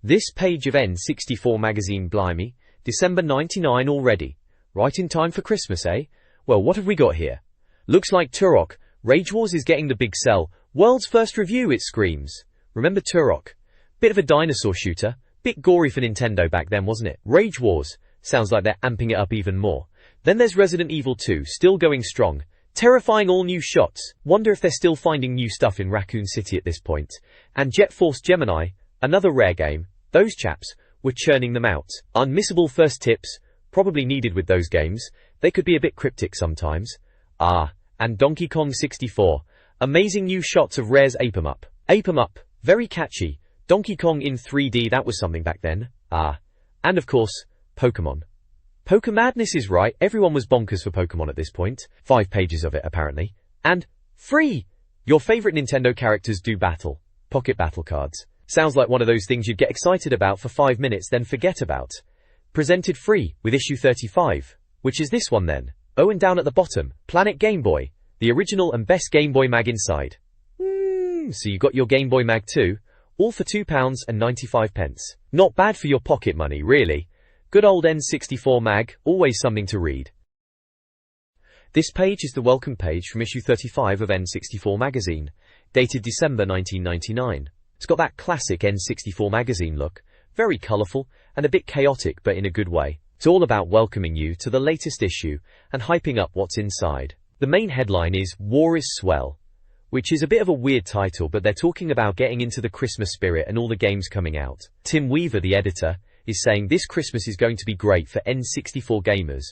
This page of N64 Magazine, blimey, December 99 already. Right in time for Christmas, eh? Well, what have we got here? Looks like Turok. Rage Wars is getting the big sell. World's first review, it screams. Remember Turok? Bit of a dinosaur shooter. Bit gory for Nintendo back then, wasn't it? Rage Wars. Sounds like they're amping it up even more. Then there's Resident Evil 2, still going strong. Terrifying all new shots. Wonder if they're still finding new stuff in Raccoon City at this point. And Jet Force Gemini, another rare game. Those chaps were churning them out. Unmissable first tips, probably needed with those games. They could be a bit cryptic sometimes. And Donkey Kong 64. Amazing new shots of Rare's Ape 'em Up. Ape 'em Up, very catchy. Donkey Kong in 3D, that was something back then. And of course, Pokemon. Pokemadness is right, everyone was bonkers for Pokemon at this point. 5 pages of it, apparently. And free! Your favorite Nintendo characters do battle. Pocket battle cards. Sounds like one of those things you'd get excited about for 5 minutes then forget about. Presented free, with issue 35. Which is this one then? Oh, and down at the bottom, Planet Game Boy. The original and best Game Boy mag inside. So you got your Game Boy mag too? All for £2.95. Not bad for your pocket money, really. Good old N64 mag, always something to read. This page is the welcome page from issue 35 of N64 Magazine, dated December 1999. It's got that classic N64 Magazine look, very colourful and a bit chaotic but in a good way. It's all about welcoming you to the latest issue and hyping up what's inside. The main headline is War is Swell, which is a bit of a weird title, but they're talking about getting into the Christmas spirit and all the games coming out. Tim Weaver, the editor, is saying this Christmas is going to be great for N64 gamers.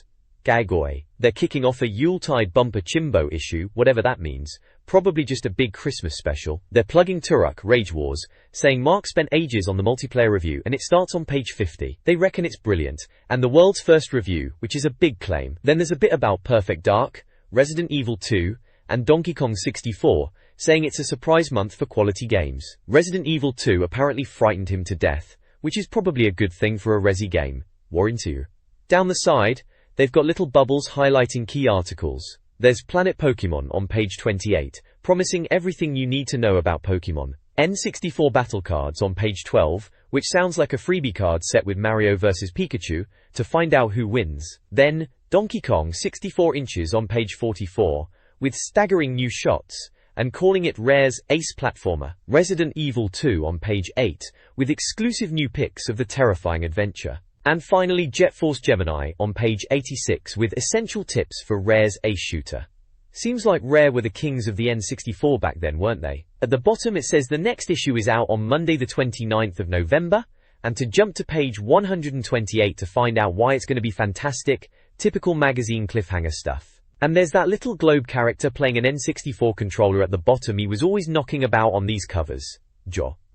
Gagoy. They're kicking off a Yuletide bumper chimbo issue, whatever that means. Probably just a big Christmas special. They're plugging Turok, Rage Wars, saying Mark spent ages on the multiplayer review and it starts on page 50. They reckon it's brilliant. And the world's first review, which is a big claim. Then there's a bit about Perfect Dark, Resident Evil 2, and Donkey Kong 64, saying it's a surprise month for quality games. Resident Evil 2 apparently frightened him to death, which is probably a good thing for a Resi game. Warranty you. Down the side, they've got little bubbles highlighting key articles. There's Planet Pokemon on page 28, promising everything you need to know about Pokemon. N64 battle cards on page 12, which sounds like a freebie card set with Mario vs Pikachu, to find out who wins. Then, Donkey Kong 64 inches on page 44, with staggering new shots, and calling it Rare's ace platformer. Resident Evil 2 on page 8, with exclusive new pics of the terrifying adventure. And finally Jet Force Gemini on page 86 with essential tips for Rare's ace shooter. Seems like Rare were the kings of the N64 back then, weren't they? At the bottom it says the next issue is out on Monday the 29th of November, and to jump to page 128 to find out why it's going to be fantastic, typical magazine cliffhanger stuff. And there's that little globe character playing an N64 controller at the bottom. He was always knocking about on these covers.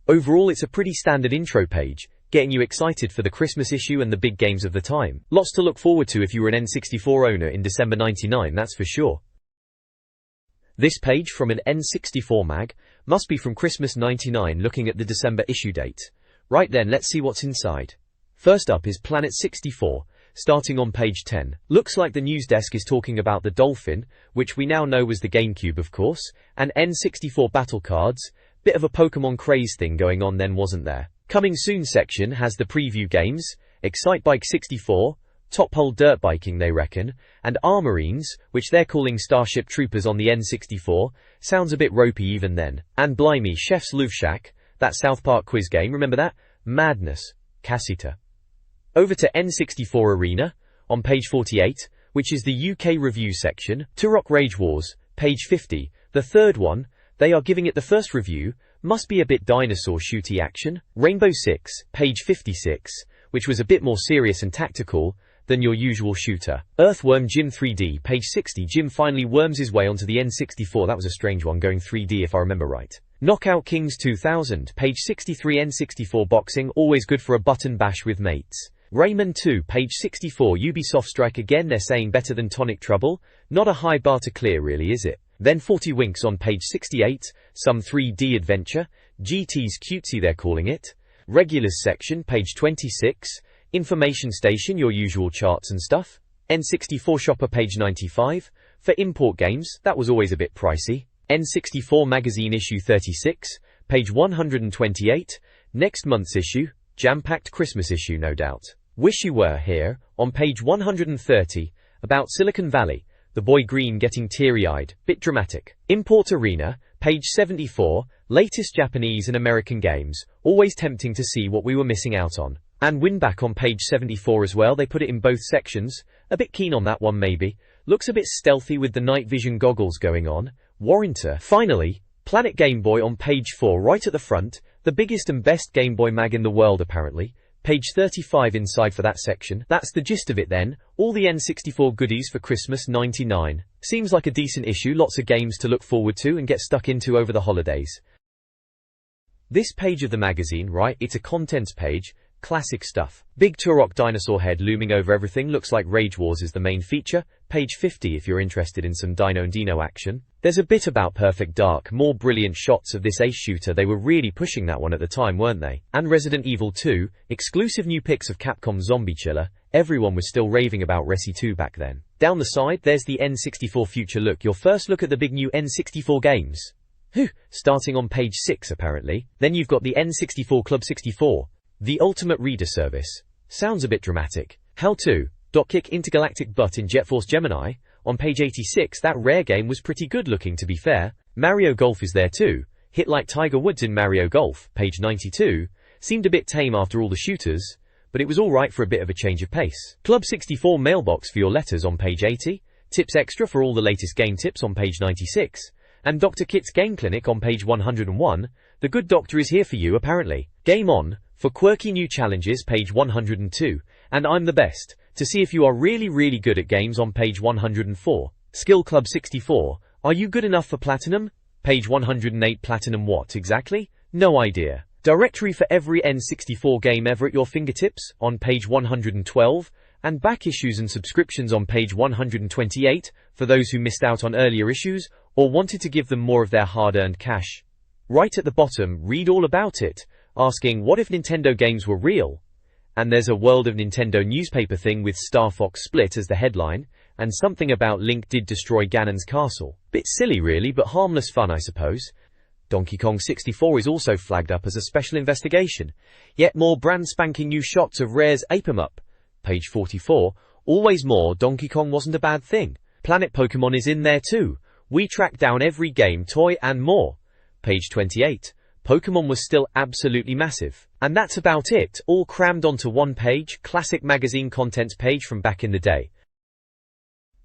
Overall it's a pretty standard intro page, getting you excited for the Christmas issue and the big games of the time. Lots to look forward to if you were an N64 owner in December 99, that's for sure. This page from an N64 mag must be from Christmas 99, looking at the December issue date. Right then, let's see what's inside. First up is Planet 64, starting on page 10. Looks like the news desk is talking about the Dolphin, which we now know was the GameCube of course, and N64 battle cards. Bit of a Pokemon craze thing going on then, wasn't there? Coming soon section has the preview games, Excitebike 64, Top Hole Dirt Biking they reckon, and Armorines, which they're calling Starship Troopers on the N64, sounds a bit ropey even then. And blimey, Chef's Love Shack, that South Park quiz game, remember that? Madness. Casita. Over to N64 Arena, on page 48, which is the UK review section. Turok Rage Wars, page 50, the third one. They are giving it the first review, must be a bit dinosaur shooty action. Rainbow Six, page 56, which was a bit more serious and tactical than your usual shooter. Earthworm Jim 3D, page 60. Jim finally worms his way onto the N64, that was a strange one, going 3D if I remember right. Knockout Kings 2000, page 63. N64 boxing, always good for a button bash with mates. Rayman 2, page 64. Ubisoft Strike again, they're saying better than Tonic Trouble. Not a high bar to clear really, is it? Then 40 Winks on page 68, some 3D adventure, GT's cutesy they're calling it. Regulars section, page 26, Information Station, your usual charts and stuff. N64 Shopper, page 95, for import games, that was always a bit pricey. N64 Magazine issue 36, page 128, next month's issue, Jam-packed Christmas issue, no doubt. Wish you were here, on page 130, about Silicon Valley, the boy Green getting teary-eyed, bit dramatic. Import Arena, page 74, latest Japanese and American games, always tempting to see what we were missing out on. And Winback on page 74 as well, they put it in both sections, a bit keen on that one maybe, looks a bit stealthy with the night vision goggles going on. Warrantor. Finally, Planet Game Boy on page 4 right at the front, the biggest and best Game Boy mag in the world apparently. Page 35 inside for that section. That's the gist of it then, all the N64 goodies for Christmas '99. Seems like a decent issue, lots of games to look forward to and get stuck into over the holidays. This page of the magazine, right, it's a contents page, classic stuff. Big Turok dinosaur head looming over everything, looks like Rage Wars is the main feature. Page 50 if you're interested in some Dino and Dino action. There's a bit about Perfect Dark, more brilliant shots of this ace shooter, they were really pushing that one at the time, weren't they? And Resident Evil 2, exclusive new pics of Capcom's Zombie Chiller, everyone was still raving about Resi 2 back then. Down the side, there's the N64 Future Look, your first look at the big new N64 games. Starting on page 6 apparently. Then you've got the N64 Club 64, the ultimate reader service. Sounds a bit dramatic. How to kick intergalactic butt in Jet Force Gemini. On page 86, that Rare game was pretty good looking to be fair. Mario Golf is there too. Hit like Tiger Woods in Mario Golf. Page 92. Seemed a bit tame after all the shooters, but it was alright for a bit of a change of pace. Club 64 mailbox for your letters on page 80. Tips extra for all the latest game tips on page 96. And Dr. Kit's Game Clinic on page 101. The good doctor is here for you apparently. Game On, for quirky new challenges, page 102. And I'm the best, to see if you are really good at games on page 104. Skill Club 64, are you good enough for Platinum? Page 108. Platinum what exactly? No idea. Directory for every N64 game ever at your fingertips, on page 112. And back issues and subscriptions on page 128, for those who missed out on earlier issues, or wanted to give them more of their hard-earned cash. Right at the bottom, read all about it, asking what if Nintendo games were real? And there's a World of Nintendo newspaper thing with Star Fox Split as the headline, and something about Link did destroy Ganon's castle. Bit silly really, but harmless fun I suppose. Donkey Kong 64 is also flagged up as a special investigation. Yet more brand spanking new shots of Rare's Ape 'em Up. Page 44, always more, Donkey Kong wasn't a bad thing. Planet Pokemon is in there too. We tracked down every game, toy and more. Page 28. Pokemon was still absolutely massive. And that's about it, all crammed onto one page, classic magazine contents page from back in the day.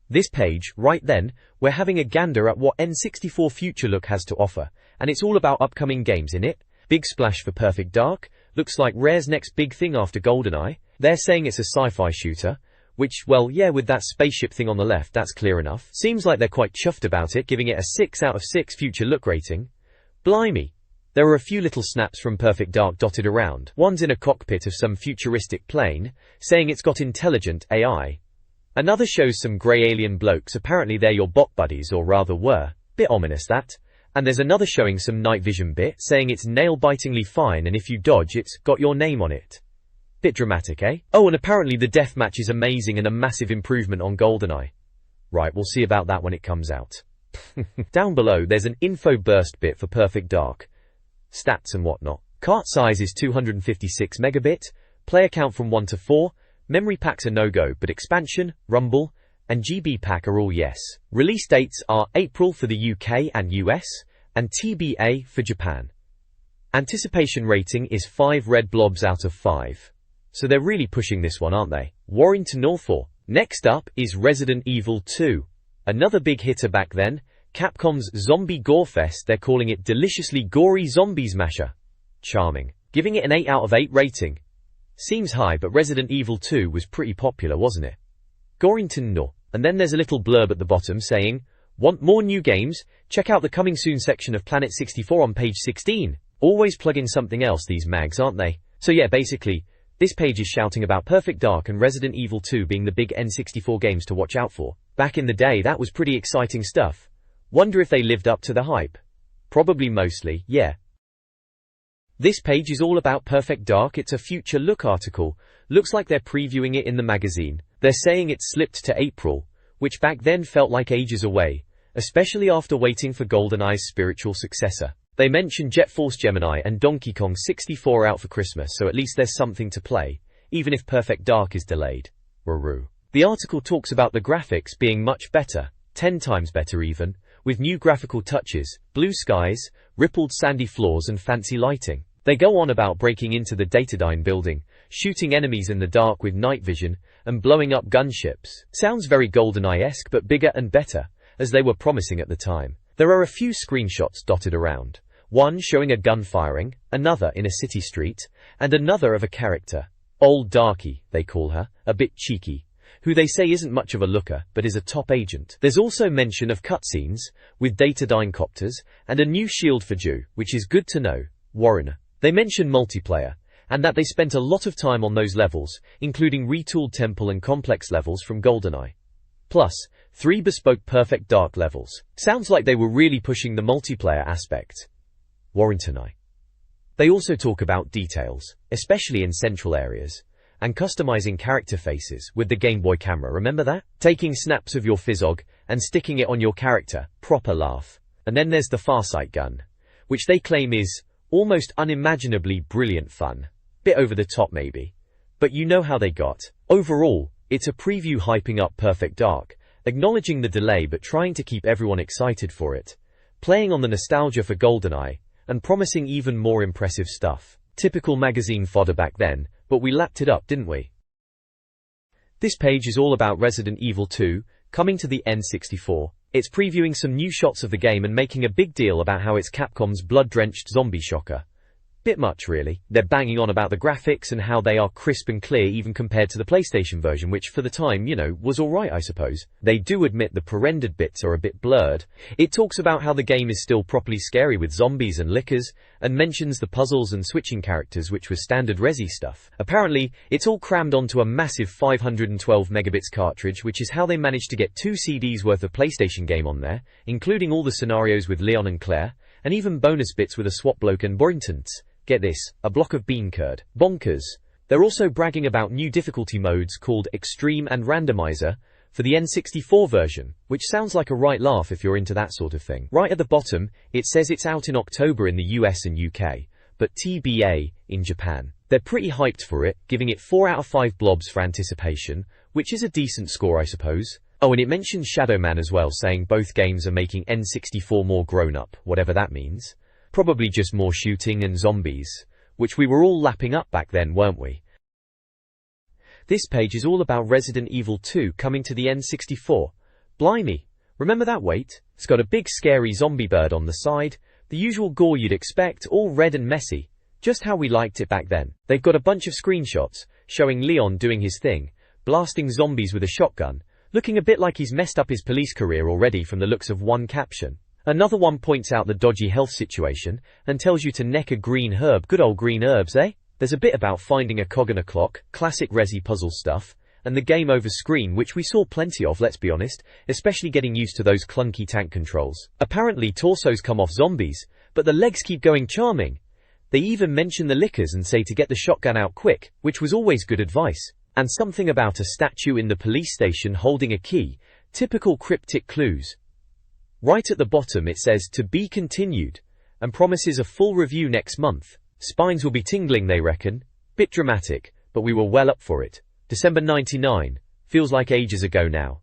This page, right then, we're having a gander at what N64 Future Look has to offer, and it's all about upcoming games in it. Big splash for Perfect Dark, looks like Rare's next big thing after GoldenEye. They're saying it's a sci-fi shooter, which, well, yeah, with that spaceship thing on the left, that's clear enough. Seems like they're quite chuffed about it, giving it a 6 out of 6 Future Look rating. Blimey. There are a few little snaps from Perfect Dark dotted around. One's in a cockpit of some futuristic plane, saying it's got intelligent AI. Another shows some grey alien blokes, apparently they're your bot buddies, or rather were. Bit ominous that. And there's another showing some night vision bit, saying it's nail-bitingly fine and if you dodge it's got your name on it. Bit dramatic, eh? Oh, and apparently the deathmatch is amazing and a massive improvement on GoldenEye. Right, we'll see about that when it comes out. Down below there's an info burst bit for Perfect Dark. Stats and whatnot. Cart size is 256 megabit, player count from 1 to 4, memory packs are no-go, but expansion, rumble, and GB pack are all yes. Release dates are April for the UK and US, and TBA for Japan. Anticipation rating is 5 red blobs out of 5. So they're really pushing this one, aren't they? Warrington Northall. Next up is Resident Evil 2. Another big hitter back then, Capcom's Zombie Gorefest, they're calling it Deliciously Gory Zombies Masher. Charming. Giving it an 8 out of 8 rating. Seems high, but Resident Evil 2 was pretty popular, wasn't it? Gorrington no. And then there's a little blurb at the bottom saying, want more new games? Check out the coming soon section of Planet 64 on page 16. Always plug in something else, these mags, aren't they? So yeah, basically, this page is shouting about Perfect Dark and Resident Evil 2 being the big N64 games to watch out for. Back in the day, that was pretty exciting stuff. Wonder if they lived up to the hype. Probably mostly, yeah. This page is all about Perfect Dark. It's a Future Look article. Looks like they're previewing it in the magazine. They're saying it's slipped to April, which back then felt like ages away, especially after waiting for GoldenEye's spiritual successor. They mention Jet Force Gemini and Donkey Kong 64 out for Christmas, so at least there's something to play, even if Perfect Dark is delayed. Roo. The article talks about the graphics being much better, 10 times better even, with new graphical touches, blue skies, rippled sandy floors and fancy lighting. They go on about breaking into the Datadyne building, shooting enemies in the dark with night vision, and blowing up gunships. Sounds very GoldenEye-esque but bigger and better, as they were promising at the time. There are a few screenshots dotted around. One showing a gun firing, another in a city street, and another of a character. Old Darky, they call her, a bit cheeky, who they say isn't much of a looker, but is a top agent. There's also mention of cutscenes, with Datadyne copters, and a new shield for Jew, which is good to know. Warren. They mention multiplayer, and that they spent a lot of time on those levels, including retooled temple and complex levels from GoldenEye. Plus, 3 bespoke Perfect Dark levels. Sounds like they were really pushing the multiplayer aspect. Warrington. They also talk about details, especially in central areas, and customizing character faces with the Game Boy camera, remember that? Taking snaps of your Fizzog and sticking it on your character, proper laugh. And then there's the Farsight gun, which they claim is almost unimaginably brilliant fun. Bit over the top maybe, but you know how they got. Overall, it's a preview hyping up Perfect Dark, acknowledging the delay but trying to keep everyone excited for it, playing on the nostalgia for GoldenEye, and promising even more impressive stuff. Typical magazine fodder back then, but we lapped it up, didn't we? This page is all about Resident Evil 2, coming to the N64. It's previewing some new shots of the game and making a big deal about how it's Capcom's blood-drenched zombie shocker. Bit much really. They're banging on about the graphics and how they are crisp and clear even compared to the PlayStation version, which for the time, was alright I suppose. They do admit the pre-rendered bits are a bit blurred. It talks about how the game is still properly scary with zombies and lickers, and mentions the puzzles and switching characters, which was standard Resi stuff. Apparently, it's all crammed onto a massive 512 megabits cartridge, which is how they managed to get 2 CDs worth of PlayStation game on there, including all the scenarios with Leon and Claire, and even bonus bits with a swap bloke and Boringtons. Get this, a block of bean curd. Bonkers. They're also bragging about new difficulty modes called Extreme and Randomizer for the N64 version, which sounds like a right laugh if you're into that sort of thing. Right at the bottom, it says it's out in October in the US and UK, but TBA in Japan. They're pretty hyped for it, giving it 4 out of 5 blobs for anticipation, which is a decent score I suppose. Oh, and it mentions Shadow Man as well, saying both games are making N64 more grown-up, whatever that means. Probably just more shooting and zombies, which we were all lapping up back then, weren't we? This page is all about Resident Evil 2 coming to the N64. Blimey, remember that weight? It's got a big scary zombie bird on the side, the usual gore you'd expect, all red and messy, just how we liked it back then. They've got a bunch of screenshots, showing Leon doing his thing, blasting zombies with a shotgun, looking a bit like he's messed up his police career already from the looks of one caption. Another one points out the dodgy health situation, and tells you to neck a green herb. Good old green herbs, eh? There's a bit about finding a cog in a clock, classic Resi puzzle stuff, and the game over screen, which we saw plenty of, let's be honest, especially getting used to those clunky tank controls. Apparently torsos come off zombies, but the legs keep going charming. They even mention the lickers and say to get the shotgun out quick, which was always good advice. And something about a statue in the police station holding a key, typical cryptic clues. Right at the bottom it says to be continued, and promises a full review next month. Spines will be tingling they reckon. Bit dramatic, but we were well up for it. December 99, feels like ages ago now.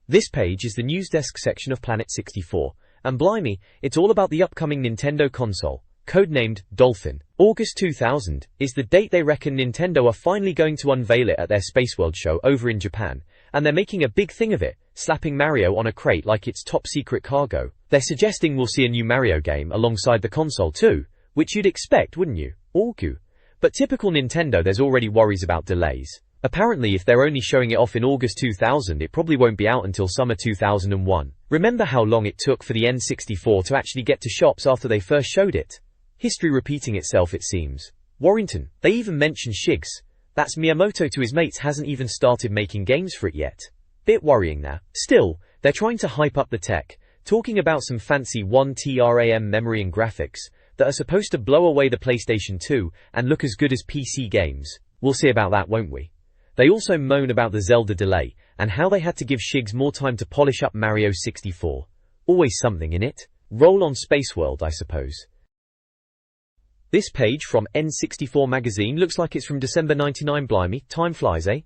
This page is the news desk section of Planet 64, and blimey, it's all about the upcoming Nintendo console, codenamed Dolphin. August 2000 is the date they reckon Nintendo are finally going to unveil it at their Space World show over in Japan, and they're making a big thing of it, slapping Mario on a crate like it's top secret cargo. They're suggesting we'll see a new Mario game alongside the console too, which you'd expect, wouldn't you? Orgu. But typical Nintendo, there's already worries about delays. Apparently if they're only showing it off in August 2000, it probably won't be out until summer 2001. Remember how long it took for the N64 to actually get to shops after they first showed it? History repeating itself it seems. Warrington. They even mention Shigs. That's Miyamoto to his mates hasn't even started making games for it yet. Bit worrying now. Still, they're trying to hype up the tech, talking about some fancy 1TRAM memory and graphics that are supposed to blow away the PlayStation 2 and look as good as PC games. We'll see about that, won't we? They also moan about the Zelda delay and how they had to give Shigs more time to polish up Mario 64. Always something in it. Roll on Space World, I suppose. This page from N64 Magazine looks like it's from December 99, blimey, time flies, eh?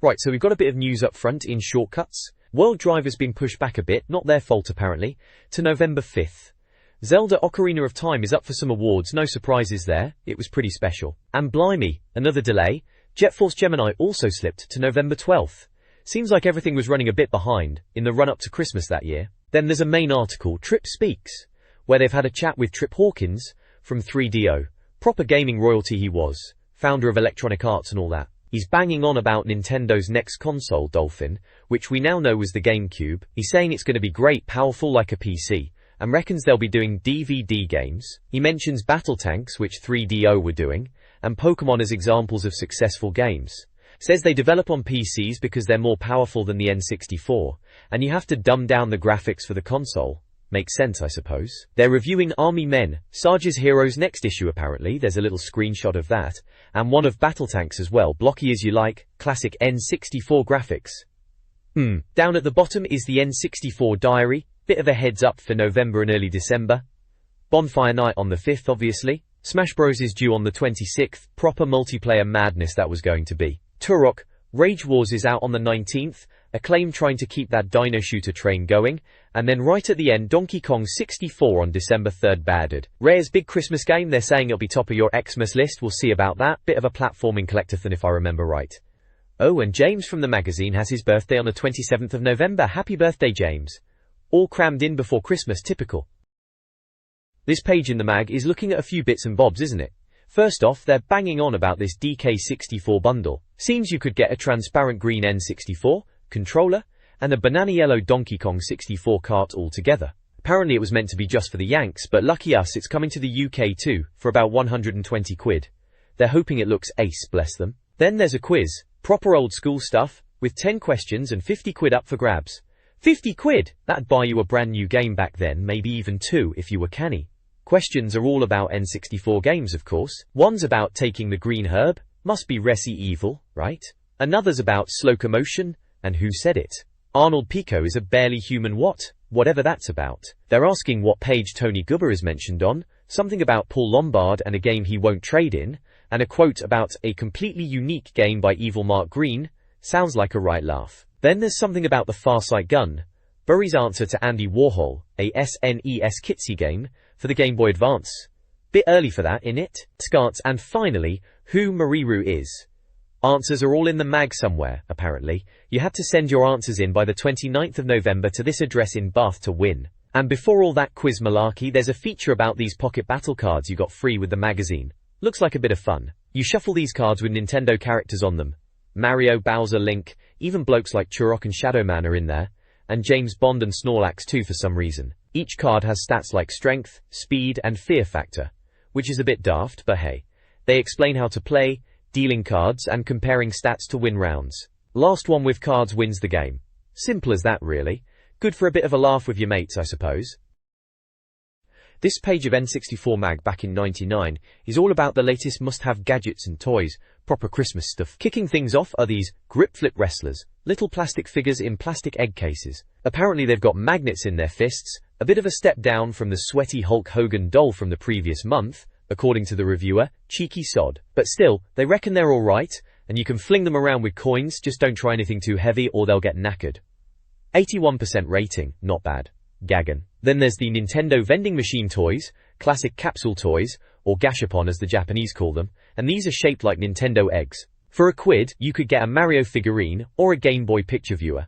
Right, so we've got a bit of news up front in shortcuts. World Drive has been pushed back a bit, not their fault apparently, to November 5th. Zelda Ocarina of Time is up for some awards, no surprises there, it was pretty special. And blimey, another delay, Jet Force Gemini also slipped to November 12th. Seems like everything was running a bit behind, in the run-up to Christmas that year. Then there's a main article, Trip Speaks, where they've had a chat with Trip Hawkins from 3DO. Proper gaming royalty he was, founder of Electronic Arts and all that. He's banging on about Nintendo's next console, Dolphin, which we now know was the GameCube. He's saying it's going to be great, powerful like a PC, and reckons they'll be doing DVD games. He mentions Battle Tanks, which 3DO were doing, and Pokemon as examples of successful games. Says they develop on PCs because they're more powerful than the N64, and you have to dumb down the graphics for the console. Makes sense, I suppose. They're reviewing Army Men, Sarge's Heroes next issue apparently, there's a little screenshot of that, and one of Battle Tanks as well, blocky as you like, classic N64 graphics. Down at the bottom is the N64 diary, bit of a heads up for November and early December. Bonfire Night on the 5th obviously. Smash Bros is due on the 26th, proper multiplayer madness that was going to be. Turok, Rage Wars is out on the 19th, Acclaim trying to keep that Dino Shooter train going, and then right at the end Donkey Kong 64 on December 3rd badded. Rare's big Christmas game, they're saying it'll be top of your Xmas list, we'll see about that, bit of a platforming collectathon if I remember right. Oh, and James from the magazine has his birthday on the 27th of November, happy birthday James. All crammed in before Christmas, typical. This page in the mag is looking at a few bits and bobs, isn't it? First off, they're banging on about this DK64 bundle. Seems you could get a transparent green N64 controller and a banana yellow Donkey Kong 64 cart all together. Apparently it was meant to be just for the Yanks, but lucky us it's coming to the UK too, for about 120 quid. They're hoping it looks ace, bless them. Then there's a quiz, proper old school stuff, with 10 questions and 50 quid up for grabs. 50 quid! That'd buy you a brand new game back then, maybe even 2 if you were canny. Questions are all about N64 games, of course. One's about taking the green herb, must be Resi Evil, right? Another's about Slowcomotion, and who said it? Arnold Pico is a barely human what? Whatever that's about. They're asking what page Tony Gubber is mentioned on, something about Paul Lombard and a game he won't trade in, and a quote about a completely unique game by Evil Mark Green. Sounds like a right laugh. Then there's something about the Farsight gun, Burry's answer to Andy Warhol, a SNES Kitsy game, for the Game Boy Advance. Bit early for that, innit? Scarts, and finally, who Mariru is. Answers are all in the mag somewhere, apparently. You had to send your answers in by the 29th of November to this address in Bath to win. And before all that quiz malarkey, there's a feature about these pocket battle cards you got free with the magazine. Looks like a bit of fun. You shuffle these cards with Nintendo characters on them. Mario, Bowser, Link, even blokes like Turok and Shadowman are in there. And James Bond and Snorlax too for some reason. Each card has stats like strength, speed, and fear factor. Which is a bit daft, but hey. They explain how to play, dealing cards, and comparing stats to win rounds. Last one with cards wins the game. Simple as that, really. Good for a bit of a laugh with your mates, I suppose. This page of N64 Mag back in '99 is all about the latest must-have gadgets and toys, proper Christmas stuff. Kicking things off are these grip flip wrestlers, little plastic figures in plastic egg cases. Apparently they've got magnets in their fists, a bit of a step down from the sweaty Hulk Hogan doll from the previous month, according to the reviewer, cheeky sod. But still, they reckon they're alright, and you can fling them around with coins, just don't try anything too heavy or they'll get knackered. 81% rating, not bad. Gaggin. Then there's the Nintendo vending machine toys, classic capsule toys, or gashapon as the Japanese call them, and these are shaped like Nintendo eggs. For a quid, you could get a Mario figurine, or a Game Boy picture viewer.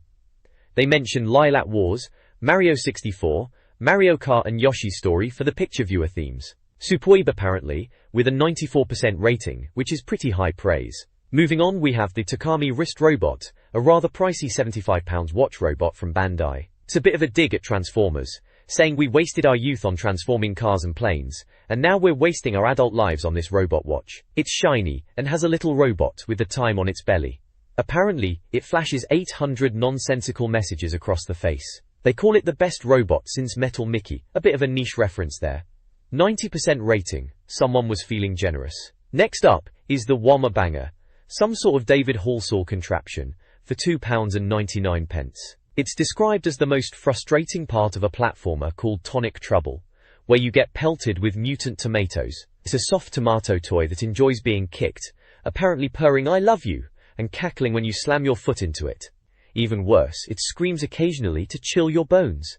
They mention Lilac Wars, Mario 64, Mario Kart and Yoshi's Story for the picture viewer themes. Superb apparently, with a 94% rating, which is pretty high praise. Moving on we have the Takami Wrist Robot, a rather pricey £75 watch robot from Bandai. It's a bit of a dig at Transformers, saying we wasted our youth on transforming cars and planes, and now we're wasting our adult lives on this robot watch. It's shiny, and has a little robot with the time on its belly. Apparently, it flashes 800 nonsensical messages across the face. They call it the best robot since Metal Mickey, a bit of a niche reference there. 90% rating, someone was feeling generous. Next up is the Wama Banger, some sort of David Halsall contraption, for £2.99. It's described as the most frustrating part of a platformer called Tonic Trouble, where you get pelted with mutant tomatoes. It's a soft tomato toy that enjoys being kicked, apparently purring "I love you" and cackling when you slam your foot into it. Even worse, it screams occasionally to chill your bones.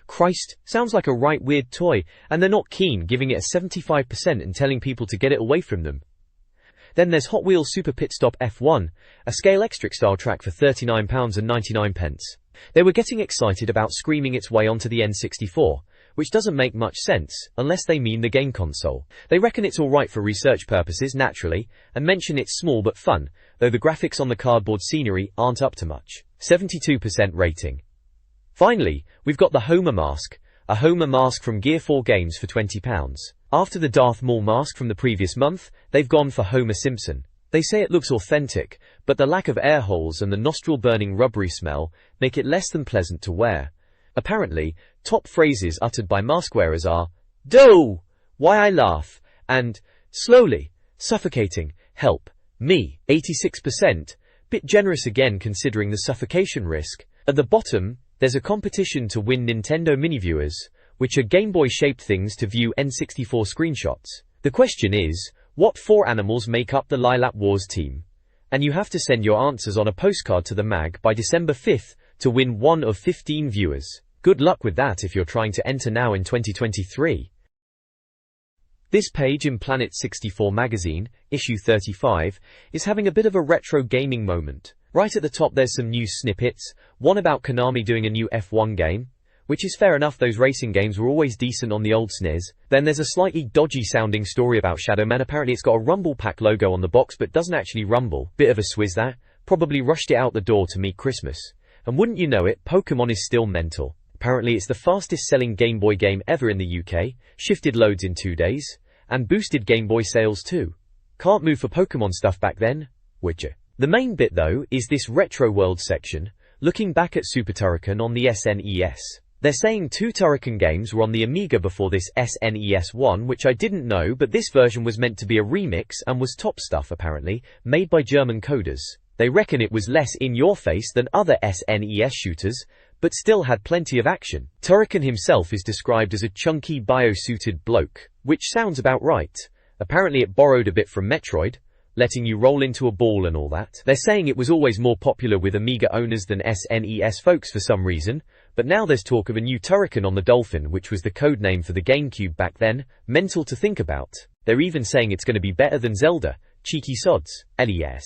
Christ, sounds like a right weird toy, and they're not keen, giving it a 75% and telling people to get it away from them. Then there's Hot Wheels Super Pit Stop F1, a scale extric style track for £39.99. They were getting excited about screaming its way onto the N64, which doesn't make much sense, unless they mean the game console. They reckon it's alright for research purposes, naturally, and mention it's small but fun, though the graphics on the cardboard scenery aren't up to much. 72% rating. Finally, we've got the Homer mask, a Homer mask from Gear 4 Games for £20. After the Darth Maul mask from the previous month, they've gone for Homer Simpson. They say it looks authentic, but the lack of air holes and the nostril-burning rubbery smell make it less than pleasant to wear. Apparently, top phrases uttered by mask wearers are, "Doh! Why I laugh," and "Slowly, suffocating, help, me." 86%, bit generous again considering the suffocation risk. At the bottom, there's a competition to win Nintendo Mini Viewers, which are Game Boy-shaped things to view N64 screenshots. The question is, what 4 animals make up the Lilac Wars team? And you have to send your answers on a postcard to the mag by December 5th to win one of 15 viewers. Good luck with that if you're trying to enter now in 2023. This page in Planet 64 Magazine, issue 35, is having a bit of a retro gaming moment. Right at the top there's some news snippets, one about Konami doing a new F1 game, which is fair enough, those racing games were always decent on the old SNES. Then there's a slightly dodgy sounding story about Shadow Man. Apparently it's got a Rumble Pack logo on the box but doesn't actually rumble. Bit of a swizz that. Probably rushed it out the door to meet Christmas. And wouldn't you know it, Pokemon is still mental. Apparently it's the fastest selling Game Boy game ever in the UK, shifted loads in 2 days, and boosted Game Boy sales too. Can't move for Pokemon stuff back then, would you? The main bit though is this Retro World section, looking back at Super Turrican on the SNES. They're saying 2 Turrican games were on the Amiga before this SNES one, which I didn't know, but this version was meant to be a remix and was top stuff apparently, made by German coders. They reckon it was less in your face than other SNES shooters, but still had plenty of action. Turrican himself is described as a chunky bio-suited bloke, which sounds about right. Apparently it borrowed a bit from Metroid, letting you roll into a ball and all that. They're saying it was always more popular with Amiga owners than SNES folks for some reason, but now there's talk of a new Turrican on the Dolphin, which was the code name for the GameCube back then. Mental to think about. They're even saying it's going to be better than Zelda. Cheeky sods. LES.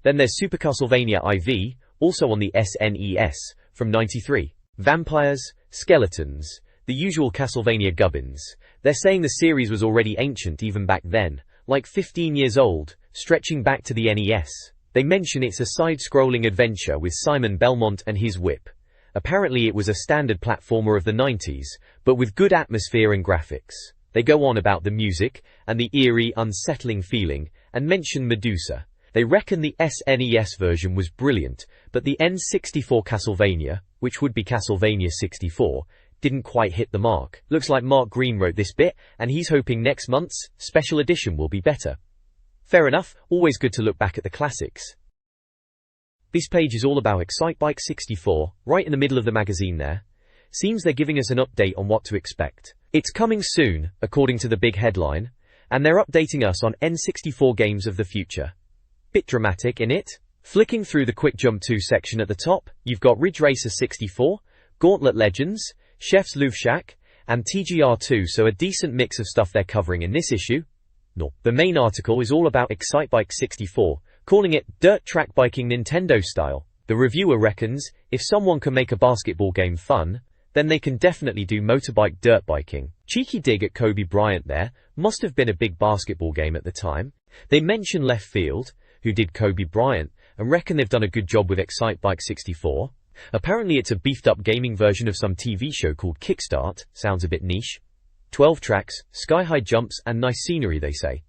Then there's Super Castlevania IV, also on the SNES, from '93. Vampires, skeletons, the usual Castlevania gubbins. They're saying the series was already ancient even back then, like 15 years old, stretching back to the NES. They mention it's a side-scrolling adventure with Simon Belmont and his whip. Apparently it was a standard platformer of the 90s, but with good atmosphere and graphics. They go on about the music, and the eerie, unsettling feeling, and mention Medusa. They reckon the SNES version was brilliant, but the N64 Castlevania, which would be Castlevania 64, didn't quite hit the mark. Looks like Mark Green wrote this bit, and he's hoping next month's special edition will be better. Fair enough, always good to look back at the classics. This page is all about Excitebike 64, right in the middle of the magazine there. Seems they're giving us an update on what to expect. It's coming soon, according to the big headline, and they're updating us on N64 games of the future. Bit dramatic, innit? Flicking through the Quick Jump 2 section at the top, you've got Ridge Racer 64, Gauntlet Legends, Chef's Louvre Shack, and TGR2, so a decent mix of stuff they're covering in this issue. No. The main article is all about Excitebike 64, calling it dirt track biking Nintendo style. The reviewer reckons, if someone can make a basketball game fun, then they can definitely do motorbike dirt biking. Cheeky dig at Kobe Bryant there, must have been a big basketball game at the time. They mention Left Field, who did Kobe Bryant, and reckon they've done a good job with Excitebike 64. Apparently it's a beefed up gaming version of some TV show called Kickstart, sounds a bit niche. 12 tracks, sky-high jumps and nice scenery they say.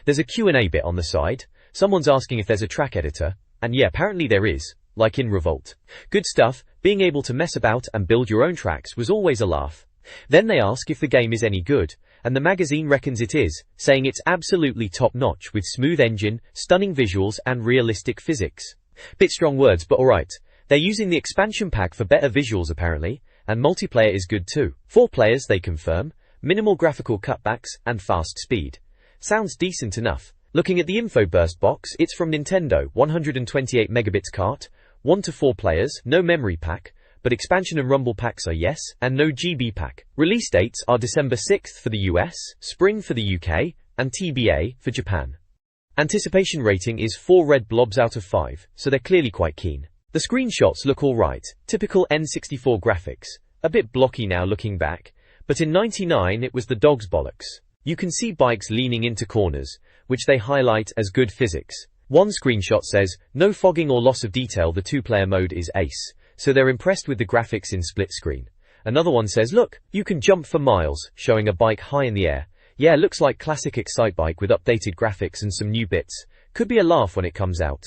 There's a Q&A bit on the side. Someone's asking if there's a track editor, and yeah, apparently there is, like in Revolt. Good stuff, being able to mess about and build your own tracks was always a laugh. Then they ask if the game is any good, and the magazine reckons it is, saying it's absolutely top-notch with smooth engine, stunning visuals and realistic physics. Bit strong words, but alright. They're using the expansion pack for better visuals apparently, and multiplayer is good too. 4 players, they confirm, minimal graphical cutbacks, and fast speed. Sounds decent enough. Looking at the info burst box, it's from Nintendo, 128 megabits cart, 1 to 4 players, no memory pack, but expansion and rumble packs are yes, and no GB pack. Release dates are December 6th for the US, spring for the UK, and TBA for Japan. Anticipation rating is 4 red blobs out of 5, so they're clearly quite keen. The screenshots look alright, typical N64 graphics, a bit blocky now looking back, but in '99 it was the dog's bollocks. You can see bikes leaning into corners, which they highlight as good physics. One screenshot says, no fogging or loss of detail, the 2-player mode is ace, so they're impressed with the graphics in split screen. Another one says, look, you can jump for miles, showing a bike high in the air. Yeah, looks like classic Excitebike with updated graphics and some new bits. Could be a laugh when it comes out.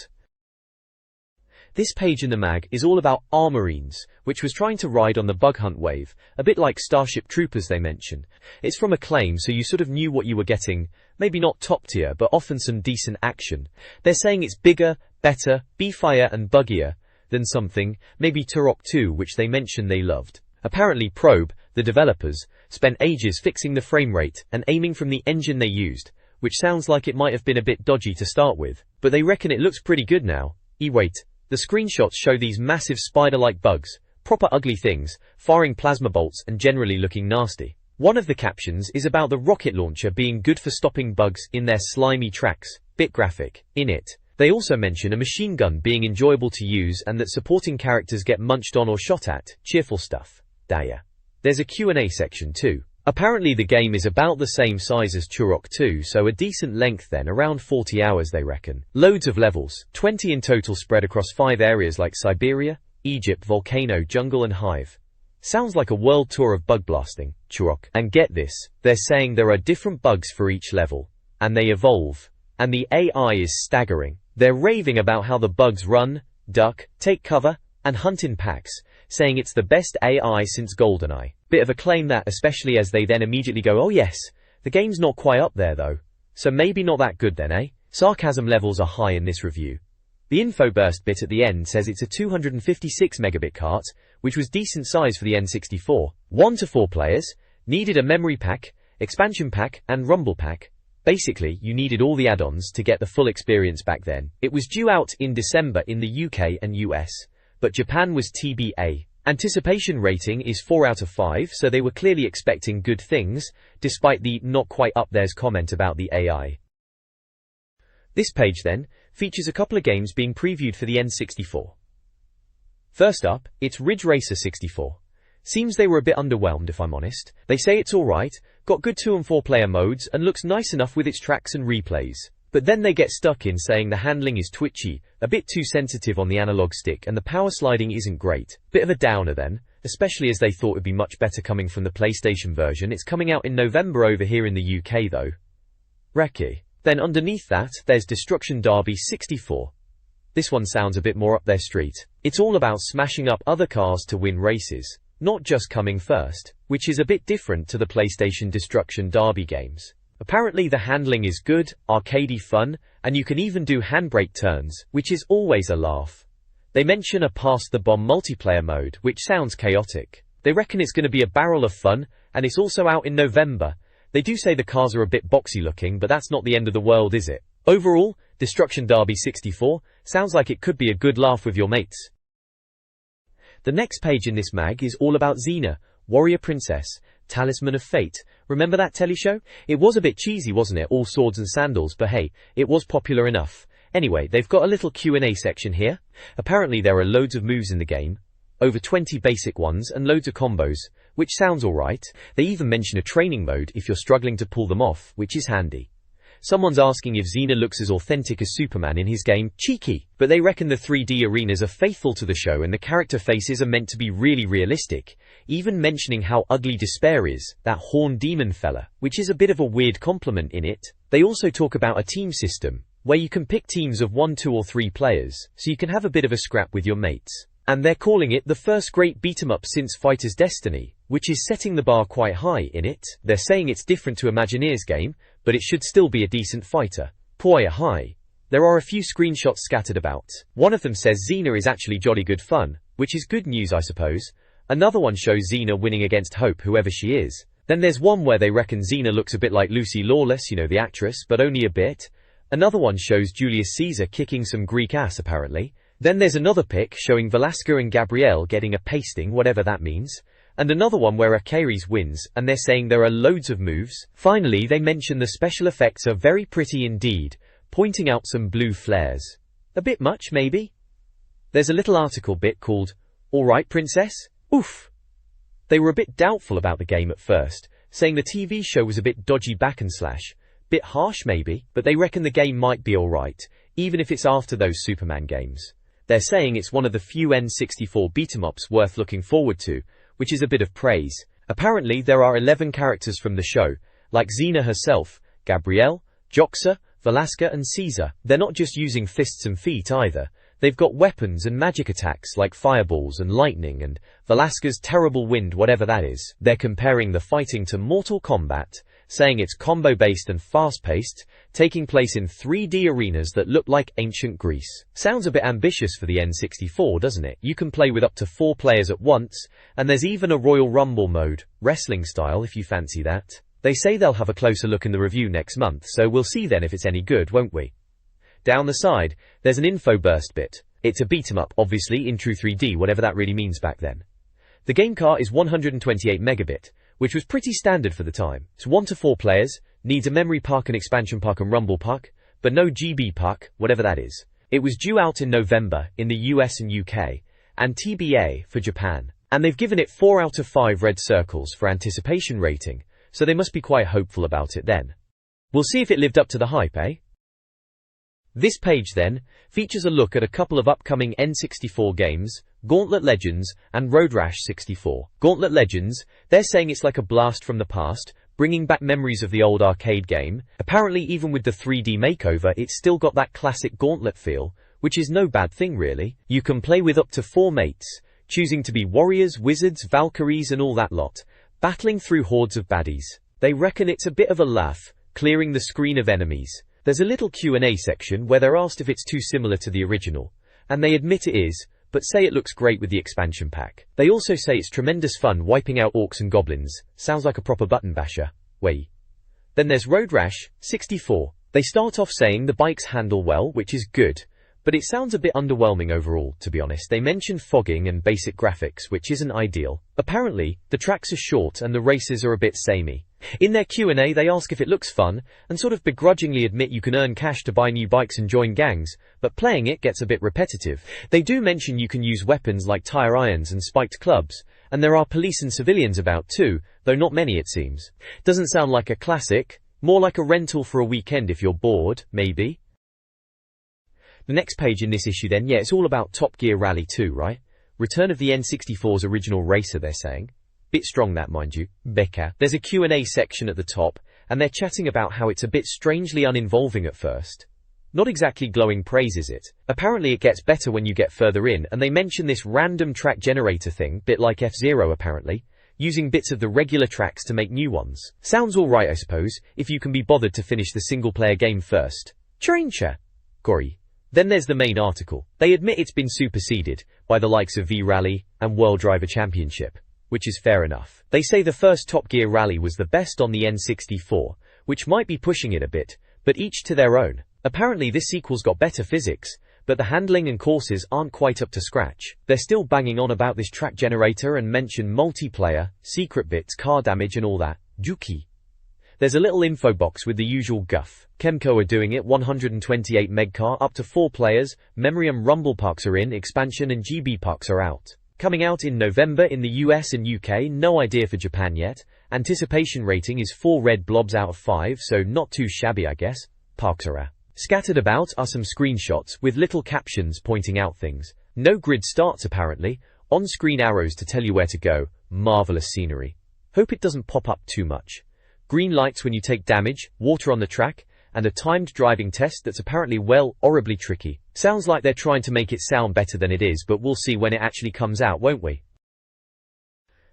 This page in the mag is all about Armorines, which was trying to ride on the bug hunt wave, a bit like Starship Troopers they mention. It's from Acclaim, so you sort of knew what you were getting, maybe not top tier, but often some decent action. They're saying it's bigger, better, beefier and buggier than something, maybe Turok 2, which they mention they loved. Apparently Probe, the developers, spent ages fixing the frame rate and aiming from the engine they used, which sounds like it might have been a bit dodgy to start with, but they reckon it looks pretty good now. Wait. The screenshots show these massive spider-like bugs, proper ugly things, firing plasma bolts and generally looking nasty. One of the captions is about the rocket launcher being good for stopping bugs in their slimy tracks, bit graphic, in it. They also mention a machine gun being enjoyable to use and that supporting characters get munched on or shot at, cheerful stuff. Daya. There's a Q&A section too. Apparently the game is about the same size as Turok 2, so a decent length then, around 40 hours they reckon. Loads of levels, 20 in total spread across 5 areas like Siberia, Egypt, Volcano, Jungle and Hive. Sounds like a world tour of bug blasting, Turok. And get this, they're saying there are different bugs for each level, and they evolve, and the AI is staggering. They're raving about how the bugs run, duck, take cover, and hunt in packs, saying it's the best AI since GoldenEye. Bit of a claim that, especially as they then immediately go, oh yes, the game's not quite up there though. So maybe not that good then, eh? Sarcasm levels are high in this review. The info burst bit at the end says it's a 256 megabit cart, which was decent size for the N64. 1 to 4 players, needed a memory pack, expansion pack, and rumble pack. Basically, you needed all the add-ons to get the full experience back then. It was due out in December in the UK and US, but Japan was TBA. Anticipation rating is 4 out of 5, so they were clearly expecting good things, despite the not quite up there's comment about the AI. This page then features a couple of games being previewed for the N64. First up, it's Ridge Racer 64. Seems they were a bit underwhelmed if I'm honest. They say it's alright, got good 2 and 4 player modes and looks nice enough with its tracks and replays. But then they get stuck in saying the handling is twitchy, a bit too sensitive on the analog stick and the power sliding isn't great. Bit of a downer then, especially as they thought it'd be much better coming from the PlayStation version. It's coming out in November over here in the UK though. Wrecky. Then underneath that, there's Destruction Derby 64. This one sounds a bit more up their street. It's all about smashing up other cars to win races, not just coming first, which is a bit different to the PlayStation Destruction Derby games. Apparently the handling is good, arcadey fun, and you can even do handbrake turns, which is always a laugh. They mention a pass the bomb multiplayer mode, which sounds chaotic. They reckon it's going to be a barrel of fun, and it's also out in November. They do say the cars are a bit boxy looking, but that's not the end of the world, is it? Overall, Destruction Derby 64 sounds like it could be a good laugh with your mates. The next page in this mag is all about Xena, Warrior Princess, Talisman of Fate. Remember that telly show? It was a bit cheesy, wasn't it? All swords and sandals, but hey, it was popular enough. Anyway, they've got a little Q&A section here. Apparently there are loads of moves in the game, over 20 basic ones and loads of combos, which sounds alright. They even mention a training mode if you're struggling to pull them off, which is handy. Someone's asking if Xena looks as authentic as Superman in his game. Cheeky. But they reckon the 3D arenas are faithful to the show and the character faces are meant to be really realistic, even mentioning how ugly Despair is, that horned demon fella, which is a bit of a weird compliment in it. They also talk about a team system, where you can pick teams of 1, 2 or 3 players, so you can have a bit of a scrap with your mates. And they're calling it the first great beat-em-up since Fighter's Destiny, which is setting the bar quite high in it. They're saying it's different to Imagineer's game, but it should still be a decent fighter. Poya high. There are a few screenshots scattered about. One of them says Xena is actually jolly good fun, which is good news I suppose. Another one shows Xena winning against Hope, whoever she is. Then there's one where they reckon Xena looks a bit like Lucy Lawless, you know, the actress, but only a bit. Another one shows Julius Caesar kicking some Greek ass apparently. Then there's another pic showing Velasca and Gabrielle getting a pasting, whatever that means. And another one where Akeres wins, and they're saying there are loads of moves. Finally, they mention the special effects are very pretty indeed, pointing out some blue flares. A bit much, maybe? There's a little article bit called, "Alright Princess? Oof." They were a bit doubtful about the game at first, saying the TV show was a bit dodgy back and slash. Bit harsh maybe, but they reckon the game might be alright, even if it's after those Superman games. They're saying it's one of the few N64 beat-em-ups worth looking forward to, which is a bit of praise. Apparently there are 11 characters from the show, like Xena herself, Gabrielle, Joxa, Velasca and Caesar. They're not just using fists and feet either. They've got weapons and magic attacks like fireballs and lightning and Velasca's terrible wind, whatever that is. They're comparing the fighting to Mortal Kombat, saying it's combo-based and fast-paced, taking place in 3D arenas that look like ancient Greece. Sounds a bit ambitious for the N64, doesn't it? You can play with up to 4 players at once, and there's even a Royal Rumble mode, wrestling style if you fancy that. They say they'll have a closer look in the review next month, so we'll see then if it's any good, won't we? Down the side, there's an info burst bit. It's a beat-em-up, obviously, in true 3D, whatever that really means back then. The game car is 128 megabit, which was pretty standard for the time. It's 1 to 4 players, needs a memory pack and expansion pack and rumble pack, but no GB pack, whatever that is. It was due out in November in the US and UK, and TBA for Japan. And they've given it 4 out of 5 red circles for anticipation rating, so they must be quite hopeful about it then. We'll see if it lived up to the hype, eh? This page then features a look at a couple of upcoming N64 games, Gauntlet Legends and Road Rash 64. Gauntlet Legends, they're saying it's like a blast from the past, bringing back memories of the old arcade game. Apparently even with the 3D makeover it's still got that classic Gauntlet feel, which is no bad thing really. You can play with up to 4 mates, choosing to be warriors, wizards, Valkyries and all that lot, battling through hordes of baddies. They reckon it's a bit of a laugh, clearing the screen of enemies. There's a little Q&A section where they're asked if it's too similar to the original, and they admit it is, but say it looks great with the expansion pack. They also say it's tremendous fun wiping out orcs and goblins. Sounds like a proper button basher. Way. Then there's Road Rash 64. They start off saying the bikes handle well, which is good, but it sounds a bit underwhelming overall, to be honest. They mention fogging and basic graphics, which isn't ideal. Apparently, the tracks are short and the races are a bit samey. In their Q&A they ask if it looks fun, and sort of begrudgingly admit you can earn cash to buy new bikes and join gangs, but playing it gets a bit repetitive. They do mention you can use weapons like tire irons and spiked clubs, and there are police and civilians about too, though not many it seems. Doesn't sound like a classic, more like a rental for a weekend if you're bored, maybe. The next page in this issue then, yeah, it's all about Top Gear Rally 2, right? Return of the N64's original racer, they're saying. Bit strong that, mind you. Becca. There's a Q&A section at the top, and they're chatting about how it's a bit strangely uninvolving at first. Not exactly glowing praise, is it? Apparently it gets better when you get further in, and they mention this random track generator thing, bit like F-Zero apparently, using bits of the regular tracks to make new ones. Sounds alright I suppose, if you can be bothered to finish the single-player game first. Trencher. Gory. Then there's the main article. They admit it's been superseded by the likes of V-Rally and World Driver Championship, which is fair enough. They say the first Top Gear Rally was the best on the N64, which might be pushing it a bit, but each to their own. Apparently this sequel's got better physics, but the handling and courses aren't quite up to scratch. They're still banging on about this track generator and mention multiplayer, secret bits, car damage and all that. Juki. There's a little info box with the usual guff. Kemco are doing it, 128 meg car, up to 4 players, memory and rumble packs are in, expansion and GB packs are out. Coming out in November in the US and UK, no idea for Japan yet. Anticipation rating is 4 red blobs out of 5, so not too shabby I guess. Parks are out. Scattered about are some screenshots with little captions pointing out things. No grid starts apparently, on-screen arrows to tell you where to go, marvelous scenery. Hope it doesn't pop up too much. Green lights when you take damage, water on the track, and a timed driving test that's apparently horribly tricky. Sounds like they're trying to make it sound better than it is, but we'll see when it actually comes out, won't we?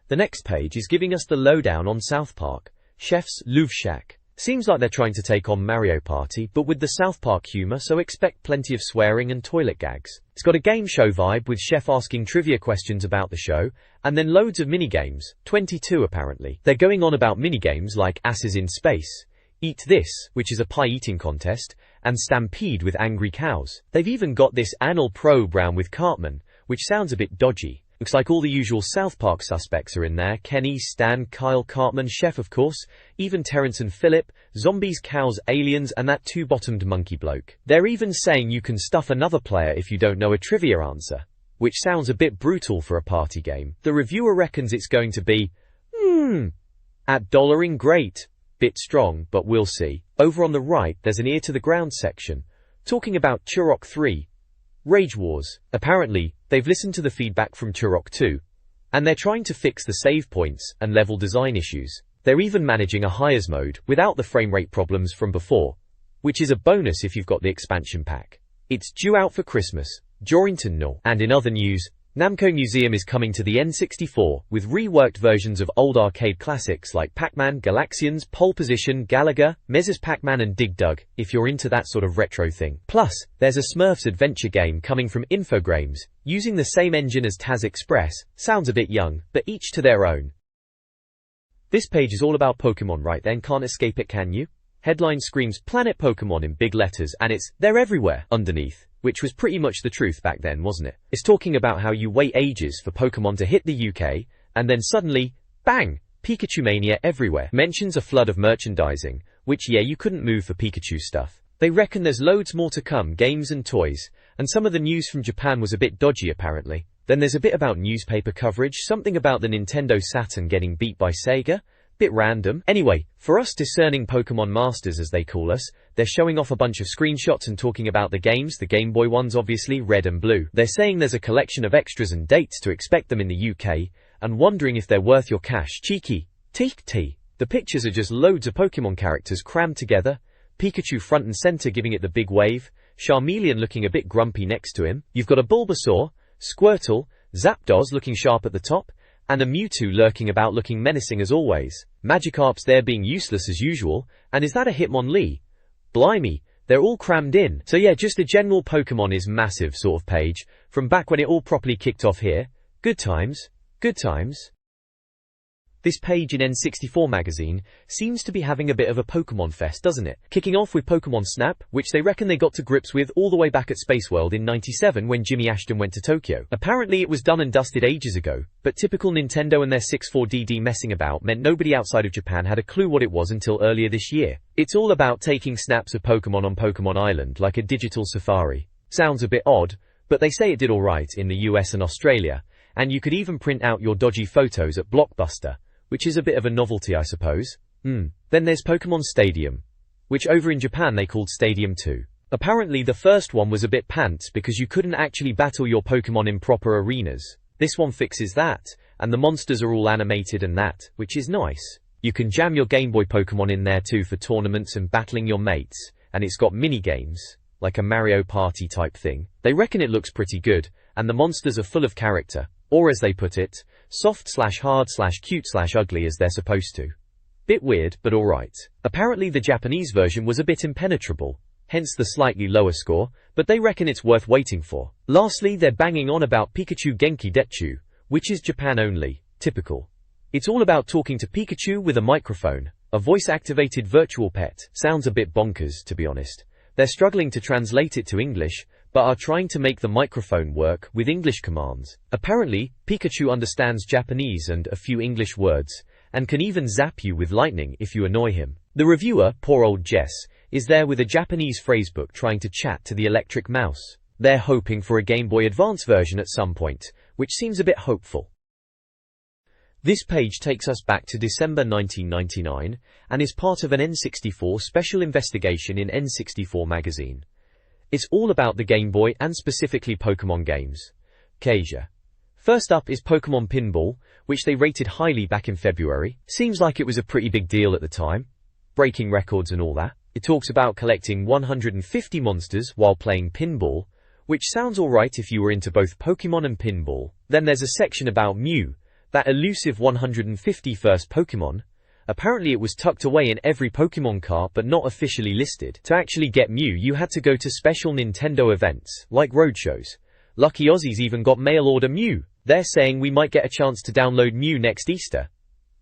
The next page is giving us the lowdown on South Park, Chef's Louvre Shack. Seems like they're trying to take on Mario Party, but with the South Park humor, so expect plenty of swearing and toilet gags. It's got a game show vibe with Chef asking trivia questions about the show, and then loads of minigames, 22 apparently. They're going on about minigames like Asses in Space, Eat This, which is a pie eating contest, and Stampede with angry cows. They've even got this anal probe round with Cartman, which sounds a bit dodgy. Looks like all the usual South Park suspects are in there. Kenny, Stan, Kyle, Cartman, Chef of course, even Terrence and Phillip, zombies, cows, aliens, and that two-bottomed monkey bloke. They're even saying you can stuff another player if you don't know a trivia answer, which sounds a bit brutal for a party game. The reviewer reckons it's going to be, at $ing great. Bit strong, but we'll see. Over on the right, there's an ear to the ground section, talking about Turok 3. Rage Wars. Apparently, they've listened to the feedback from Turok 2, and they're trying to fix the save points and level design issues. They're even managing a highs mode without the frame rate problems from before, which is a bonus if you've got the expansion pack. It's due out for Christmas. Jorrington no. And in other news, Namco Museum is coming to the N64 with reworked versions of old arcade classics like Pac-Man, Galaxians, Pole Position, Galaga, Mez's Pac-Man and Dig Dug, if you're into that sort of retro thing. Plus, there's a Smurfs adventure game coming from Infogrames, using the same engine as Taz Express. Sounds a bit young, but each to their own. This page is all about Pokemon, right then? Can't escape it, can you? Headline screams Planet Pokemon in big letters, and it's "they're everywhere" underneath, which was pretty much the truth back then, wasn't it? It's talking about how you wait ages for Pokemon to hit the UK, and then suddenly, bang, Pikachu mania everywhere. Mentions a flood of merchandising, which yeah, you couldn't move for Pikachu stuff. They reckon there's loads more to come, games and toys, and some of the news from Japan was a bit dodgy apparently. Then there's a bit about newspaper coverage, something about the Nintendo Saturn getting beat by Sega. Bit random. Anyway, for us discerning Pokemon masters as they call us, they're showing off a bunch of screenshots and talking about the games, the Game Boy ones obviously, red and blue. They're saying there's a collection of extras and dates to expect them in the UK, and wondering if they're worth your cash. Cheeky. Teek. The pictures are just loads of Pokemon characters crammed together, Pikachu front and center giving it the big wave, Charmeleon looking a bit grumpy next to him. You've got a Bulbasaur, Squirtle, Zapdos looking sharp at the top, and a Mewtwo lurking about looking menacing as always. Magikarp's there being useless as usual, and is that a Hitmonlee? Blimey, they're all crammed in. So yeah, just a general Pokemon is massive sort of page, from back when it all properly kicked off here. Good times. Good times. This page in N64 Magazine seems to be having a bit of a Pokemon fest, doesn't it? Kicking off with Pokemon Snap, which they reckon they got to grips with all the way back at Space World in '97 when Jimmy Ashton went to Tokyo. Apparently it was done and dusted ages ago, but typical Nintendo and their 64DD messing about meant nobody outside of Japan had a clue what it was until earlier this year. It's all about taking snaps of Pokemon on Pokemon Island like a digital safari. Sounds a bit odd, but they say it did alright in the US and Australia, and you could even print out your dodgy photos at Blockbuster, which is a bit of a novelty I suppose. Then there's Pokemon Stadium, which over in Japan they called Stadium 2. Apparently the first one was a bit pants because you couldn't actually battle your Pokemon in proper arenas. This one fixes that, and the monsters are all animated and that, which is nice. You can jam your Game Boy Pokemon in there too for tournaments and battling your mates, and it's got mini-games, like a Mario Party type thing. They reckon it looks pretty good, and the monsters are full of character, or as they put it, soft/hard/cute/ugly as they're supposed to. Bit weird, but alright. Apparently the Japanese version was a bit impenetrable, hence the slightly lower score, but they reckon it's worth waiting for. Lastly, they're banging on about Pikachu Genki Detchu, which is Japan only. Typical. It's all about talking to Pikachu with a microphone, a voice-activated virtual pet. Sounds a bit bonkers, to be honest. They're struggling to translate it to English, but are trying to make the microphone work with English commands. Apparently, Pikachu understands Japanese and a few English words, and can even zap you with lightning if you annoy him. The reviewer, poor old Jess, is there with a Japanese phrasebook trying to chat to the electric mouse. They're hoping for a Game Boy Advance version at some point, which seems a bit hopeful. This page takes us back to December 1999, and is part of an N64 special investigation in N64 Magazine. It's all about the Game Boy and specifically Pokemon games. Kasia. First up is Pokemon Pinball, which they rated highly back in February. Seems like it was a pretty big deal at the time, breaking records and all that. It talks about collecting 150 monsters while playing pinball, which sounds alright if you were into both Pokemon and pinball. Then there's a section about Mew, that elusive 151st Pokemon, Apparently it was tucked away in every Pokemon cart but not officially listed. To actually get Mew, you had to go to special Nintendo events, like roadshows. Lucky Aussies even got mail order Mew. They're saying we might get a chance to download Mew next Easter,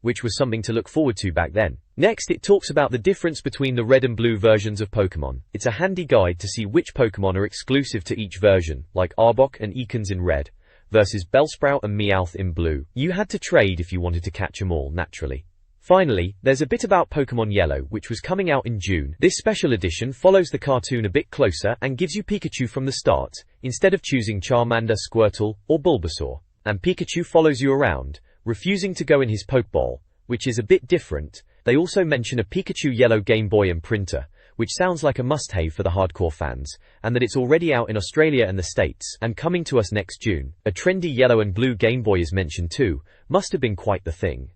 which was something to look forward to back then. Next, it talks about the difference between the red and blue versions of Pokemon. It's a handy guide to see which Pokemon are exclusive to each version, like Arbok and Ekans in red, versus Bellsprout and Meowth in blue. You had to trade if you wanted to catch them all, naturally. Finally, there's a bit about Pokemon Yellow, which was coming out in June. This special edition follows the cartoon a bit closer and gives you Pikachu from the start, instead of choosing Charmander, Squirtle, or Bulbasaur. And Pikachu follows you around, refusing to go in his Pokeball, which is a bit different. They also mention a Pikachu Yellow Game Boy and printer, which sounds like a must-have for the hardcore fans, and that it's already out in Australia and the States, and coming to us next June. A trendy yellow and blue Game Boy is mentioned too. Must have been quite the thing.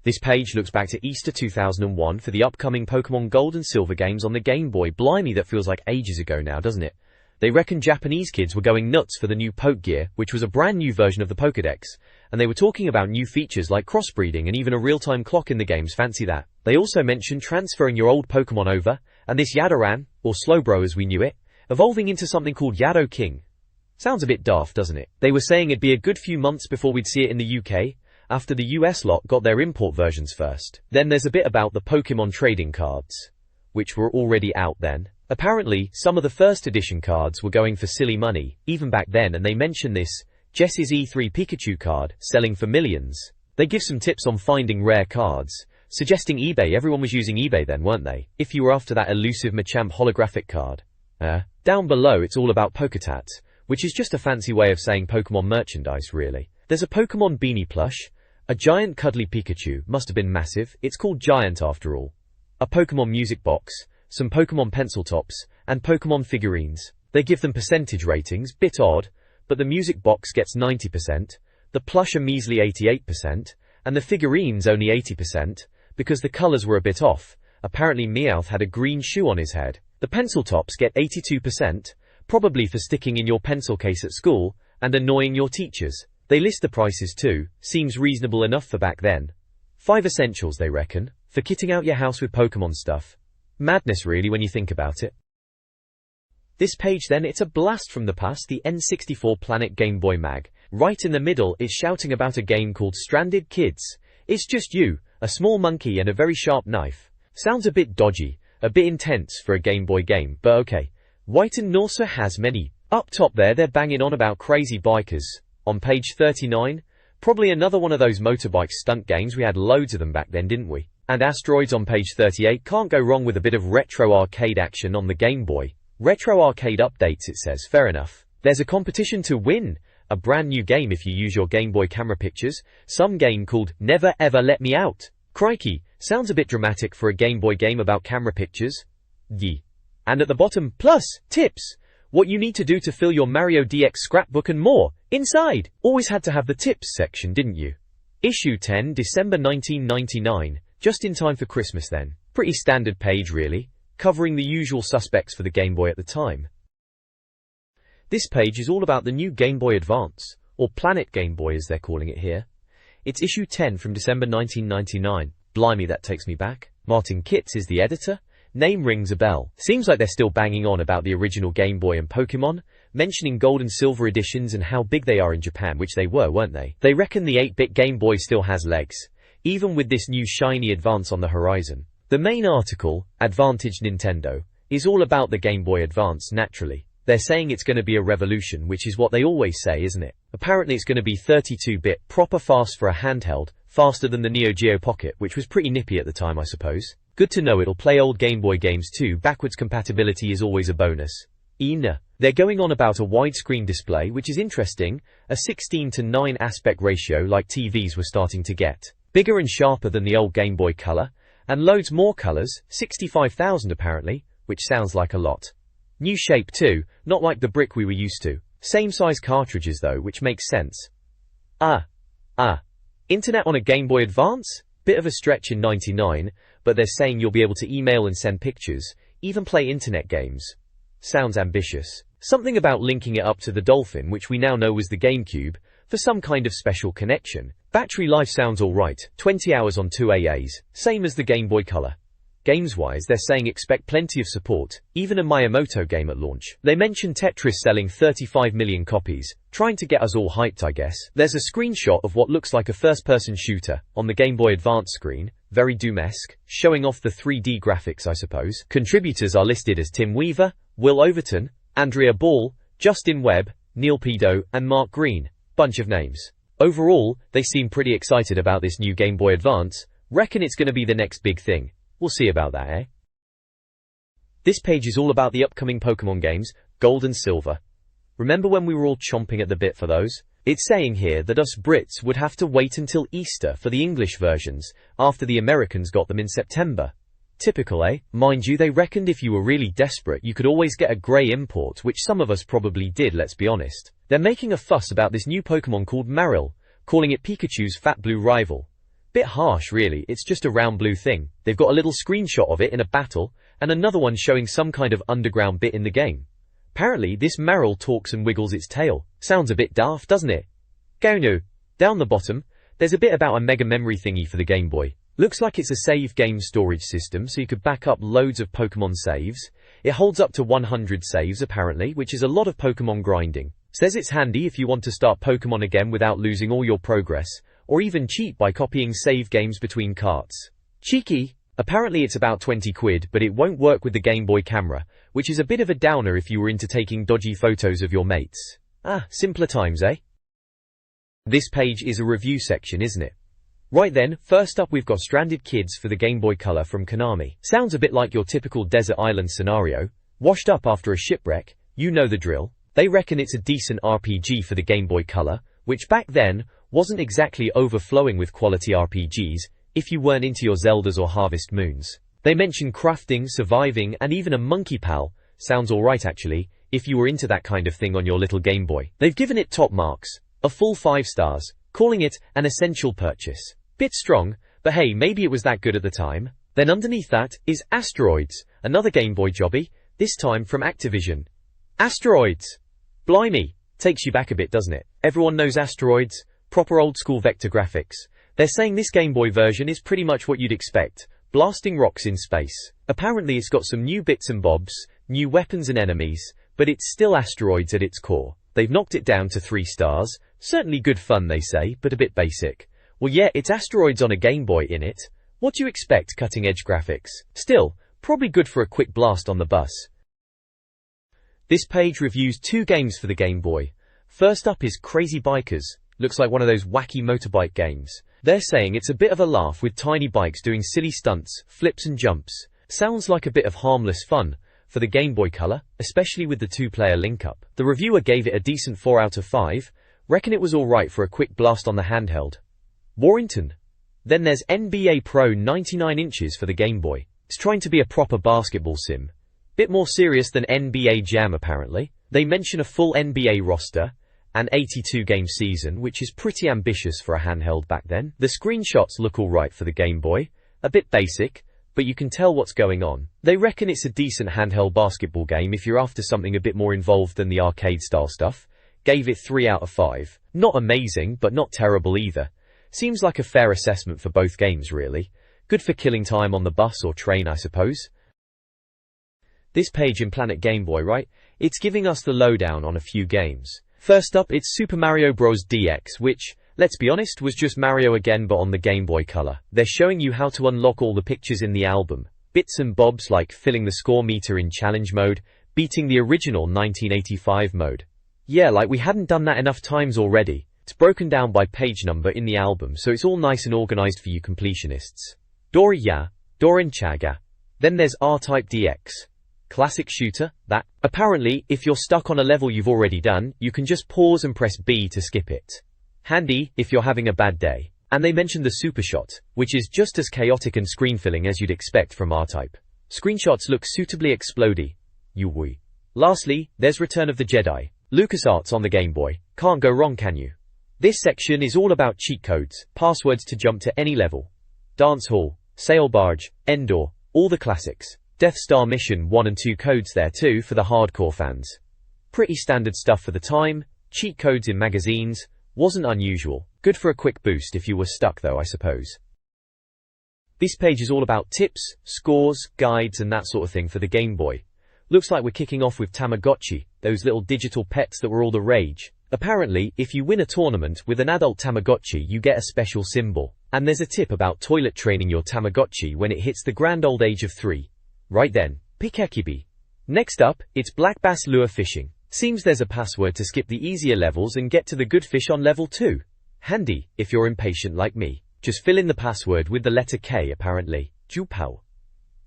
This page looks back to Easter 2001 for the upcoming Pokemon Gold and Silver games on the Game Boy. Blimey, that feels like ages ago now, doesn't it? They reckon Japanese kids were going nuts for the new Poke Gear, which was a brand new version of the Pokédex, and they were talking about new features like crossbreeding and even a real-time clock in the games. Fancy that. They also mentioned transferring your old Pokemon over, and this Yadoran, or Slowbro as we knew it, evolving into something called Yado King. Sounds a bit daft, doesn't it? They were saying it'd be a good few months before we'd see it in the UK, after the US lot got their import versions first. Then there's a bit about the Pokemon trading cards, which were already out then. Apparently, some of the first edition cards were going for silly money, even back then, and they mention this Jess's E3 Pikachu card, selling for millions. They give some tips on finding rare cards, suggesting eBay. Everyone was using eBay then, weren't they? If you were after that elusive Machamp holographic card. Down below it's all about Poketats, which is just a fancy way of saying Pokemon merchandise really. There's a Pokemon beanie plush, a giant cuddly Pikachu, must have been massive, it's called Giant after all. A Pokemon music box, some Pokemon pencil tops, and Pokemon figurines. They give them percentage ratings, bit odd, but the music box gets 90%, the plush a measly 88%, and the figurines only 80%, because the colors were a bit off. Apparently Meowth had a green shoe on his head. The pencil tops get 82%, probably for sticking in your pencil case at school, and annoying your teachers. They list the prices too, seems reasonable enough for back then. 5 essentials they reckon, for kitting out your house with Pokemon stuff. Madness really when you think about it. This page then, it's a blast from the past, the N64 Planet Game Boy Mag. Right in the middle it's shouting about a game called Stranded Kids. It's just you, a small monkey and a very sharp knife. Sounds a bit dodgy, a bit intense for a Game Boy game, but okay. White and Norsa has many. Up top there they're banging on about crazy bikers. On page 39, probably another one of those motorbike stunt games. We had loads of them back then, didn't we? And Asteroids on page 38. Can't go wrong with a bit of retro arcade action on the Game Boy. Retro arcade updates, it says. Fair enough. There's a competition to win a brand new game if you use your Game Boy camera pictures. Some game called Never Ever Let Me Out. Crikey, sounds a bit dramatic for a Game Boy game about camera pictures. Yee. And at the bottom, plus, tips. What you need to do to fill your Mario DX scrapbook and more. Inside. Always had to have the tips section, didn't you? Issue 10, December 1999. Just in time for Christmas then. Pretty standard page really, covering the usual suspects for the Game Boy at the time. This page is all about the new Game Boy Advance, or Planet Game Boy as they're calling it here. It's issue 10 from December 1999. Blimey, that takes me back. Martin Kitts is the editor. Name rings a bell. Seems like they're still banging on about the original Game Boy and Pokemon, mentioning gold and silver editions and how big they are in Japan, which they were, weren't they? They reckon the 8-bit Game Boy still has legs, even with this new shiny Advance on the horizon. The main article, Advantage Nintendo, is all about the Game Boy Advance naturally. They're saying it's going to be a revolution, which is what they always say, isn't it? Apparently it's going to be 32-bit, proper fast for a handheld, faster than the Neo Geo Pocket, which was pretty nippy at the time I suppose. Good to know it'll play old Game Boy games too. Backwards compatibility is always a bonus. They're going on about a widescreen display, which is interesting, a 16:9 aspect ratio like TVs were starting to get. Bigger and sharper than the old Game Boy Color, and loads more colors, 65,000 apparently, which sounds like a lot. New shape too, not like the brick we were used to. Same size cartridges though, which makes sense. Internet on a Game Boy Advance? Bit of a stretch in 99, but they're saying you'll be able to email and send pictures, even play internet games. Sounds ambitious. Something about linking it up to the Dolphin, which we now know was the GameCube, for some kind of special connection. Battery life sounds alright, 20 hours on 2AAs, same as the Game Boy Color. Games-wise, they're saying expect plenty of support, even a Miyamoto game at launch. They mention Tetris selling 35 million copies, trying to get us all hyped I guess. There's a screenshot of what looks like a first-person shooter, on the Game Boy Advance screen, very Doom-esque, showing off the 3D graphics I suppose. Contributors are listed as Tim Weaver, Will Overton, Andrea Ball, Justin Webb, Neil Pedo, and Mark Green. Bunch of names. Overall, they seem pretty excited about this new Game Boy Advance, reckon it's gonna be the next big thing. We'll see about that, eh? This page is all about the upcoming Pokemon games, Gold and Silver. Remember when we were all chomping at the bit for those? It's saying here that us Brits would have to wait until Easter for the English versions, after the Americans got them in September. Typical, eh? Mind you, they reckoned if you were really desperate you could always get a grey import, which some of us probably did, let's be honest. They're making a fuss about this new Pokemon called Marill, calling it Pikachu's fat blue rival. Bit harsh really, it's just a round blue thing. They've got a little screenshot of it in a battle, and another one showing some kind of underground bit in the game. Apparently this Marill talks and wiggles its tail. Sounds a bit daft, doesn't it? Go no. Down the bottom, there's a bit about a mega memory thingy for the Game Boy. Looks like it's a save game storage system, so you could back up loads of Pokemon saves. It holds up to 100 saves apparently, which is a lot of Pokemon grinding. Says it's handy if you want to start Pokemon again without losing all your progress, or even cheat by copying save games between carts. Cheeky! Apparently it's about 20 quid, but it won't work with the Game Boy camera, which is a bit of a downer if you were into taking dodgy photos of your mates. Ah, simpler times, eh? This page is a review section, isn't it? Right then, first up we've got Stranded Kids for the Game Boy Color from Konami. Sounds a bit like your typical desert island scenario. Washed up after a shipwreck, you know the drill. They reckon it's a decent RPG for the Game Boy Color, which back then wasn't exactly overflowing with quality RPGs, if you weren't into your Zeldas or Harvest Moons. They mention crafting, surviving, and even a monkey pal. Sounds alright actually, if you were into that kind of thing on your little Game Boy. They've given it top marks, a full 5 stars, calling it an essential purchase. Bit strong, but hey, maybe it was that good at the time. Then underneath that is Asteroids, another Game Boy jobby, this time from Activision. Asteroids! Blimey! Takes you back a bit, doesn't it? Everyone knows Asteroids, proper old school vector graphics. They're saying this Game Boy version is pretty much what you'd expect, blasting rocks in space. Apparently it's got some new bits and bobs, new weapons and enemies, but it's still Asteroids at its core. They've knocked it down to 3 stars, certainly good fun they say, but a bit basic. Well yeah, it's Asteroids on a Game Boy in it. What do you expect, cutting edge graphics? Still, probably good for a quick blast on the bus. This page reviews 2 games for the Game Boy. First up is Crazy Bikers. Looks like one of those wacky motorbike games. They're saying it's a bit of a laugh with tiny bikes doing silly stunts, flips and jumps. Sounds like a bit of harmless fun for the Game Boy Color, especially with the 2-player link-up. The reviewer gave it a decent 4 out of 5, reckon it was alright for a quick blast on the handheld. Warrington. Then there's NBA Pro 99 inches for the Game Boy. It's trying to be a proper basketball sim. Bit more serious than NBA Jam apparently. They mention a full NBA roster, an 82-game season, which is pretty ambitious for a handheld back then. The screenshots look alright for the Game Boy, a bit basic, but you can tell what's going on. They reckon it's a decent handheld basketball game if you're after something a bit more involved than the arcade-style stuff. Gave it 3 out of 5. Not amazing, but not terrible either. Seems like a fair assessment for both games really. Good for killing time on the bus or train I suppose. This page in Planet Game Boy, right? It's giving us the lowdown on a few games. First up, it's Super Mario Bros. DX, which, let's be honest, was just Mario again but on the Game Boy Color. They're showing you how to unlock all the pictures in the album. Bits and bobs like filling the score meter in challenge mode, beating the original 1985 mode. Yeah, like we hadn't done that enough times already. It's broken down by page number in the album, so it's all nice and organized for you completionists. Doriya, Dorinchaga. Then there's R-Type DX. Classic shooter, that. Apparently, if you're stuck on a level you've already done, you can just pause and press B to skip it. Handy, if you're having a bad day. And they mentioned the Super Shot, which is just as chaotic and screen-filling as you'd expect from R-Type. Screenshots look suitably explodey. Yui. Lastly, there's Return of the Jedi. LucasArts on the Game Boy. Can't go wrong, can you? This section is all about cheat codes, passwords to jump to any level. Dance Hall, Sail Barge, Endor, all the classics. Death Star Mission 1 and 2 codes there too for the hardcore fans. Pretty standard stuff for the time, cheat codes in magazines, Wasn't unusual. Good for a quick boost if you were stuck though, I suppose. This page is all about tips, scores, guides and that sort of thing for the Game Boy. Looks like we're kicking off with Tamagotchi, those little digital pets that were all the rage. Apparently, if you win a tournament with an adult Tamagotchi, you get a special symbol. And there's a tip about toilet training your Tamagotchi when it hits the grand old age of 3. Right then, Pikekibi. Next up, it's black bass lure fishing. Seems there's a password to skip the easier levels and get to the good fish on level 2. Handy, if you're impatient like me. Just fill in the password with the letter K apparently. Jupao.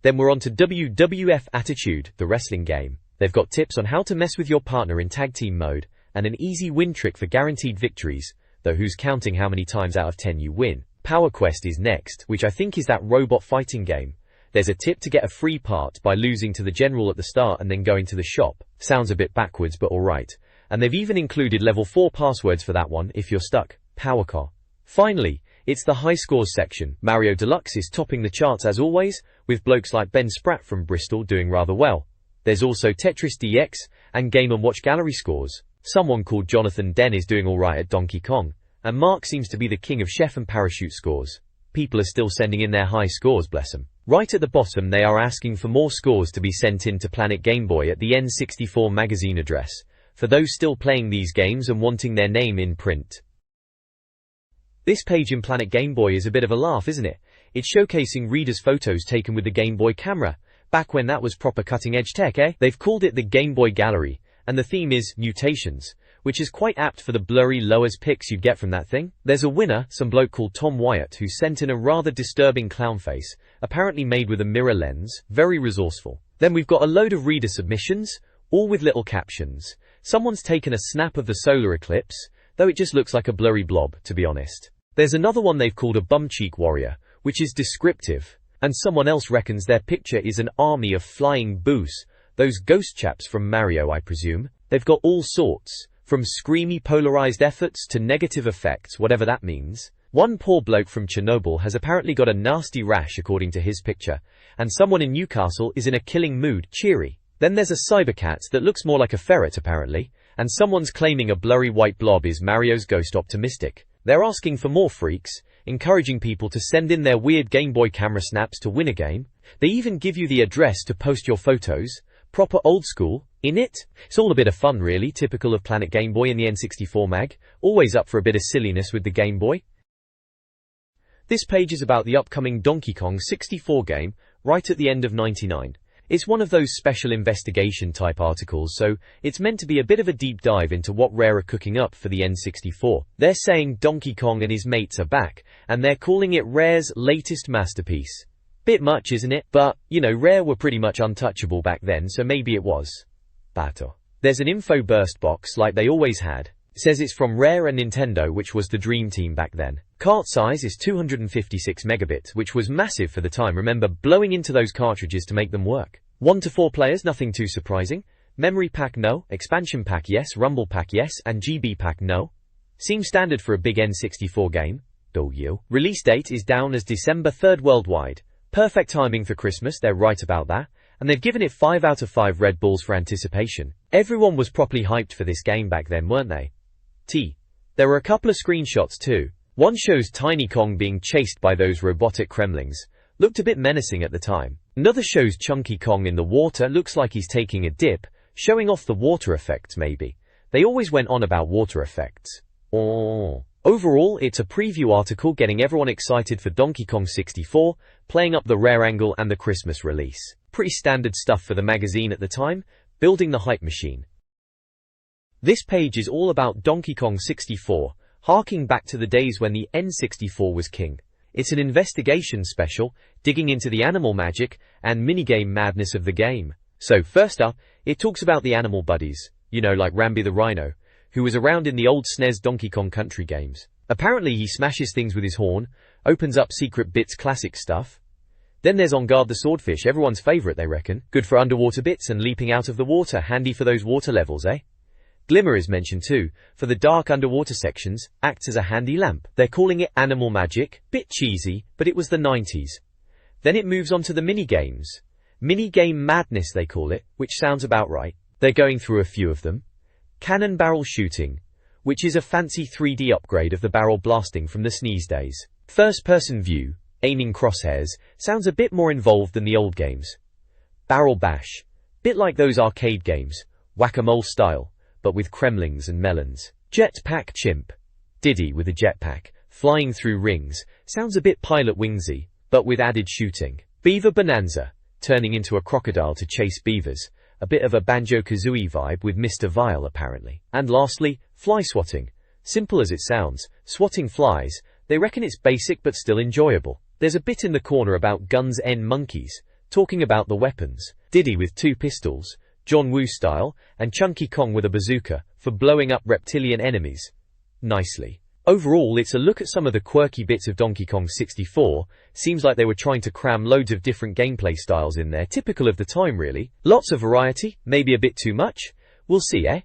Then we're on to WWF Attitude, the wrestling game. They've got tips on how to mess with your partner in tag team mode, and an easy win trick for guaranteed victories, though who's counting how many times out of 10 you win. Power Quest is next, which I think is that robot fighting game. There's a tip to get a free part by losing to the general at the start and then going to the shop. Sounds a bit backwards but alright. And they've even included level 4 passwords for that one if you're stuck. Powercar. Finally, it's the high scores section. Mario Deluxe is topping the charts as always, with blokes like Ben Spratt from Bristol doing rather well. There's also Tetris DX and Game & Watch gallery scores. Someone called Jonathan Den is doing alright at Donkey Kong, and Mark seems to be the king of chef and parachute scores. People are still sending in their high scores, bless them. Right at the bottom they are asking for more scores to be sent in to Planet Game Boy at the N64 Magazine address, for those still playing these games and wanting their name in print. This page in Planet Game Boy is a bit of a laugh, isn't it? It's showcasing readers' photos taken with the Game Boy camera, back when that was proper cutting-edge tech, eh? They've called it the Game Boy Gallery, and the theme is mutations, which is quite apt for the blurry lowers pics you'd get from that thing. There's a winner, some bloke called Tom Wyatt, who sent in a rather disturbing clown face, apparently made with a mirror lens, very resourceful. Then we've got a load of reader submissions, all with little captions. Someone's taken a snap of the solar eclipse, though it just looks like a blurry blob, to be honest. There's another one they've called a bumcheek warrior, which is descriptive, and someone else reckons their picture is an army of flying boos, those ghost chaps from Mario I presume. They've got all sorts, from screamy polarized efforts to negative effects, whatever that means. One poor bloke from Chernobyl has apparently got a nasty rash according to his picture, and someone in Newcastle is in a killing mood, cheery. Then there's a cybercat that looks more like a ferret apparently, and someone's claiming a blurry white blob is Mario's ghost optimistic. They're asking for more freaks, encouraging people to send in their weird Game Boy camera snaps to win a game. They even give you the address to post your photos. Proper old school, innit? It's all a bit of fun really, typical of Planet Game Boy and the N64 Mag, always up for a bit of silliness with the Game Boy. This page is about the upcoming Donkey Kong 64 game, right at the end of '99. It's one of those special investigation type articles, so it's meant to be a bit of a deep dive into what Rare are cooking up for the N64. They're saying Donkey Kong and his mates are back, and they're calling it Rare's latest masterpiece. Bit much, isn't it? But, you know, Rare were pretty much untouchable back then, so maybe it was. Bato. There's an info burst box like they always had. It says it's from Rare and Nintendo, which was the dream team back then. Cart size is 256 megabits, which was massive for the time. Remember blowing into those cartridges to make them work. 1 to 4 players, nothing too surprising. Memory pack no, expansion pack yes, rumble pack yes, and GB pack no. Seems standard for a big N64 game. Release date is down as December 3rd worldwide. Perfect timing for Christmas, they're right about that. And they've given it 5 out of 5 Red Bulls for anticipation. Everyone was properly hyped for this game back then, weren't they? There were a couple of screenshots too. One shows Tiny Kong being chased by those robotic Kremlings. Looked a bit menacing at the time. Another shows Chunky Kong in the water, looks like he's taking a dip, showing off the water effects maybe. They always went on about water effects. Overall, it's a preview article getting everyone excited for Donkey Kong 64, playing up the Rare angle and the Christmas release. Pretty standard stuff for the magazine at the time, building the hype machine. This page is all about Donkey Kong 64, harking back to the days when the N64 was king. It's an investigation special, digging into the animal magic and minigame madness of the game. So first up, it talks about the animal buddies, you know, like Rambi the Rhino, who was around in the old SNES Donkey Kong Country games. Apparently he smashes things with his horn, opens up secret bits, classic stuff. Then there's On Guard the Swordfish, everyone's favourite they reckon. Good for underwater bits and leaping out of the water, handy for those water levels, eh? Glimmer is mentioned too, for the dark underwater sections, acts as a handy lamp. They're calling it Animal Magic, bit cheesy, but it was the 90s. Then it moves on to the minigames. Minigame Madness they call it, which sounds about right. They're going through a few of them. Cannon barrel shooting, which is a fancy 3D upgrade of the barrel blasting from the SNES days. First-person view, aiming crosshairs, sounds a bit more involved than the old games. Barrel bash, bit like those arcade games, whack-a-mole style, but with kremlings and melons. Jetpack chimp, Diddy with a jetpack, flying through rings, sounds a bit Pilot Wingsy, but with added shooting. Beaver bonanza, turning into a crocodile to chase beavers, a bit of a Banjo-Kazooie vibe with Mr. Vile apparently. And lastly, fly swatting. Simple as it sounds, swatting flies, they reckon it's basic but still enjoyable. There's a bit in the corner about guns N monkeys, talking about the weapons. Diddy with 2 pistols, John Woo style, and Chunky Kong with a bazooka, for blowing up reptilian enemies. Nicely. Overall, it's a look at some of the quirky bits of Donkey Kong 64, seems like they were trying to cram loads of different gameplay styles in there, typical of the time really. Lots of variety, maybe a bit too much? We'll see, eh?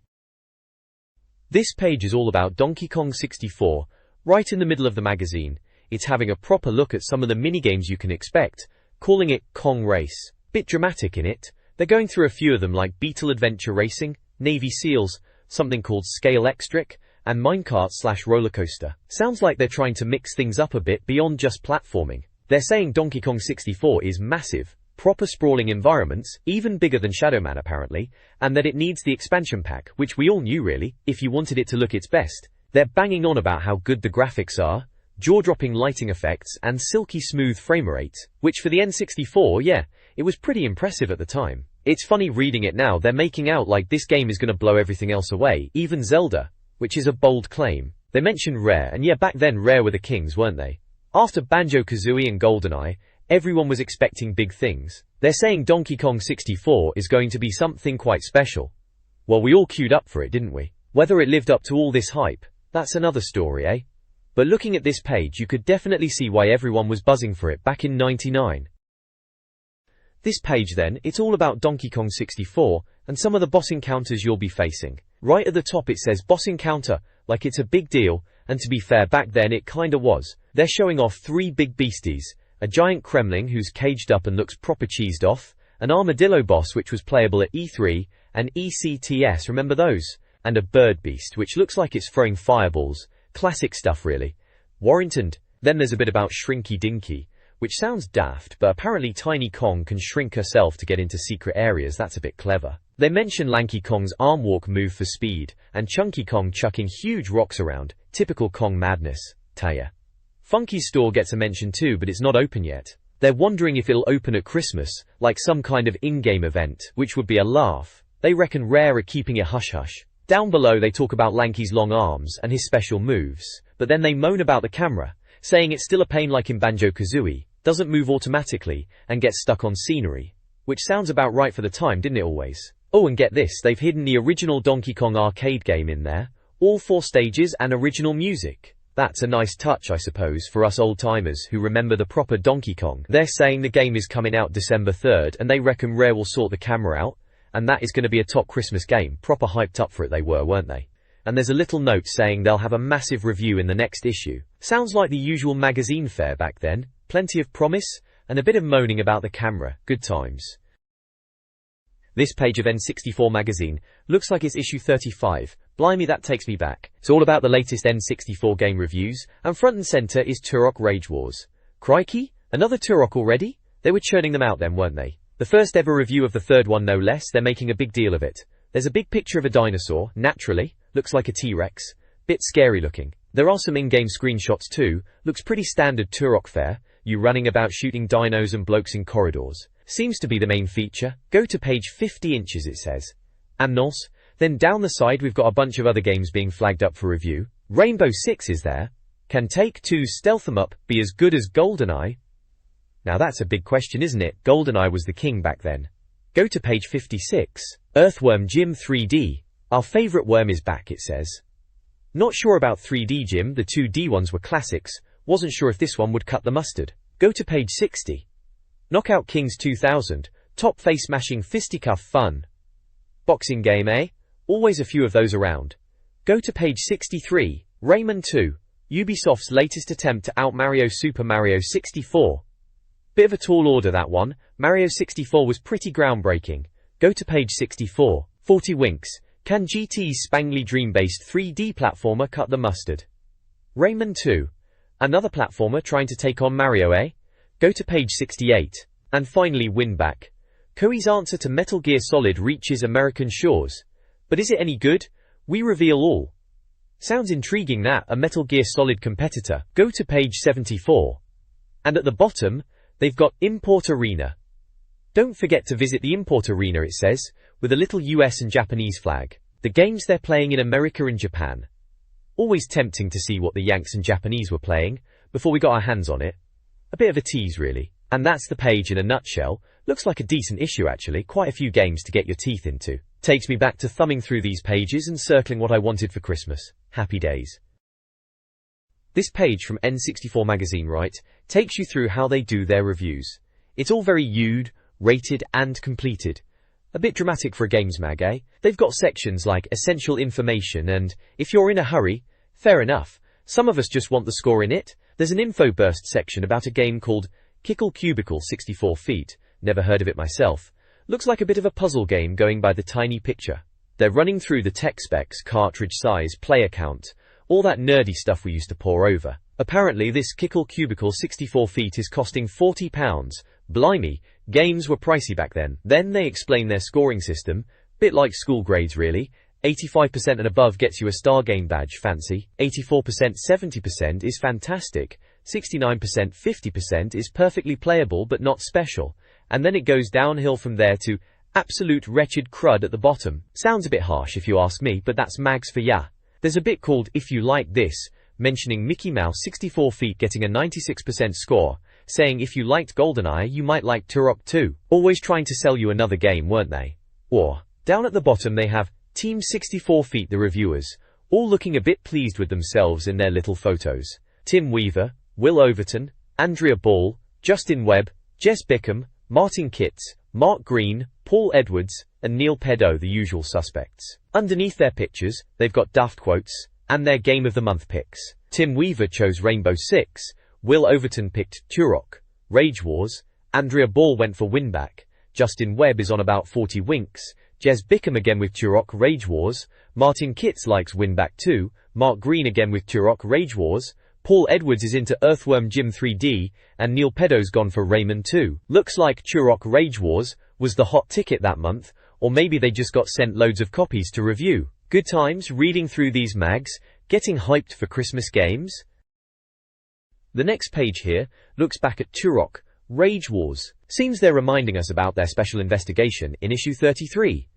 This page is all about Donkey Kong 64, right in the middle of the magazine. It's having a proper look at some of the minigames you can expect, calling it Kong Race. Bit dramatic in it. They're going through a few of them like Beetle Adventure Racing, Navy SEALs, something called Scale Extric, and Minecart/roller coaster. Sounds like they're trying to mix things up a bit beyond just platforming. They're saying Donkey Kong 64 is massive, proper sprawling environments, even bigger than Shadow Man apparently, and that it needs the expansion pack, which we all knew really, if you wanted it to look its best. They're banging on about how good the graphics are, jaw-dropping lighting effects, and silky smooth framerate, which for the N64, yeah, it was pretty impressive at the time. It's funny reading it now, they're making out like this game is gonna blow everything else away, even Zelda, which is a bold claim. They mentioned Rare, and yeah, back then Rare were the kings, weren't they? After Banjo-Kazooie and GoldenEye, everyone was expecting big things. They're saying Donkey Kong 64 is going to be something quite special. Well, we all queued up for it, didn't we? Whether it lived up to all this hype, that's another story, eh? But looking at this page, you could definitely see why everyone was buzzing for it back in '99. This page then, it's all about Donkey Kong 64, and some of the boss encounters you'll be facing. Right at the top it says boss encounter, like it's a big deal, and to be fair back then it kinda was. They're showing off 3 big beasties, a giant Kremling who's caged up and looks proper cheesed off, an armadillo boss which was playable at E3, and ECTS, remember those? And a bird beast which looks like it's throwing fireballs, classic stuff really. Warrington. Then there's a bit about Shrinky Dinky, which sounds daft, but apparently Tiny Kong can shrink herself to get into secret areas, that's a bit clever. They mention Lanky Kong's arm walk move for speed, and Chunky Kong chucking huge rocks around, typical Kong madness, Taya. Funky's store gets a mention too, but it's not open yet. They're wondering if it'll open at Christmas, like some kind of in-game event, which would be a laugh. They reckon Rare are keeping it hush-hush. Down below they talk about Lanky's long arms and his special moves, but then they moan about the camera, saying it's still a pain like in Banjo-Kazooie, doesn't move automatically, and gets stuck on scenery. Which sounds about right for the time, didn't it always? Oh, and get this, they've hidden the original Donkey Kong arcade game in there, all 4 stages and original music. That's a nice touch, I suppose, for us old-timers who remember the proper Donkey Kong. They're saying the game is coming out December 3rd, and they reckon Rare will sort the camera out, and that is going to be a top Christmas game. Proper hyped up for it they were, weren't they? And there's a little note saying they'll have a massive review in the next issue. Sounds like the usual magazine fare back then. Plenty of promise, and a bit of moaning about the camera. Good times. This page of N64 Magazine looks like it's issue 35. Blimey, that takes me back. It's all about the latest N64 game reviews, and front and center is Turok Rage Wars. Crikey, another Turok already? They were churning them out then, weren't they? The first ever review of the 3rd one no less, they're making a big deal of it. There's a big picture of a dinosaur, naturally, looks like a T-Rex. Bit scary looking. There are some in-game screenshots too, looks pretty standard Turok fare, you running about shooting dinos and blokes in corridors. Seems to be the main feature. Go to page 50 inches it says. Annonce. Then down the side we've got a bunch of other games being flagged up for review. Rainbow Six is there. Can Take-Two stealth 'em up be as good as GoldenEye? Now that's a big question, isn't it? GoldenEye was the king back then. Go to page 56. Earthworm Jim 3D. Our favourite worm is back, it says. Not sure about 3D Jim, the 2D ones were classics. Wasn't sure if this one would cut the mustard. Go to page 60. Knockout Kings 2000. Top face-mashing fisticuff fun. Boxing game, eh? Always a few of those around. Go to page 63. Rayman 2. Ubisoft's latest attempt to out-Mario Super Mario 64. Bit of a tall order that one. Mario 64 was pretty groundbreaking. Go to page 64. 40 Winks. Can GT's spangly dream-based 3D platformer cut the mustard? Rayman 2. Another platformer trying to take on Mario, eh? Go to page 68. And finally Winback. Koei's answer to Metal Gear Solid reaches American shores. But is it any good? We reveal all. Sounds intriguing, that, a Metal Gear Solid competitor. Go to page 74. And at the bottom, they've got Import Arena. Don't forget to visit the Import Arena, it says, with a little US and Japanese flag. The games they're playing in America and Japan. Always tempting to see what the Yanks and Japanese were playing, before we got our hands on it. A bit of a tease, really. And that's the page in a nutshell. Looks like a decent issue, actually. Quite a few games to get your teeth into. Takes me back to thumbing through these pages and circling what I wanted for Christmas. Happy days. This page from N64 Magazine, right, takes you through how they do their reviews. It's all very viewed, rated and completed. A bit dramatic for a games mag, eh? They've got sections like essential information and, if you're in a hurry, fair enough. Some of us just want the score in it. There's an info burst section about a game called Kickle Cubicle 64 Feet. Never heard of it myself. Looks like a bit of a puzzle game going by the tiny picture. They're running through the tech specs, cartridge size, player count, all that nerdy stuff we used to pore over. Apparently this Kickle Cubicle 64 Feet is costing £40. Blimey, games were pricey back then. Then they explain their scoring system, bit like school grades really. 85% and above gets you a star game badge, fancy. 84% 70% is fantastic. 69% 50% is perfectly playable but not special. And then it goes downhill from there to absolute wretched crud at the bottom. Sounds a bit harsh if you ask me, but that's mags for ya. There's a bit called If You Like This, mentioning Mickey Mouse 64 Feet getting a 96% score, saying if you liked GoldenEye you might like Turok 2. Always trying to sell you another game, weren't they? Or, down at the bottom they have Team 64 Feet, the reviewers, all looking a bit pleased with themselves in their little photos. Tim Weaver, Will Overton, Andrea Ball, Justin Webb, Jez Bickham, Martin Kitts, Mark Green, Paul Edwards, and Neil Pedo, the usual suspects. Underneath their pictures, they've got daft quotes, and their Game of the Month picks. Tim Weaver chose Rainbow Six, Will Overton picked Turok, Rage Wars, Andrea Ball went for Winback, Justin Webb is on about 40 winks, Jez Bickham again with Turok, Rage Wars, Martin Kitts likes Winback 2, Mark Green again with Turok, Rage Wars, Paul Edwards is into Earthworm Jim 3D, and Neil Pedo's gone for Rayman 2. Looks like Turok Rage Wars was the hot ticket that month, or maybe they just got sent loads of copies to review. Good times reading through these mags, getting hyped for Christmas games. The next page here looks back at Turok Rage Wars. Seems they're reminding us about their special investigation in issue 33.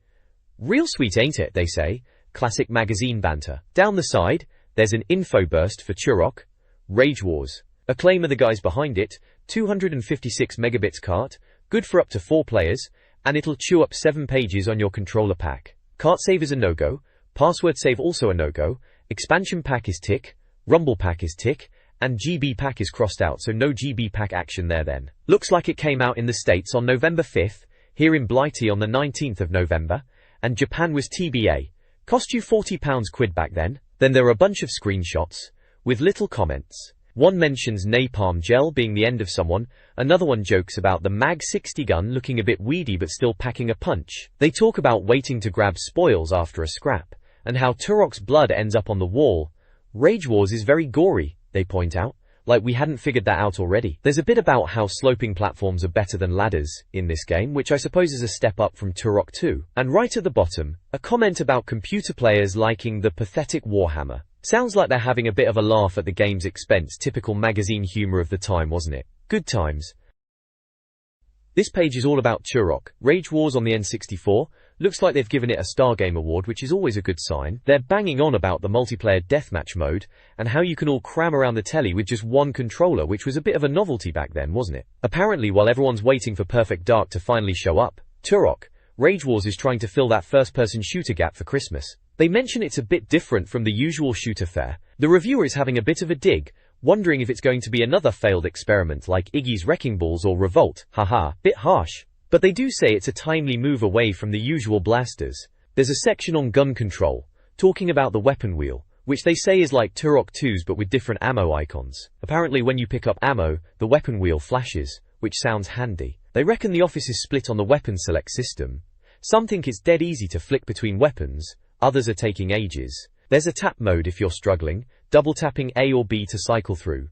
Real sweet, ain't it, they say. Classic magazine banter. Down the side, there's an info burst for Turok Rage Wars. Acclaim are the guys behind it, 256 megabits cart, good for up to 4 players, and it'll chew up 7 pages on your controller pack. Cart save is a no-go, password save also a no-go, expansion pack is tick, rumble pack is tick, and GB pack is crossed out, so no GB pack action there then. Looks like it came out in the States on November 5th, here in Blighty on the 19th of November, and Japan was TBA. Cost you £40 quid back then. Then there are a bunch of screenshots, with little comments. One mentions napalm gel being the end of someone, another one jokes about the Mag 60 gun looking a bit weedy but still packing a punch. They talk about waiting to grab spoils after a scrap, and how Turok's blood ends up on the wall. Rage Wars is very gory, they point out, like we hadn't figured that out already. There's a bit about how sloping platforms are better than ladders in this game, which I suppose is a step up from Turok 2. And right at the bottom, a comment about computer players liking the pathetic Warhammer. Sounds like they're having a bit of a laugh at the game's expense, typical magazine humor of the time, wasn't it? Good times. This page is all about Turok Rage Wars on the N64. Looks like they've given it a Star Game Award, which is always a good sign. They're banging on about the multiplayer deathmatch mode, and how you can all cram around the telly with just one controller, which was a bit of a novelty back then, wasn't it? Apparently, while everyone's waiting for Perfect Dark to finally show up, Turok Rage Wars is trying to fill that first-person shooter gap for Christmas. They mention it's a bit different from the usual shooter fare. The reviewer is having a bit of a dig, wondering if it's going to be another failed experiment like Iggy's Wrecking Balls or Revolt. Haha, bit harsh. But they do say it's a timely move away from the usual blasters. There's a section on gun control, talking about the weapon wheel, which they say is like Turok 2's but with different ammo icons. Apparently when you pick up ammo, the weapon wheel flashes, which sounds handy. They reckon the office is split on the weapon select system. Some think it's dead easy to flick between weapons, others are taking ages. There's a tap mode if you're struggling, double tapping A or B to cycle through.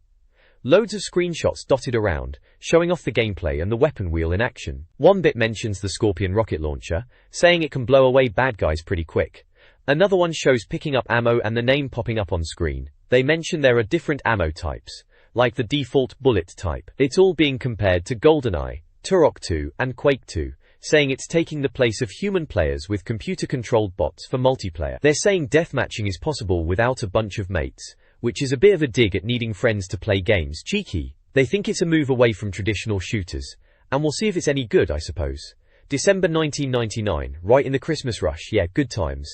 Loads of screenshots dotted around, showing off the gameplay and the weapon wheel in action. One bit mentions the Scorpion rocket launcher, saying it can blow away bad guys pretty quick. Another one shows picking up ammo and the name popping up on screen. They mention there are different ammo types, like the default bullet type. It's all being compared to GoldenEye, Turok 2, and Quake 2, saying it's taking the place of human players with computer-controlled bots for multiplayer. They're saying deathmatching is possible without a bunch of mates, which is a bit of a dig at needing friends to play games. Cheeky. They think it's a move away from traditional shooters, and we'll see if it's any good, I suppose. December 1999, right in the Christmas rush, yeah, good times.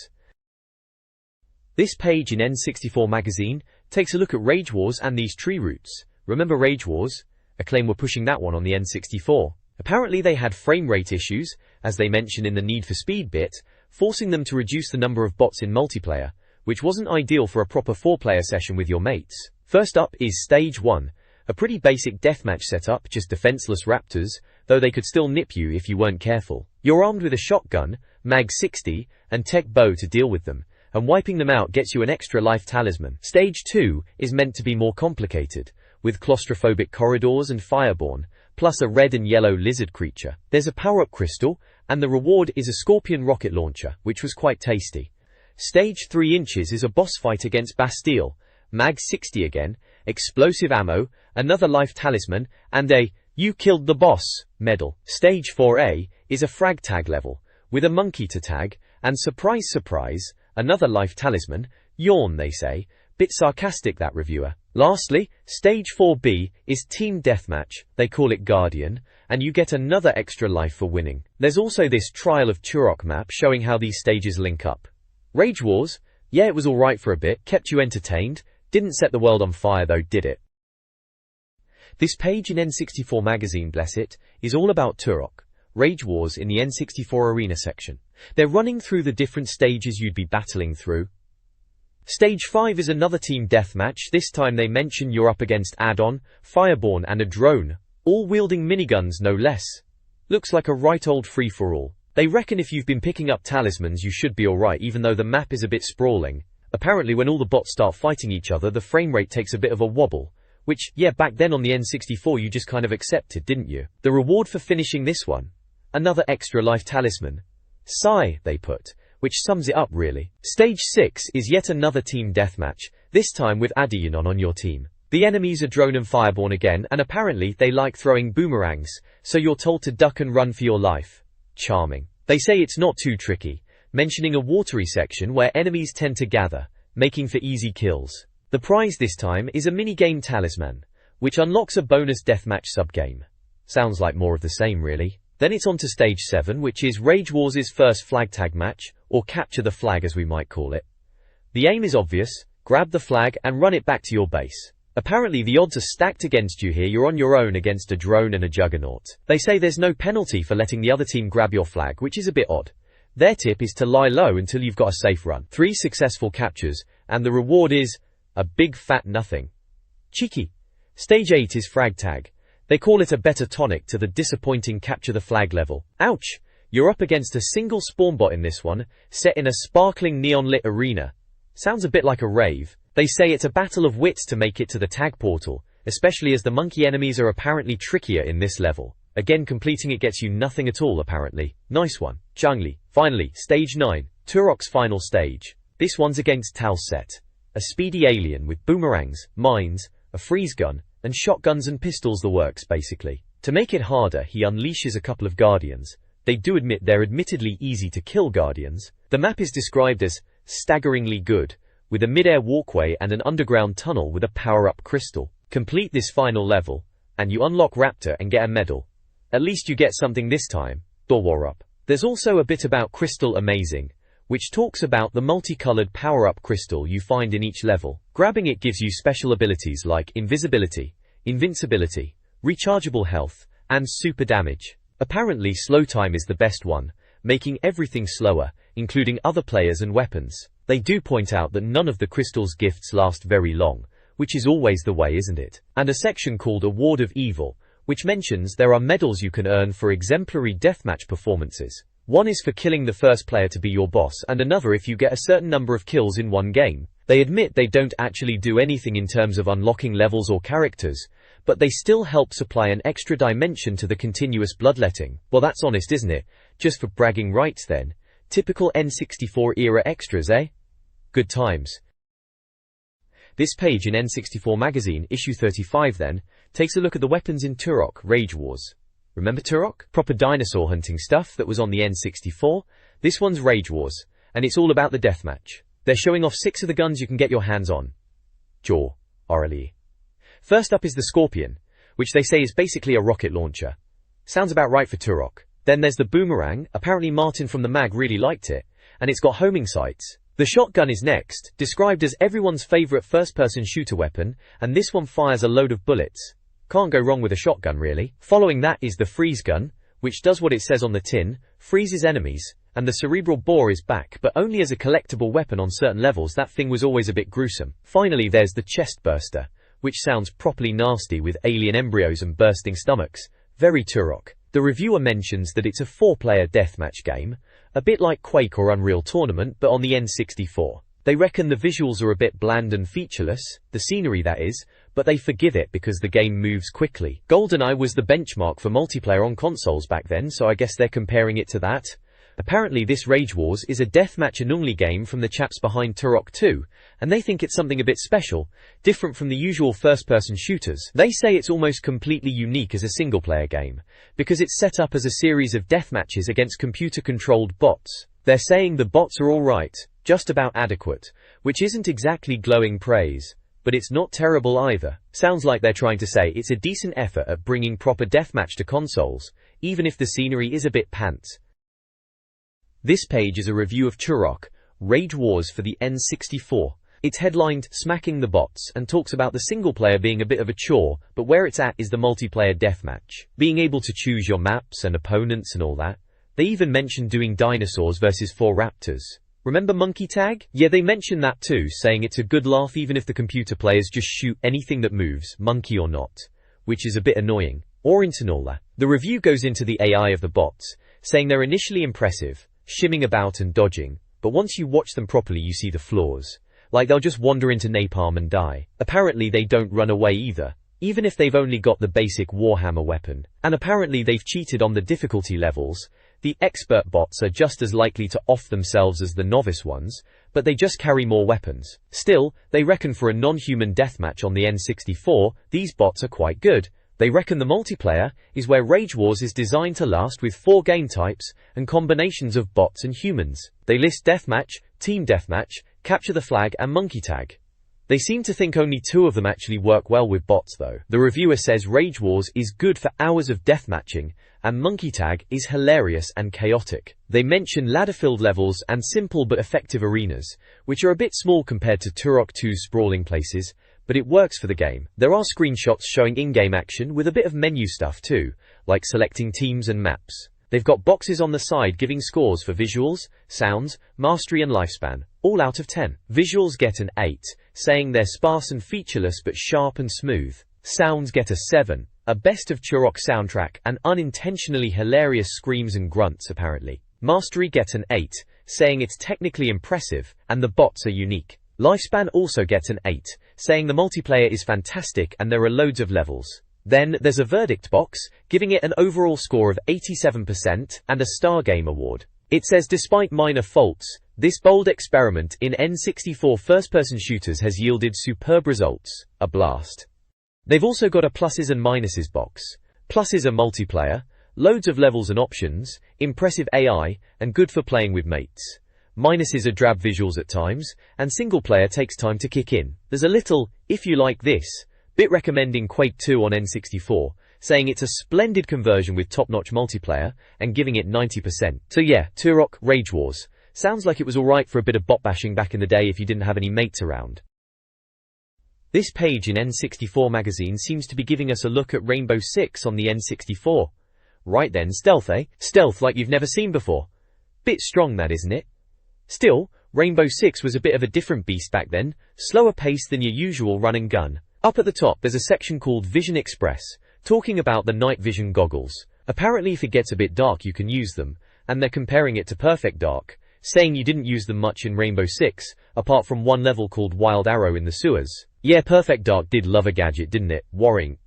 This page in N64 Magazine takes a look at Rage Wars and these tree roots. Remember Rage Wars? Acclaim were pushing that one on the N64. Apparently they had frame rate issues, as they mention in the Need for Speed bit, forcing them to reduce the number of bots in multiplayer, which wasn't ideal for a proper 4-player session with your mates. First up is Stage 1, a pretty basic deathmatch setup, just defenseless raptors, though they could still nip you if you weren't careful. You're armed with a shotgun, Mag 60, and tech bow to deal with them, and wiping them out gets you an extra life talisman. Stage 2 is meant to be more complicated, with claustrophobic corridors and fireborne, plus a red and yellow lizard creature. There's a power-up crystal, and the reward is a Scorpion rocket launcher, which was quite tasty. Stage 3 inches is a boss fight against Bastille, Mag 60 again, explosive ammo, another life talisman, and a "You killed the boss" medal. Stage 4A is a frag tag level, with a monkey to tag, and surprise surprise, another life talisman. Yawn, they say. Bit sarcastic, that reviewer. Lastly, Stage 4B is Team Deathmatch, they call it Guardian, and you get another extra life for winning. There's also this Trial of Turok map showing how these stages link up. Rage Wars? Yeah, it was alright for a bit, kept you entertained, didn't set the world on fire though, did it? This page in N64 Magazine, bless it, is all about Turok, Rage Wars in the N64 Arena section. They're running through the different stages you'd be battling through. Stage 5 is another team deathmatch. This time they mention you're up against Add-on, Fireborn and a drone, all wielding miniguns no less. Looks like a right old free-for-all. They reckon if you've been picking up talismans you should be alright, even though the map is a bit sprawling. Apparently when all the bots start fighting each other the frame rate takes a bit of a wobble, which, yeah, back then on the N64 you just kind of accepted, didn't you? The reward for finishing this one? Another extra life talisman. Sigh, they put, which sums it up really. Stage 6 is yet another team deathmatch, this time with Adianon on your team. The enemies are drone and fireborn again, and apparently they like throwing boomerangs, so you're told to duck and run for your life. Charming. They say it's not too tricky, mentioning a watery section where enemies tend to gather, making for easy kills. The prize this time is a minigame talisman, which unlocks a bonus deathmatch subgame. Sounds like more of the same really. Then it's on to Stage 7, which is Rage Wars' first flag tag match, or capture the flag as we might call it. The aim is obvious, grab the flag and run it back to your base. Apparently the odds are stacked against you here, you're on your own against a drone and a juggernaut. They say there's no penalty for letting the other team grab your flag, which is a bit odd. Their tip is to lie low until you've got a safe run. 3 successful captures, and the reward is a big fat nothing. Cheeky. Stage 8 is frag tag. They call it a better tonic to the disappointing capture the flag level. Ouch! You're up against a single spawn bot in this one, set in a sparkling neon-lit arena. Sounds a bit like a rave. They say it's a battle of wits to make it to the tag portal, especially as the monkey enemies are apparently trickier in this level. Again, completing it gets you nothing at all apparently. Nice one. Changli. Finally, Stage 9, Turok's final stage. This one's against Talset, a speedy alien with boomerangs, mines, a freeze gun, and shotguns and pistols, the works basically. To make it harder, he unleashes a couple of guardians. They do admit they're admittedly easy to kill guardians. The map is described as staggeringly good, with a mid-air walkway and an underground tunnel with a power-up crystal. Complete this final level, and you unlock Raptor and get a medal. At least you get something this time. Door up. There's also a bit about Crystal Amazing, which talks about the multicolored power-up crystal you find in each level. Grabbing it gives you special abilities like invisibility, invincibility, rechargeable health, and super damage. Apparently slow time is the best one, making everything slower, including other players and weapons. They do point out that none of the crystal's gifts last very long, which is always the way, isn't it? And a section called Award of Evil, which mentions there are medals you can earn for exemplary deathmatch performances. One is for killing the first player to be your boss, and another if you get a certain number of kills in one game. They admit they don't actually do anything in terms of unlocking levels or characters, but they still help supply an extra dimension to the continuous bloodletting. Well, that's honest, isn't it? Just for bragging rights then. Typical N64 era extras, eh? Good times. This page in N64 Magazine, issue 35 then, takes a look at the weapons in Turok Rage Wars. Remember Turok? Proper dinosaur hunting stuff that was on the N64? This one's Rage Wars, and it's all about the deathmatch. They're showing off 6 of the guns you can get your hands on. Jaw. RLE. First up is the Scorpion, which they say is basically a rocket launcher. Sounds about right for Turok. Then there's the Boomerang, apparently Martin from the mag really liked it, and it's got homing sights. The shotgun is next, described as everyone's favorite first-person shooter weapon, and this one fires a load of bullets. Can't go wrong with a shotgun really. Following that is the Freeze gun, which does what it says on the tin, freezes enemies, and the Cerebral Bore is back, but only as a collectible weapon on certain levels. That thing was always a bit gruesome. Finally there's the Chest Burster, which sounds properly nasty with alien embryos and bursting stomachs. Very Turok. The reviewer mentions that it's a 4-player deathmatch game, a bit like Quake or Unreal Tournament but on the N64. They reckon the visuals are a bit bland and featureless, the scenery that is, but they forgive it because the game moves quickly. GoldenEye was the benchmark for multiplayer on consoles back then, so I guess they're comparing it to that. Apparently this Rage Wars is a deathmatch and only game from the chaps behind Turok 2, and they think it's something a bit special, different from the usual first-person shooters. They say it's almost completely unique as a single-player game, because it's set up as a series of deathmatches against computer-controlled bots. They're saying the bots are alright, just about adequate, which isn't exactly glowing praise, but it's not terrible either. Sounds like they're trying to say it's a decent effort at bringing proper deathmatch to consoles, even if the scenery is a bit pants. This page is a review of Turok Rage Wars for the N64. It's headlined Smacking the Bots and talks about the single player being a bit of a chore, but where it's at is the multiplayer deathmatch. Being able to choose your maps and opponents and all that. They even mention doing dinosaurs versus 4 raptors. Remember Monkey Tag? Yeah, they mention that too, saying it's a good laugh even if the computer players just shoot anything that moves, monkey or not, which is a bit annoying. Or Intanola. The review goes into the AI of the bots, saying they're initially impressive, shimming about and dodging, but once you watch them properly you see the flaws. Like they'll just wander into napalm and die. Apparently they don't run away either, even if they've only got the basic Warhammer weapon. And apparently they've cheated on the difficulty levels. The expert bots are just as likely to off themselves as the novice ones, but they just carry more weapons. Still, they reckon for a non-human deathmatch on the N64, these bots are quite good. They reckon the multiplayer is where Rage Wars is designed to last with 4 game types and combinations of bots and humans. They list Deathmatch, Team Deathmatch, Capture the Flag and Monkey Tag. They seem to think only 2 of them actually work well with bots though. The reviewer says Rage Wars is good for hours of deathmatching and Monkey Tag is hilarious and chaotic. They mention ladder-filled levels and simple but effective arenas, which are a bit small compared to Turok 2's sprawling places, but it works for the game. There are screenshots showing in-game action with a bit of menu stuff too, like selecting teams and maps. They've got boxes on the side giving scores for visuals, sounds, mastery and lifespan, all out of 10. Visuals get an 8, saying they're sparse and featureless but sharp and smooth. Sounds get a 7, a best of Turok soundtrack and unintentionally hilarious screams and grunts apparently. Mastery get an 8, saying it's technically impressive and the bots are unique. Lifespan also gets an 8, saying the multiplayer is fantastic and there are loads of levels. Then there's a verdict box, giving it an overall score of 87% and a Star Game Award. It says despite minor faults, this bold experiment in N64 first-person shooters has yielded superb results. A blast. They've also got a pluses and minuses box. Pluses are multiplayer, loads of levels and options, impressive AI, and good for playing with mates. Minuses are drab visuals at times, and single player takes time to kick in. There's a little, if you like this, bit recommending Quake 2 on N64, saying it's a splendid conversion with top-notch multiplayer, and giving it 90%. So yeah, Turok Rage Wars. Sounds like it was alright for a bit of bot bashing back in the day if you didn't have any mates around. This page in N64 Magazine seems to be giving us a look at Rainbow Six on the N64. Right then, stealth eh? Stealth like you've never seen before. Bit strong that, isn't it? Still, Rainbow Six was a bit of a different beast back then, slower pace than your usual run and gun. Up at the top there's a section called Vision Express, talking about the night vision goggles. Apparently if it gets a bit dark you can use them, and they're comparing it to Perfect Dark, saying you didn't use them much in Rainbow Six, apart from one level called Wild Arrow in the sewers. Yeah, Perfect Dark did love a gadget, didn't it? Worrying.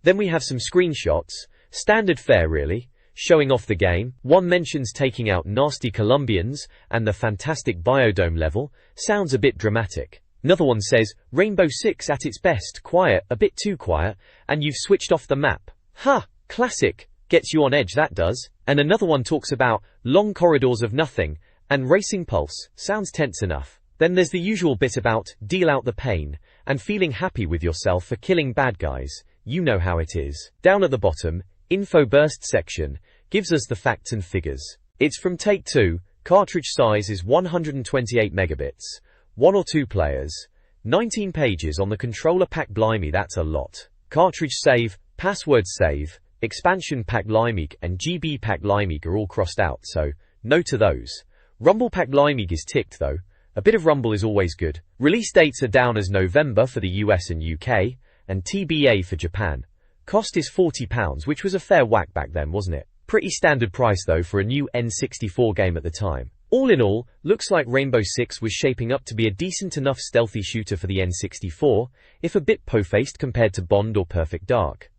Then we have some screenshots, standard fare really, showing off the game. One mentions taking out nasty Colombians and the fantastic biodome level, sounds a bit dramatic. Another one says, Rainbow Six at its best, quiet, a bit too quiet, and you've switched off the map. Ha! Classic. Gets you on edge, that does. And another one talks about long corridors of nothing, and racing pulse, sounds tense enough. Then there's the usual bit about deal out the pain, and feeling happy with yourself for killing bad guys. You know how it is. Down at the bottom, info burst section, gives us the facts and figures. It's from Take-Two, cartridge size is 128 megabits, 1 or 2 players, 19 pages on the controller pack. Blimey, that's a lot. Cartridge save, password save, expansion pack Limeg and GB pack Limeg are all crossed out, so no to those. Rumble pack Limeg is ticked though. A bit of rumble is always good. Release dates are down as November for the US and UK, and TBA for Japan. Cost is £40, which was a fair whack back then, wasn't it? Pretty standard price though for a new N64 game at the time. All in all, looks like Rainbow Six was shaping up to be a decent enough stealthy shooter for the N64, if a bit po-faced compared to Bond or Perfect Dark.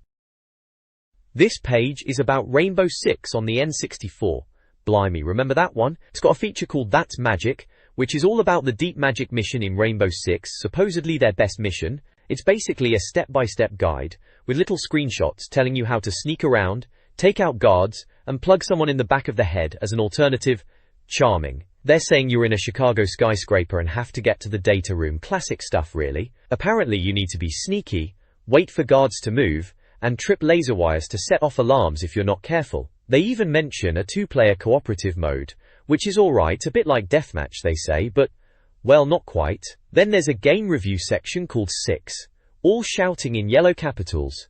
This page is about Rainbow Six on the N64. Blimey, remember that one? It's got a feature called That's Magic, which is all about the deep magic mission in Rainbow Six, supposedly their best mission. It's basically a step-by-step guide, with little screenshots telling you how to sneak around, take out guards, and plug someone in the back of the head as an alternative. Charming. They're saying you're in a Chicago skyscraper and have to get to the data room. Classic stuff really. Apparently you need to be sneaky, wait for guards to move, and trip laser wires to set off alarms if you're not careful. They even mention a 2-player cooperative mode, which is alright, a bit like deathmatch they say, but, well, not quite. Then there's a game review section called 6, all shouting in yellow capitals.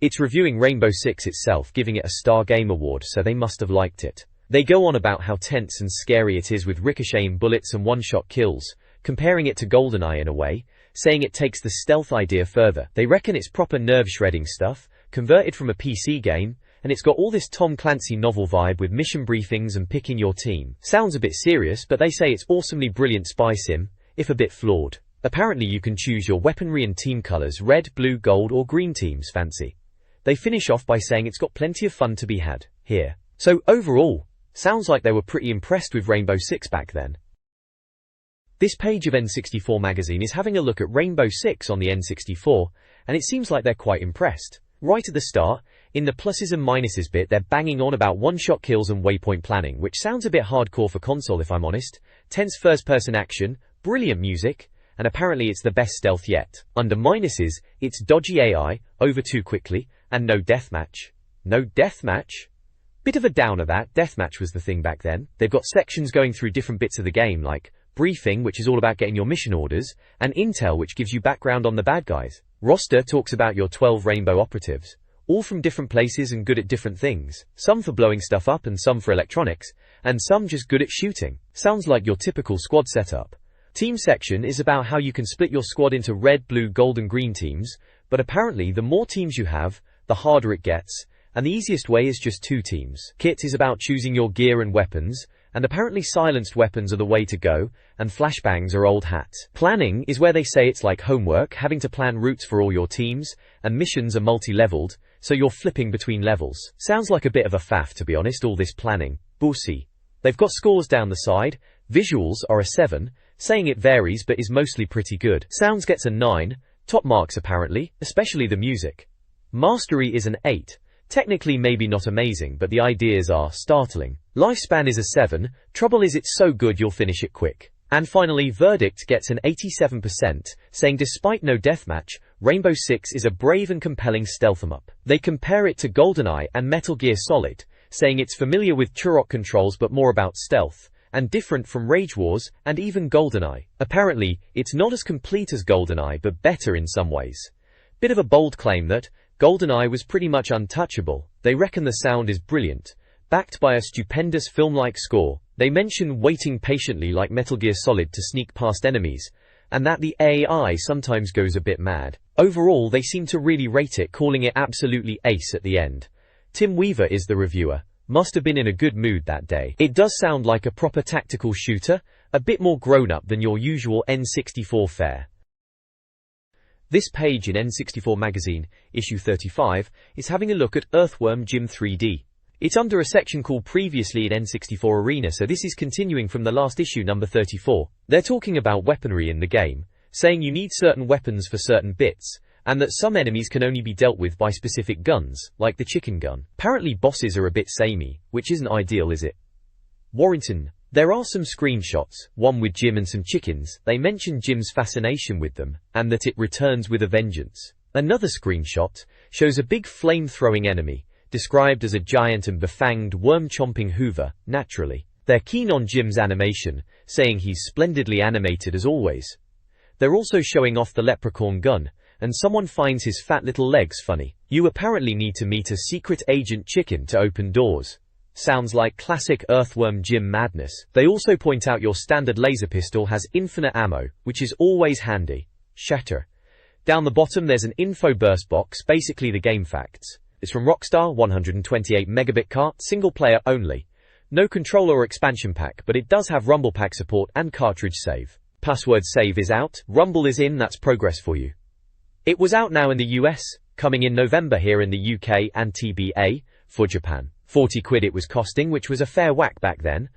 It's reviewing Rainbow Six itself, giving it a Star Game Award, so they must have liked it. They go on about how tense and scary it is with ricocheting bullets and one-shot kills, comparing it to GoldenEye in a way, saying it takes the stealth idea further. They reckon it's proper nerve-shredding stuff, converted from a PC game, and it's got all this Tom Clancy novel vibe with mission briefings and picking your team. Sounds a bit serious, but they say it's awesomely brilliant spy sim, if a bit flawed. Apparently you can choose your weaponry and team colors, red, blue, gold or green teams. Fancy. They finish off by saying it's got plenty of fun to be had here. So overall, sounds like they were pretty impressed with Rainbow Six back then. This page of N64 Magazine is having a look at Rainbow Six on the N64, and it seems like they're quite impressed. Right at the start, in the pluses and minuses bit, they're banging on about one-shot kills and waypoint planning, which sounds a bit hardcore for console if I'm honest. Tense first-person action, brilliant music, and apparently it's the best stealth yet. Under minuses, it's dodgy AI, over too quickly, and no deathmatch. No deathmatch? Bit of a downer that. Deathmatch was the thing back then. They've got sections going through different bits of the game, like briefing, which is all about getting your mission orders, and intel, which gives you background on the bad guys. Roster talks about your 12 rainbow operatives, all from different places and good at different things, some for blowing stuff up and some for electronics, and some just good at shooting. Sounds like your typical squad setup. Team section is about how you can split your squad into red, blue, gold and green teams, but apparently the more teams you have, the harder it gets, and the easiest way is just 2 teams. Kit is about choosing your gear and weapons, and apparently silenced weapons are the way to go, and flashbangs are old hat. Planning is where they say it's like homework, having to plan routes for all your teams, and missions are multi-leveled, so you're flipping between levels. Sounds like a bit of a faff to be honest, all this planning. Boosy. They've got scores down the side. Visuals are a 7, saying it varies but is mostly pretty good. Sounds gets a 9, top marks apparently, especially the music. Mastery is an 8. Technically maybe not amazing, but the ideas are startling. Lifespan is a 7, trouble is it's so good you'll finish it quick. And finally, Verdict gets an 87%, saying despite no deathmatch, Rainbow Six is a brave and compelling stealth 'em up. They compare it to GoldenEye and Metal Gear Solid, saying it's familiar with Turok controls but more about stealth, and different from Rage Wars and even GoldenEye. Apparently, it's not as complete as GoldenEye but better in some ways. Bit of a bold claim that GoldenEye was pretty much untouchable. They reckon the sound is brilliant, backed by a stupendous film-like score. They mention waiting patiently like Metal Gear Solid to sneak past enemies, and that the AI sometimes goes a bit mad. Overall, they seem to really rate it, calling it absolutely ace at the end. Tim Weaver is the reviewer. Must have been in a good mood that day. It does sound like a proper tactical shooter, a bit more grown-up than your usual N64 fare. This page in N64 Magazine, issue 35, is having a look at Earthworm Jim 3D. It's under a section called Previously in N64 Arena, so this is continuing from the last issue, number 34. They're talking about weaponry in the game, saying you need certain weapons for certain bits, and that some enemies can only be dealt with by specific guns, like the chicken gun. Apparently bosses are a bit samey, which isn't ideal, is it? Warrington. There are some screenshots, one with Jim and some chickens. They mention Jim's fascination with them, and that it returns with a vengeance. Another screenshot shows a big flame-throwing enemy, described as a giant and befanged worm-chomping hoover. Naturally, they're keen on Jim's animation, saying he's splendidly animated as always. They're also showing off the leprechaun gun, and someone finds his fat little legs funny. You apparently need to meet a secret agent chicken to open doors. Sounds like classic Earthworm Jim madness. They also point out your standard laser pistol has infinite ammo, which is always handy. Shatter. Down the bottom there's an info burst box, basically the game facts. It's from Rockstar, 128 megabit cart, single player only. No controller or expansion pack, but it does have Rumble Pack support and cartridge save. Password save is out, Rumble is in, that's progress for you. It was out now in the US, coming in November here in the UK and TBA for Japan. 40 quid it was costing, which was a fair whack back then.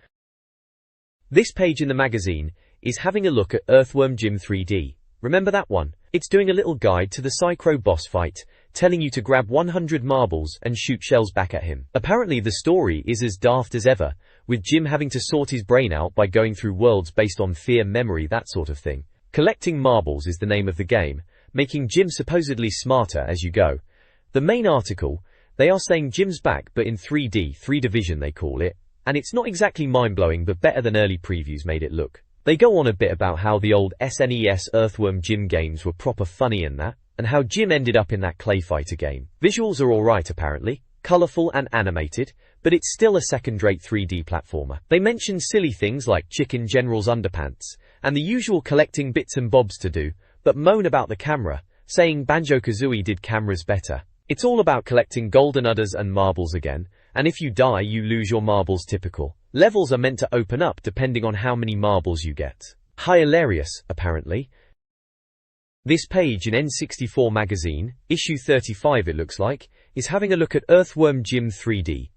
This page in the magazine is having a look at Earthworm Jim 3D. Remember that one? It's doing a little guide to the Psycho boss fight, telling you to grab 100 marbles and shoot shells back at him. Apparently the story is as daft as ever, with Jim having to sort his brain out by going through worlds based on fear, memory, that sort of thing. Collecting marbles is the name of the game, making Jim supposedly smarter as you go. The main article, they are saying Jim's back, but in 3D, 3 division they call it, and it's not exactly mind-blowing, but better than early previews made it look. They go on a bit about how the old SNES Earthworm Jim games were proper funny in that, and how Jim ended up in that clay fighter game. Visuals are alright apparently, colourful and animated, but it's still a second-rate 3D platformer. They mention silly things like Chicken General's underpants, and the usual collecting bits and bobs to do, but moan about the camera, saying Banjo-Kazooie did cameras better. It's all about collecting golden udders and marbles again, and if you die you lose your marbles. Typical. Levels are meant to open up depending on how many marbles you get. Hilarious, apparently. This page in N64 Magazine, issue 35 it looks like, is having a look at Earthworm Jim 3D.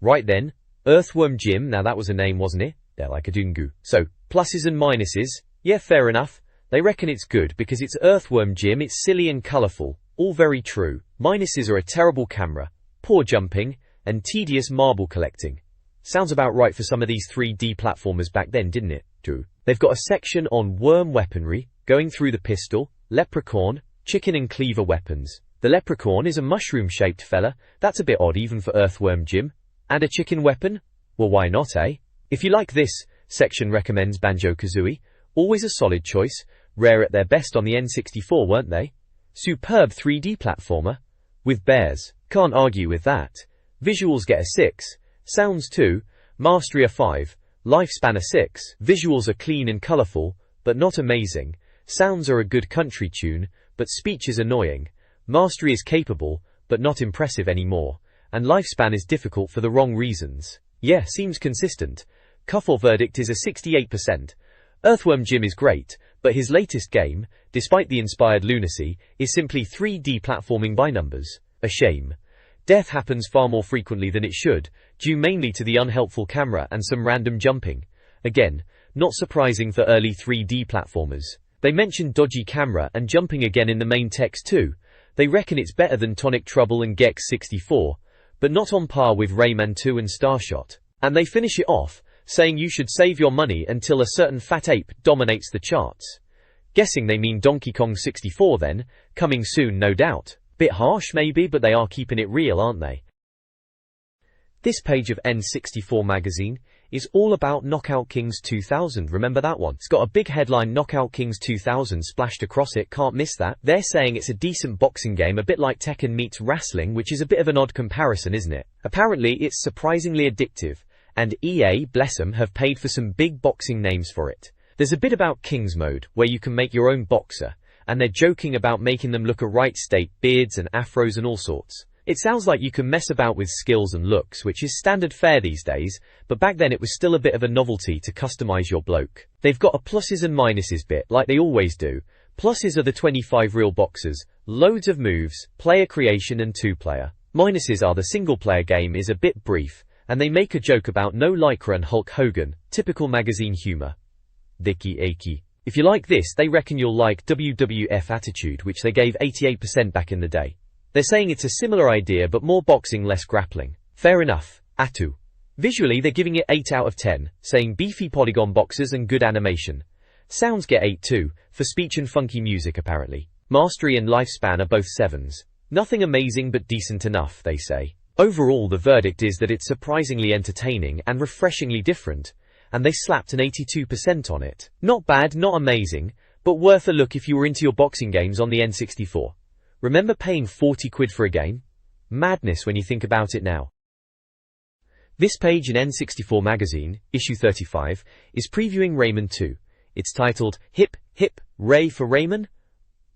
Right then, Earthworm Jim, now that was a name wasn't it? They're like a dungu. So, pluses and minuses, yeah fair enough. They reckon it's good because it's Earthworm Jim, it's silly and colourful. All very true. Minuses are a terrible camera, poor jumping, and tedious marble collecting. Sounds about right for some of these 3D platformers back then, didn't it? True. They've got a section on worm weaponry, going through the pistol, leprechaun, chicken and cleaver weapons. The leprechaun is a mushroom-shaped fella, that's a bit odd even for Earthworm Jim. And a chicken weapon? Well why not, eh? If you like this, section recommends Banjo-Kazooie, always a solid choice, rare at their best on the N64 weren't they? Superb 3D platformer. With bears. Can't argue with that. Visuals get a 6. Sounds 2. Mastery a 5. Lifespan a 6. Visuals are clean and colourful, but not amazing. Sounds are a good country tune, but speech is annoying. Mastery is capable, but not impressive anymore. And lifespan is difficult for the wrong reasons. Yeah, seems consistent. Cuffle verdict is a 68%. Earthworm Jim is great, but his latest game, despite the inspired lunacy, is simply 3D platforming by numbers. A shame. Death happens far more frequently than it should, due mainly to the unhelpful camera and some random jumping. Again, not surprising for early 3D platformers. They mention dodgy camera and jumping again in the main text too. They reckon it's better than Tonic Trouble and Gex 64, but not on par with Rayman 2 and Starshot. And they finish it off, saying you should save your money until a certain fat ape dominates the charts. Guessing they mean Donkey Kong 64 then, coming soon no doubt. Bit harsh maybe, but they are keeping it real, aren't they? This page of N64 Magazine is all about Knockout Kings 2000, remember that one? It's got a big headline Knockout Kings 2000 splashed across it, can't miss that. They're saying it's a decent boxing game, a bit like Tekken meets wrestling, which is a bit of an odd comparison, isn't it? Apparently it's surprisingly addictive, and EA, bless them, have paid for some big boxing names for it. There's a bit about Kings Mode, where you can make your own boxer, and they're joking about making them look a right state, beards and afros and all sorts. It sounds like you can mess about with skills and looks, which is standard fare these days, but back then it was still a bit of a novelty to customize your bloke. They've got a pluses and minuses bit, like they always do. Pluses are the 25 real boxes, loads of moves, player creation and 2-player. Minuses are the single-player game is a bit brief, and they make a joke about no Lycra and Hulk Hogan, typical magazine humor. Dicky Akey. If you like this, they reckon you'll like WWF Attitude, which they gave 88% back in the day. They're saying it's a similar idea but more boxing, less grappling. Fair enough. Atu. Visually they're giving it 8 out of 10, saying beefy polygon boxes and good animation. Sounds get 8 too, for speech and funky music apparently. Mastery and lifespan are both 7s. Nothing amazing but decent enough, they say. Overall the verdict is that it's surprisingly entertaining and refreshingly different, and they slapped an 82% on it. Not bad, not amazing, but worth a look if you were into your boxing games on the N64. Remember paying 40 quid for a game? Madness when you think about it now. This page in N64 Magazine, issue 35, is previewing Rayman 2. It's titled, Hip, Hip, Ray for Rayman?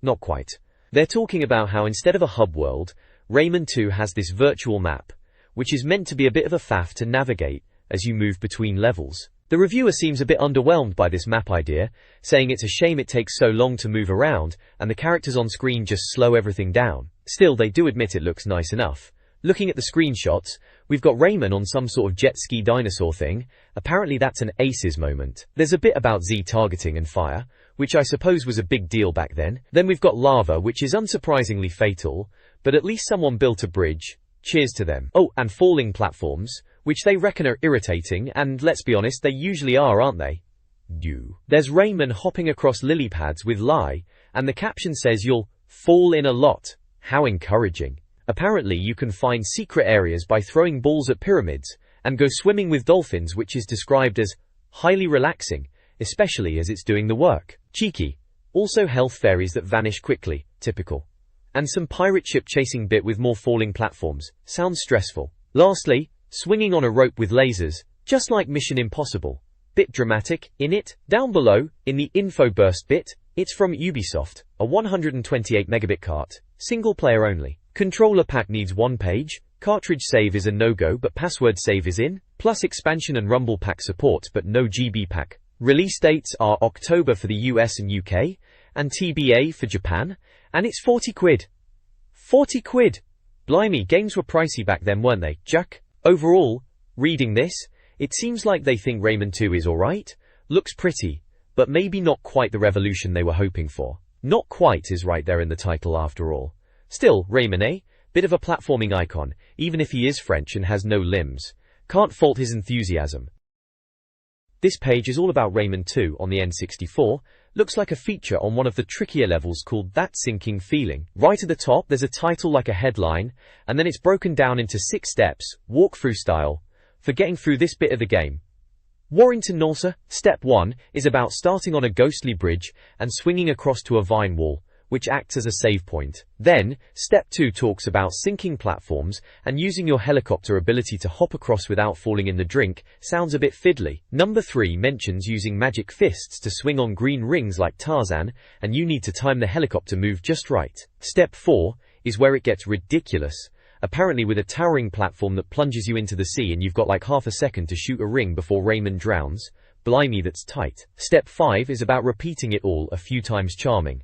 Not quite. They're talking about how instead of a hub world, Rayman 2 has this virtual map, which is meant to be a bit of a faff to navigate as you move between levels. The reviewer seems a bit underwhelmed by this map idea, saying it's a shame it takes so long to move around, and the characters on screen just slow everything down. Still, they do admit it looks nice enough. Looking at the screenshots, we've got Rayman on some sort of jet ski dinosaur thing. Apparently that's an Aces moment. There's a bit about Z targeting and fire, which I suppose was a big deal back then. Then we've got lava, which is unsurprisingly fatal, but at least someone built a bridge. Cheers to them. Oh, and falling platforms, which they reckon are irritating, and let's be honest, they usually are, aren't they? There's Rayman hopping across lily pads with Lie, and the caption says you'll fall in a lot. How encouraging. Apparently you can find secret areas by throwing balls at pyramids, and go swimming with dolphins, which is described as highly relaxing, especially as it's doing the work. Cheeky. Also health fairies that vanish quickly, typical. And some pirate ship chasing bit with more falling platforms. Sounds stressful. Lastly, swinging on a rope with lasers, just like Mission Impossible. Bit dramatic, innit? Down below, in the info burst bit, it's from Ubisoft, a 128 megabit cart, single player only. Controller pack needs 1 page, cartridge save is a no-go but password save is in, plus expansion and rumble pack support but no GB pack. Release dates are October for the US and UK, and TBA for Japan, and it's 40 quid. 40 quid! Blimey, games were pricey back then, weren't they, Jack? Overall, reading this, it seems like they think Rayman 2 is alright, looks pretty, but maybe not quite the revolution they were hoping for. Not quite is right there in the title after all. Still, Rayman, eh? Bit of a platforming icon, even if he is French and has no limbs. Can't fault his enthusiasm. This page is all about Rayman 2 on the N64, looks like a feature on one of the trickier levels called That Sinking Feeling. Right at the top there's a title like a headline, and then it's broken down into 6 steps, walkthrough style, for getting through this bit of the game. Warrington Norsa, Step 1, is about starting on a ghostly bridge and swinging across to a vine wall, which acts as a save point. Then, Step 2 talks about sinking platforms and using your helicopter ability to hop across without falling in the drink. Sounds a bit fiddly. Number 3 mentions using magic fists to swing on green rings like Tarzan, and you need to time the helicopter move just right. Step 4 is where it gets ridiculous. Apparently with a towering platform that plunges you into the sea and you've got like half a second to shoot a ring before Rayman drowns. Blimey, that's tight. Step 5 is about repeating it all a few times charming.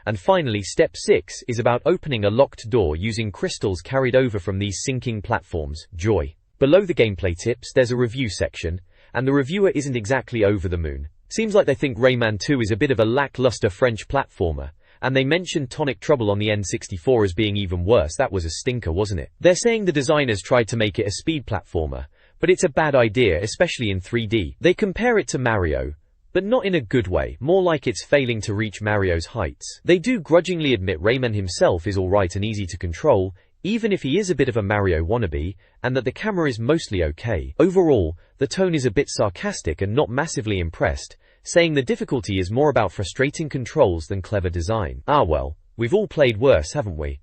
And finally, Step 6 is about opening a locked door using crystals carried over from these sinking platforms. Joy. Below the gameplay tips there's a review section, and the reviewer isn't exactly over the moon. Seems like they think Rayman 2 is a bit of a lackluster French platformer, and they mentioned Tonic Trouble on the N64 as being even worse. That was a stinker, wasn't it? They're saying the designers tried to make it a speed platformer, but it's a bad idea, especially in 3D. They compare it to Mario, but not in a good way, more like it's failing to reach Mario's heights. They do grudgingly admit Rayman himself is alright and easy to control, even if he is a bit of a Mario wannabe, and that the camera is mostly okay. Overall, the tone is a bit sarcastic and not massively impressed, saying the difficulty is more about frustrating controls than clever design. Ah well, we've all played worse, haven't we?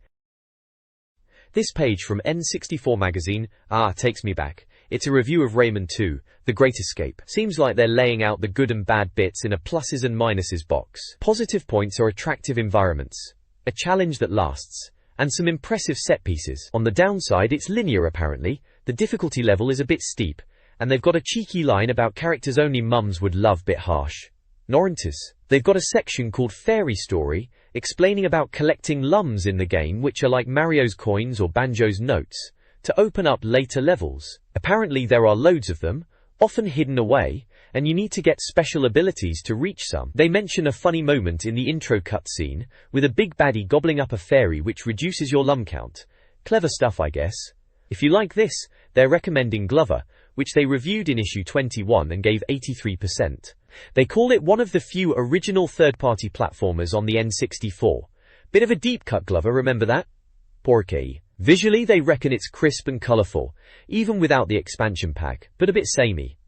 This page from N64 Magazine, takes me back. It's a review of Rayman 2, The Great Escape. Seems like they're laying out the good and bad bits in a pluses and minuses box. Positive points are attractive environments, a challenge that lasts, and some impressive set pieces. On the downside, it's linear apparently, the difficulty level is a bit steep, and they've got a cheeky line about characters only mums would love, bit harsh. Norrentis. They've got a section called Fairy Story, explaining about collecting lums in the game, which are like Mario's coins or Banjo's notes, to open up later levels. Apparently there are loads of them, often hidden away, and you need to get special abilities to reach some. They mention a funny moment in the intro cutscene, with a big baddie gobbling up a fairy which reduces your lum count. Clever stuff, I guess. If you like this, they're recommending Glover, which they reviewed in issue 21 and gave 83%. They call it one of the few original third-party platformers on the N64. Bit of a deep cut, Glover, remember that? Porky. Visually they reckon it's crisp and colourful, even without the expansion pack, but a bit samey.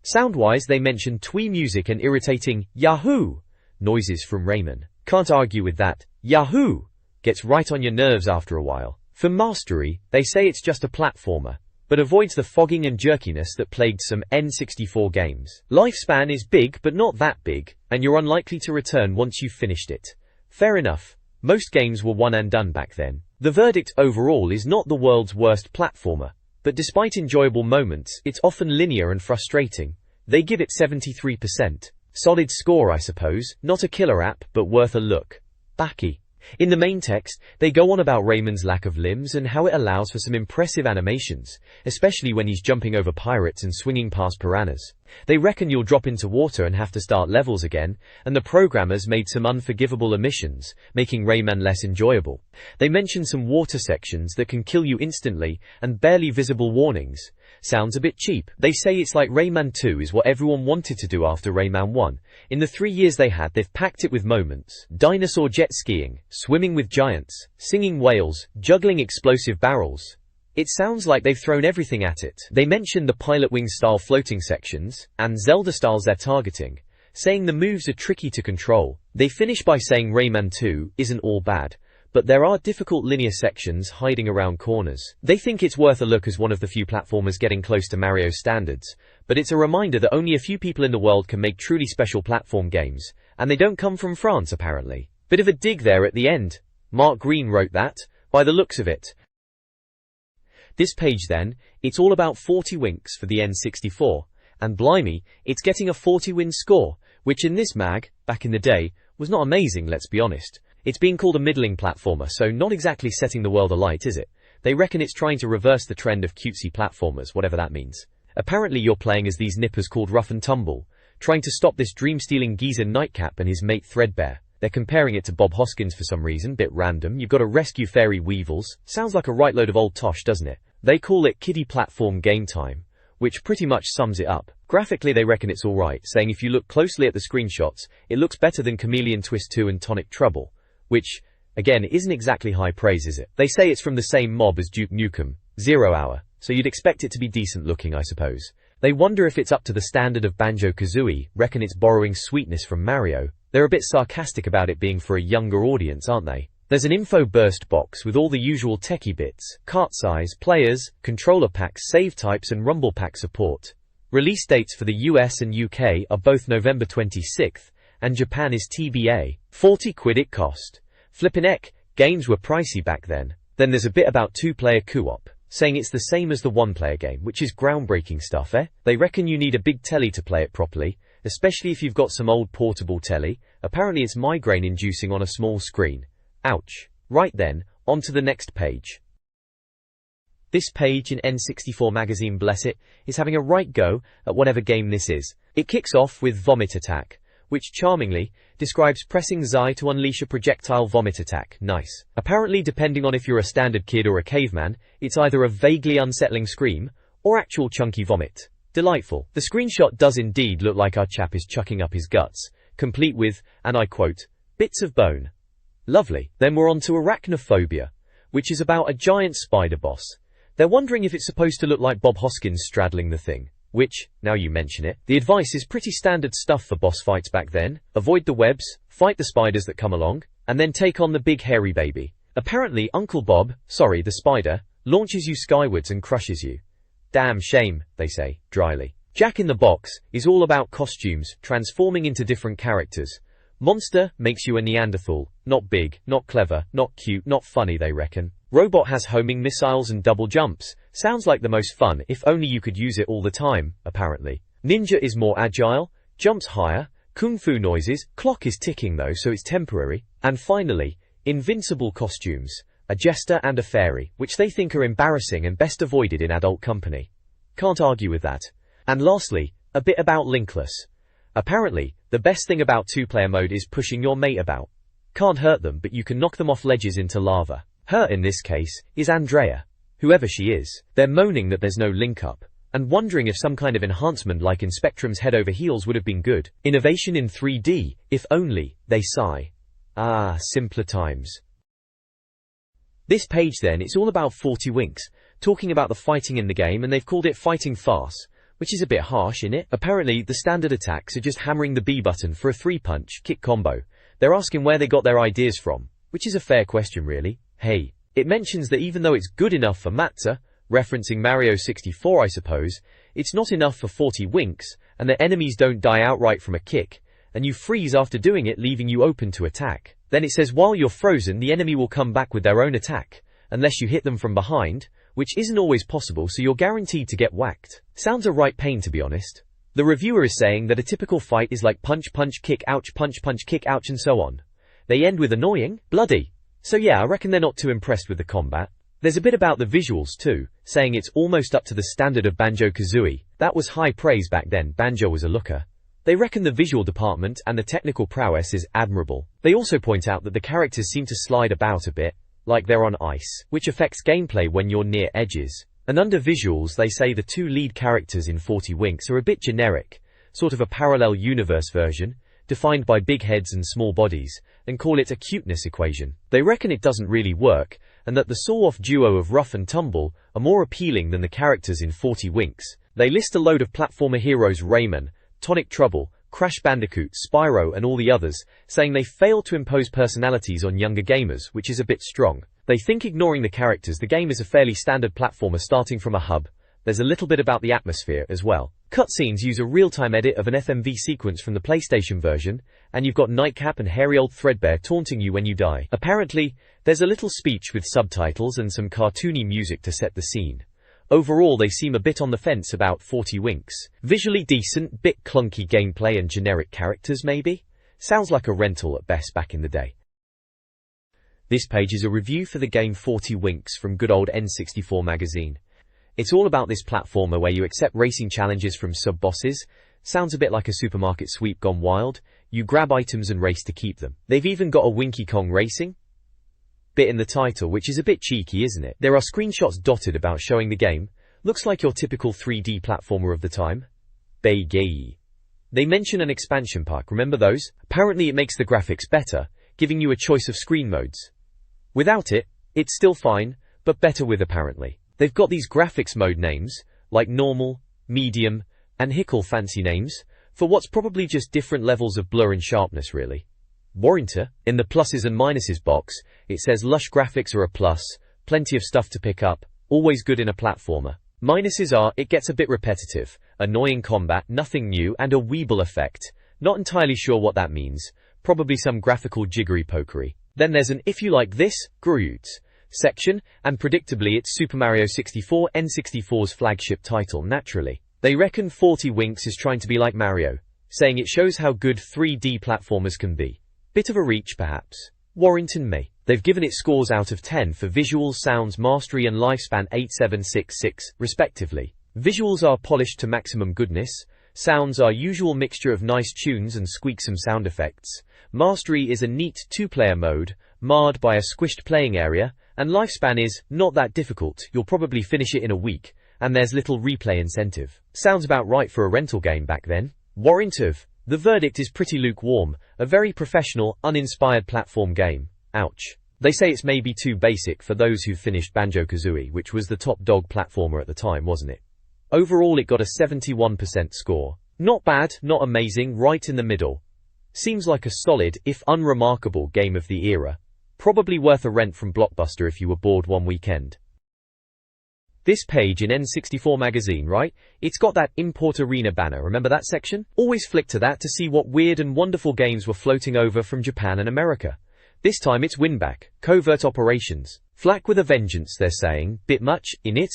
Sound-wise they mention twee music and irritating Yahoo! Noises from Rayman. Can't argue with that. Yahoo! Gets right on your nerves after a while. For mastery, they say it's just a platformer, but avoids the fogging and jerkiness that plagued some N64 games. Lifespan is big but not that big, and you're unlikely to return once you've finished it. Fair enough. Most games were one and done back then. The verdict overall is not the world's worst platformer, but despite enjoyable moments, it's often linear and frustrating. They give it 73%. Solid score, I suppose. Not a killer app, but worth a look. Backy. In the main text, they go on about Rayman's lack of limbs and how it allows for some impressive animations, especially when he's jumping over pirates and swinging past piranhas. They reckon you'll drop into water and have to start levels again, and the programmers made some unforgivable omissions, making Rayman less enjoyable. They mention some water sections that can kill you instantly, and barely visible warnings. Sounds a bit cheap. They say it's like Rayman 2 is what everyone wanted to do after Rayman 1. In the 3 years they had, they've packed it with moments. Dinosaur jet skiing, swimming with giants, singing whales, juggling explosive barrels. It sounds like they've thrown everything at it. They mention the Pilot Wing style floating sections, and Zelda styles they're targeting, saying the moves are tricky to control. They finish by saying Rayman 2 isn't all bad, but there are difficult linear sections hiding around corners. They think it's worth a look as one of the few platformers getting close to Mario standards, but it's a reminder that only a few people in the world can make truly special platform games, and they don't come from France apparently. Bit of a dig there at the end. Mark Green wrote that, by the looks of it. This page then, it's all about 40 winks for the N64, and blimey, it's getting a 40 win score, which in this mag, back in the day, was not amazing, let's be honest. It's being called a middling platformer, so not exactly setting the world alight, is it? They reckon it's trying to reverse the trend of cutesy platformers, whatever that means. Apparently you're playing as these nippers called Rough and Tumble, trying to stop this dream-stealing geezer Nightcap and his mate Threadbare. They're comparing it to Bob Hoskins for some reason, bit random. You've got to rescue fairy weevils. Sounds like a right load of old tosh, doesn't it? They call it kiddie platform game time, which pretty much sums it up. Graphically they reckon it's alright, saying if you look closely at the screenshots, it looks better than Chameleon Twist 2 and Tonic Trouble, which, again, isn't exactly high praise, is it? They say it's from the same mob as Duke Nukem, 0 Hour, so you'd expect it to be decent looking, I suppose. They wonder if it's up to the standard of Banjo-Kazooie, reckon it's borrowing sweetness from Mario. They're a bit sarcastic about it being for a younger audience, aren't they? There's an info burst box with all the usual techie bits, cart size, players, controller packs, save types and rumble pack support. Release dates for the US and UK are both November 26th, and Japan is TBA. 40 quid it cost. Flippin' heck, games were pricey back then. Then there's a bit about two-player co-op, saying it's the same as the one-player game, which is groundbreaking stuff, eh? They reckon you need a big telly to play it properly, especially if you've got some old portable telly. Apparently it's migraine-inducing on a small screen. Ouch. Right then, on to the next page. This page in N64 Magazine, bless it, is having a right go at whatever game this is. It kicks off with Vomit Attack, which charmingly describes pressing Xi to unleash a projectile vomit attack. Nice. Apparently, depending on if you're a standard kid or a caveman, it's either a vaguely unsettling scream or actual chunky vomit. Delightful. The screenshot does indeed look like our chap is chucking up his guts, complete with, and I quote, bits of bone. Lovely. Then we're on to Arachnophobia, which is about a giant spider boss. They're wondering if it's supposed to look like Bob Hoskins straddling the thing. Which, now you mention it, the advice is pretty standard stuff for boss fights back then. Avoid the webs, fight the spiders that come along, and then take on the big hairy baby. Apparently Uncle Bob, sorry, the spider, launches you skywards and crushes you. Damn shame, they say, dryly. Jack in the Box is all about costumes, transforming into different characters. Monster makes you a Neanderthal. Not big, not clever, not cute, not funny, they reckon. Robot has homing missiles and double jumps. Sounds like the most fun, if only you could use it all the time, apparently. Ninja is more agile, jumps higher, kung fu noises, clock is ticking though, so it's temporary. And finally, invincible costumes, a jester and a fairy, which they think are embarrassing and best avoided in adult company. Can't argue with that. And lastly, a bit about linkless. Apparently, the best thing about two-player mode is pushing your mate about. Can't hurt them, but you can knock them off ledges into lava. Her in this case is Andrea. Whoever she is, they're moaning that there's no link-up, and wondering if some kind of enhancement like in Spectrum's Head Over Heels would have been good. Innovation in 3D, if only, they sigh. Ah, simpler times. This page then, it's all about 40 Winks, talking about the fighting in the game, and they've called it fighting farce, which is a bit harsh, innit? Apparently, the standard attacks are just hammering the B button for a 3-punch kick combo. They're asking where they got their ideas from, which is a fair question really. Hey, it mentions that even though it's good enough for Matza, referencing Mario 64 I suppose, it's not enough for 40 Winks, and that enemies don't die outright from a kick, and you freeze after doing it, leaving you open to attack. Then it says while you're frozen, the enemy will come back with their own attack, unless you hit them from behind, which isn't always possible, so you're guaranteed to get whacked. Sounds a right pain, to be honest. The reviewer is saying that a typical fight is like punch, punch, kick, ouch, punch, punch, kick, ouch, and so on. They end with annoying, bloody. So yeah, I reckon they're not too impressed with the combat. There's a bit about the visuals too, saying it's almost up to the standard of Banjo-Kazooie. That was high praise back then, Banjo was a looker. They reckon the visual department and the technical prowess is admirable. They also point out that the characters seem to slide about a bit, like they're on ice, which affects gameplay when you're near edges. And under visuals, they say the two lead characters in 40 Winks are a bit generic, sort of a parallel universe version, defined by big heads and small bodies, and call it a cuteness equation. They reckon it doesn't really work, and that the saw-off duo of Rough and Tumble are more appealing than the characters in 40 Winks. They list a load of platformer heroes: Rayman, Tonic Trouble, Crash Bandicoot, Spyro and all the others, saying they fail to impose personalities on younger gamers, which is a bit strong. They think ignoring the characters, the game is a fairly standard platformer starting from a hub. There's a little bit about the atmosphere as well. Cutscenes use a real-time edit of an FMV sequence from the PlayStation version, and you've got Nightcap and hairy old Threadbare taunting you when you die. Apparently, there's a little speech with subtitles and some cartoony music to set the scene. Overall, they seem a bit on the fence about 40 Winks. Visually decent, bit clunky gameplay and generic characters maybe? Sounds like a rental at best back in the day. This page is a review for the game 40 Winks from good old N64 Magazine. It's all about this platformer where you accept racing challenges from sub-bosses. Sounds a bit like a supermarket sweep gone wild. You grab items and race to keep them. They've even got a Winky Kong racing bit in the title, which is a bit cheeky, isn't it? There are screenshots dotted about showing the game. Looks like your typical 3D platformer of the time. Begay. They mention an expansion pack, remember those? Apparently it makes the graphics better, giving you a choice of screen modes. Without it, it's still fine, but better with apparently. They've got these graphics mode names, like normal, medium, and Hickle, fancy names, for what's probably just different levels of blur and sharpness really. Warrantor, in the pluses and minuses box, it says lush graphics are a plus, plenty of stuff to pick up, always good in a platformer. Minuses are, it gets a bit repetitive, annoying combat, nothing new, and a weeble effect. Not entirely sure what that means, probably some graphical jiggery pokery. Then there's an if you like this, Groot section, and predictably it's Super Mario 64, N64's flagship title naturally. They reckon 40 Winks is trying to be like Mario, saying it shows how good 3D platformers can be. Bit of a reach perhaps. Warrington may. They've given it scores out of 10 for visuals, sounds, mastery and lifespan 8, 7, 6, 6, respectively. Visuals are polished to maximum goodness. Sounds are usual mixture of nice tunes and squeaksome sound effects. Mastery is a neat two-player mode, marred by a squished playing area, and lifespan is not that difficult, you'll probably finish it in a week, and there's little replay incentive. Sounds about right for a rental game back then. Warrantor. The verdict is pretty lukewarm, a very professional, uninspired platform game. Ouch. They say it's maybe too basic for those who've finished Banjo-Kazooie, which was the top dog platformer at the time, wasn't it? Overall it got a 71% score. Not bad, not amazing, right in the middle. Seems like a solid, if unremarkable, game of the era. Probably worth a rent from Blockbuster if you were bored one weekend. This page in N64 Magazine, right? It's got that Import Arena banner, remember that section? Always flick to that to see what weird and wonderful games were floating over from Japan and America. This time it's Winback, Covert Operations. Flak with a vengeance, they're saying. Bit much, in it?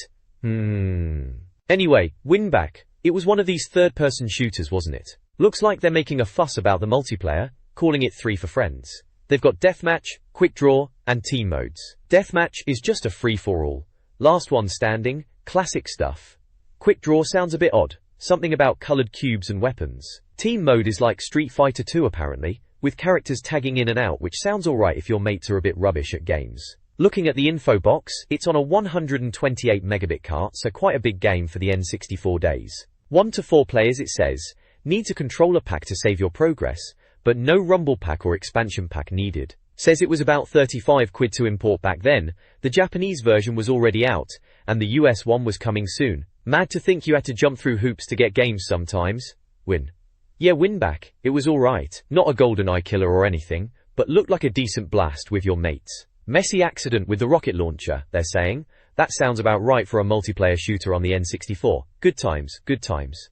Anyway, Winback. It was one of these third-person shooters, wasn't it? Looks like they're making a fuss about the multiplayer, calling it 3 for friends. They've got Deathmatch, Quick Draw, and Team modes. Deathmatch is just a free-for-all. Last one standing, classic stuff. Quick Draw sounds a bit odd, something about colored cubes and weapons. Team mode is like Street Fighter 2 apparently, with characters tagging in and out, which sounds alright if your mates are a bit rubbish at games. Looking at the info box, it's on a 128 megabit cart, so quite a big game for the N64 days. 1 to 4 players, it says. Needs a controller pack to save your progress, but no rumble pack or expansion pack needed. Says it was about 35 quid to import back then. The Japanese version was already out, and the US one was coming soon. Mad to think you had to jump through hoops to get games sometimes. Yeah, Winback. It was alright. Not a GoldenEye killer or anything, but looked like a decent blast with your mates. Messy accident with the rocket launcher, they're saying. That sounds about right for a multiplayer shooter on the N64. Good times, good times.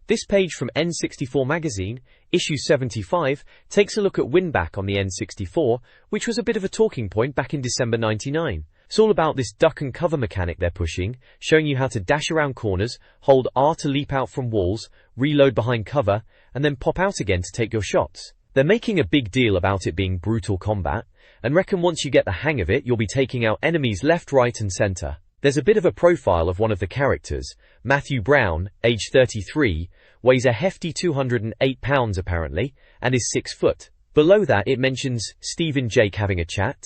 This page from N64 Magazine, issue 75, takes a look at Winback on the N64, which was a bit of a talking point back in December 99. It's all about this duck and cover mechanic they're pushing, showing you how to dash around corners, hold R to leap out from walls, reload behind cover, and then pop out again to take your shots. They're making a big deal about it being brutal combat, and reckon once you get the hang of it, you'll be taking out enemies left, right, and center. There's a bit of a profile of one of the characters, Matthew Brown, age 33, weighs a hefty 208 pounds apparently, and is 6 foot. Below that it mentions Steve and Jake having a chat.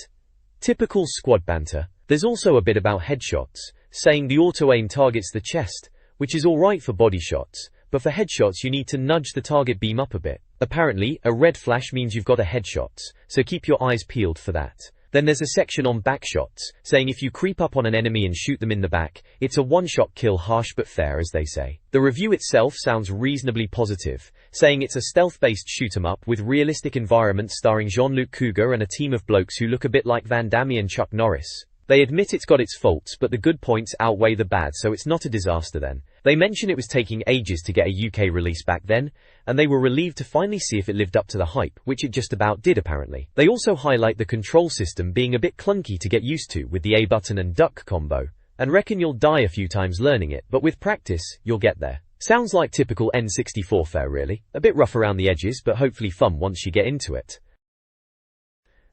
Typical squad banter. There's also a bit about headshots, saying the auto-aim targets the chest, which is alright for body shots, but for headshots you need to nudge the target beam up a bit. Apparently, a red flash means you've got a headshot, so keep your eyes peeled for that. Then there's a section on back shots, saying if you creep up on an enemy and shoot them in the back, it's a one-shot kill, harsh but fair as they say. The review itself sounds reasonably positive, saying it's a stealth-based shoot-'em-up with realistic environments starring Jean-Luc Cougar and a team of blokes who look a bit like Van Damme and Chuck Norris. They admit it's got its faults, but the good points outweigh the bad, so it's not a disaster then. They mention it was taking ages to get a UK release back then, and they were relieved to finally see if it lived up to the hype, which it just about did apparently. They also highlight the control system being a bit clunky to get used to with the A button and duck combo, and reckon you'll die a few times learning it, but with practice, you'll get there. Sounds like typical N64 fare really. A bit rough around the edges, but hopefully fun once you get into it.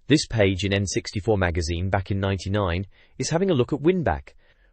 This page in N64 Magazine back in 99 is having a look at Winback.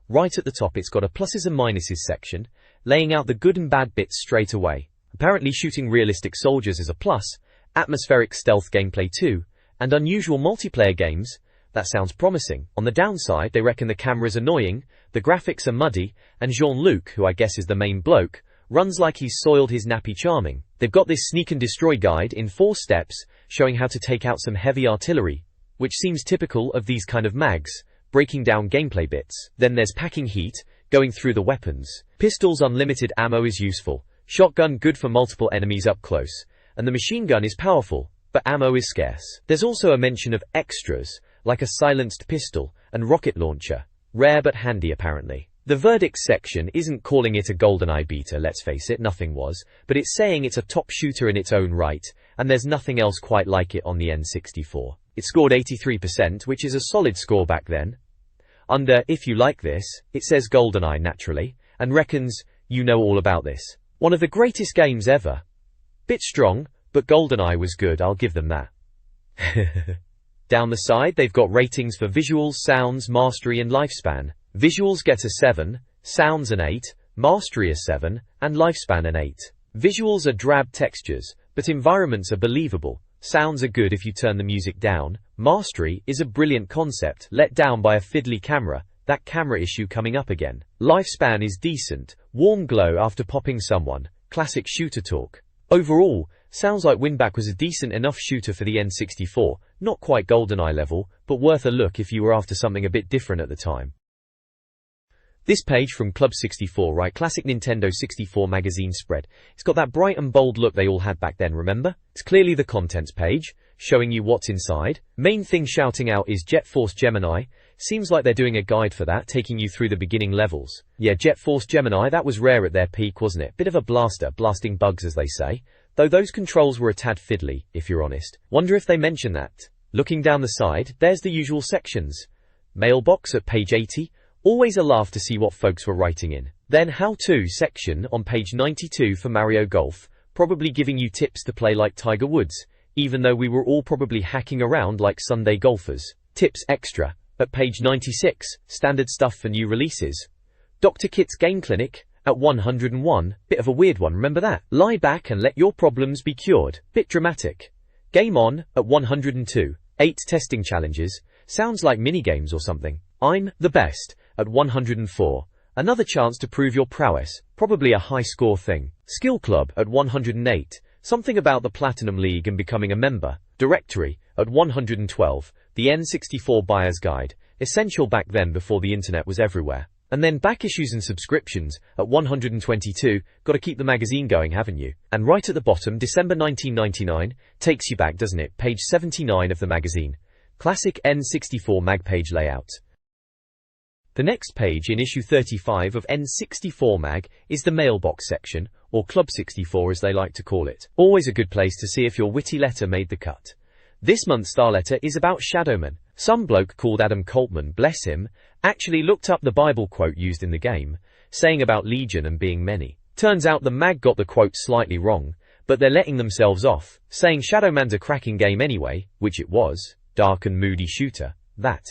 Right at the top it's got a pluses and minuses section, laying out the good and bad bits straight away. Apparently shooting realistic soldiers is a plus, atmospheric stealth gameplay too, and unusual multiplayer games. That sounds promising. On the downside they reckon the camera's annoying, the graphics are muddy, and Jean-Luc, who I guess is the main bloke, runs like he's soiled his nappy charming. They've got this sneak and destroy guide in 4 steps, showing how to take out some heavy artillery, which seems typical of these kind of mags, breaking down gameplay bits. Then there's packing heat, going through the weapons. Pistols unlimited ammo is useful, shotgun good for multiple enemies up close, and the machine gun is powerful, but ammo is scarce. There's also a mention of extras, like a silenced pistol and rocket launcher, rare but handy apparently. The verdict section isn't calling it a GoldenEye beta, let's face it, nothing was, but it's saying it's a top shooter in its own right, and there's nothing else quite like it on the N64. It scored 83%, which is a solid score back then. Under if you like this, it says GoldenEye naturally, and reckons you know all about this. One of the greatest games ever. Bit strong, but GoldenEye was good, I'll give them that. Down the side they've got ratings for visuals, sounds, mastery and lifespan. Visuals get a 7, sounds an 8, mastery a 7, and lifespan an 8. Visuals are drab textures, but environments are believable. Sounds are good if you turn the music down. Mastery is a brilliant concept, let down by a fiddly camera, that camera issue coming up again. Lifespan is decent, warm glow after popping someone, classic shooter talk. Overall, sounds like Winback was a decent enough shooter for the N64, not quite GoldenEye level, but worth a look if you were after something a bit different at the time. This page from Club 64, right, classic Nintendo 64 magazine spread. It's got that bright and bold look they all had back then, remember? It's clearly the contents page, showing you what's inside. Main thing shouting out is Jet Force Gemini, Seems like they're doing a guide for that, taking you through the beginning levels. Yeah, Jet Force Gemini, that was rare at their peak, wasn't it? Bit of a blaster, blasting bugs as they say. Though those controls were a tad fiddly, if you're honest. Wonder if they mention that. Looking down the side, there's the usual sections. Mailbox at page 80, always a laugh to see what folks were writing in. Then how-to section on page 92 for Mario Golf, probably giving you tips to play like Tiger Woods, even though we were all probably hacking around like Sunday golfers. Tips extra, at page 96, standard stuff for new releases. Dr. Kit's Game Clinic, at 101, bit of a weird one, remember that? Lie back and let your problems be cured, bit dramatic. Game On, at 102, 8 testing challenges, sounds like minigames or something. I'm the best, at 104, another chance to prove your prowess, probably a high score thing. Skill Club, at 108, something about the Platinum League and becoming a member. Directory, at 112, the N64 Buyer's Guide, essential back then before the internet was everywhere. And then back issues and subscriptions, at 122, gotta keep the magazine going, haven't you? And right at the bottom, December 1999, takes you back, doesn't it? Page 79 of the magazine. Classic N64 mag page layout. The next page in issue 35 of N64 Mag is the mailbox section, or Club 64 as they like to call it. Always a good place to see if your witty letter made the cut. This month's star letter is about Shadowman. Some bloke called Adam Coltman, bless him, actually looked up the Bible quote used in the game, saying about Legion and being many. Turns out the mag got the quote slightly wrong, but they're letting themselves off, saying Shadowman's a cracking game anyway, which it was. Dark and moody shooter. That.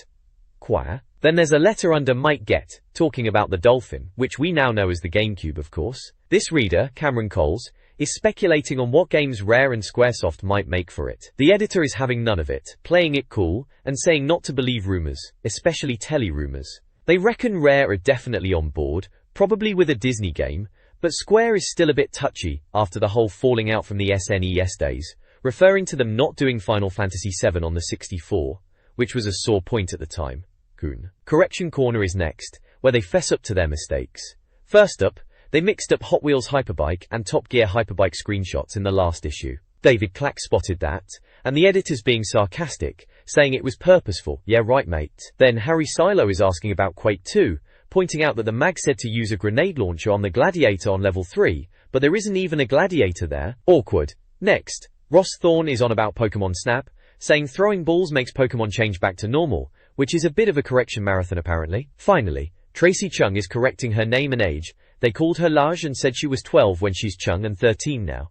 Choir. Then there's a letter under Might Get, talking about the Dolphin, which we now know as the GameCube of course. This reader, Cameron Coles, is speculating on what games Rare and Squaresoft might make for it. The editor is having none of it, playing it cool, and saying not to believe rumors, especially tele-rumors. They reckon Rare are definitely on board, probably with a Disney game, but Square is still a bit touchy after the whole falling out from the SNES days, referring to them not doing Final Fantasy VII on the 64, which was a sore point at the time. Correction Corner is next, where they fess up to their mistakes. First up, they mixed up Hot Wheels Hyperbike and Top Gear Hyperbike screenshots in the last issue. David Clack spotted that, and the editor's being sarcastic, saying it was purposeful. Yeah right mate. Then Harry Silo is asking about Quake 2, pointing out that the mag said to use a grenade launcher on the Gladiator on level 3, but there isn't even a Gladiator there. Awkward. Next, Ross Thorne is on about Pokemon Snap, saying throwing balls makes Pokemon change back to normal, which is a bit of a correction marathon apparently. Finally, Tracy Chung is correcting her name and age. They called her Laj and said she was 12 when she's Chung and 13 now.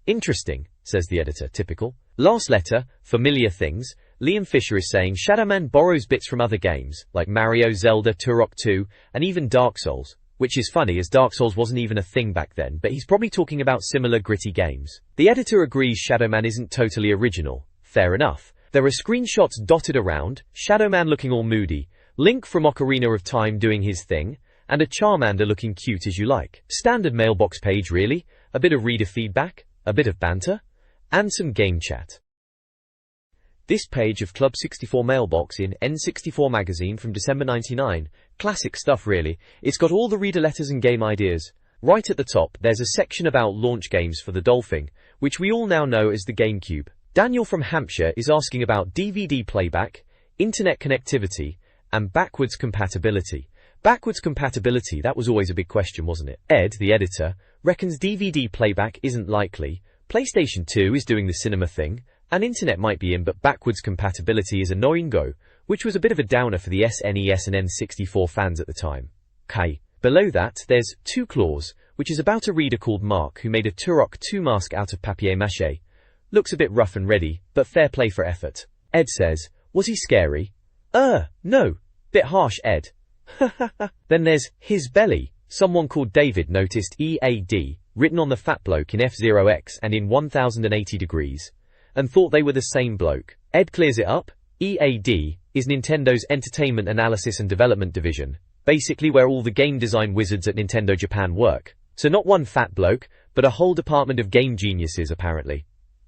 Interesting, says the editor, typical. Last letter, Familiar Things, Liam Fisher is saying Shadowman borrows bits from other games, like Mario, Zelda, Turok 2, and even Dark Souls, which is funny as Dark Souls wasn't even a thing back then, but he's probably talking about similar gritty games. The editor agrees Shadowman isn't totally original. Fair enough. There are screenshots dotted around, Shadowman looking all moody, Link from Ocarina of Time doing his thing, and a Charmander looking cute as you like. Standard mailbox page really, a bit of reader feedback, a bit of banter, and some game chat. This page of Club 64 mailbox in N64 Magazine from December 99, classic stuff really. It's got all the reader letters and game ideas. Right at the top there's a section about launch games for the Dolphin, which we all now know as the GameCube. Daniel from Hampshire is asking about DVD playback, internet connectivity, and backwards compatibility. Backwards compatibility, that was always a big question, wasn't it? Ed, the editor, reckons DVD playback isn't likely, PlayStation 2 is doing the cinema thing, and internet might be in but backwards compatibility is a no-go, which was a bit of a downer for the SNES and N64 fans at the time. Okay. Below that, there's Two Claws, which is about a reader called Mark who made a Turok 2 mask out of papier-mâché. Looks a bit rough and ready, but fair play for effort. Ed says, was he scary? No. Bit harsh, Ed. Then there's His Belly. Someone called David noticed EAD, written on the fat bloke in F0X and in 1080 degrees, and thought they were the same bloke. Ed clears it up. EAD is Nintendo's Entertainment Analysis and Development Division, basically where all the game design wizards at Nintendo Japan work. So not one fat bloke, but a whole department of game geniuses apparently.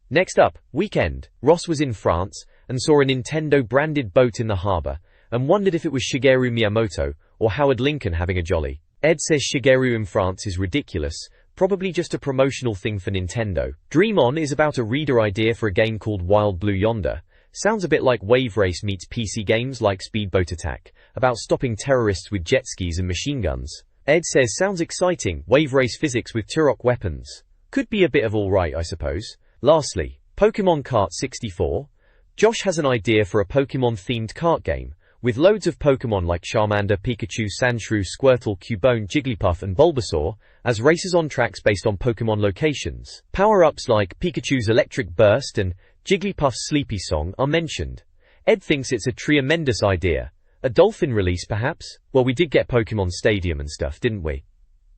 Next up, weekend. Ross was in France and saw a Nintendo-branded boat in the harbour and wondered if it was Shigeru Miyamoto or Howard Lincoln having a jolly. Ed says Shigeru in France is ridiculous, probably just a promotional thing for Nintendo. Dream On is about a reader idea for a game called Wild Blue Yonder, Sounds a bit like Wave Race meets PC games like Speedboat Attack, about stopping terrorists with jet skis and machine guns. Ed says sounds exciting, Wave Race physics with Turok weapons. Could be a bit of alright, I suppose. Lastly, Pokemon Kart 64. Josh has an idea for a Pokemon-themed kart game, with loads of Pokemon like Charmander, Pikachu, Sandshrew, Squirtle, Cubone, Jigglypuff and Bulbasaur, as races on tracks based on Pokemon locations. Power-ups like Pikachu's Electric Burst and Jigglypuff's Sleepy Song are mentioned. Ed thinks it's a tremendous idea. A dolphin release perhaps? Well, we did get Pokemon Stadium and stuff, didn't we?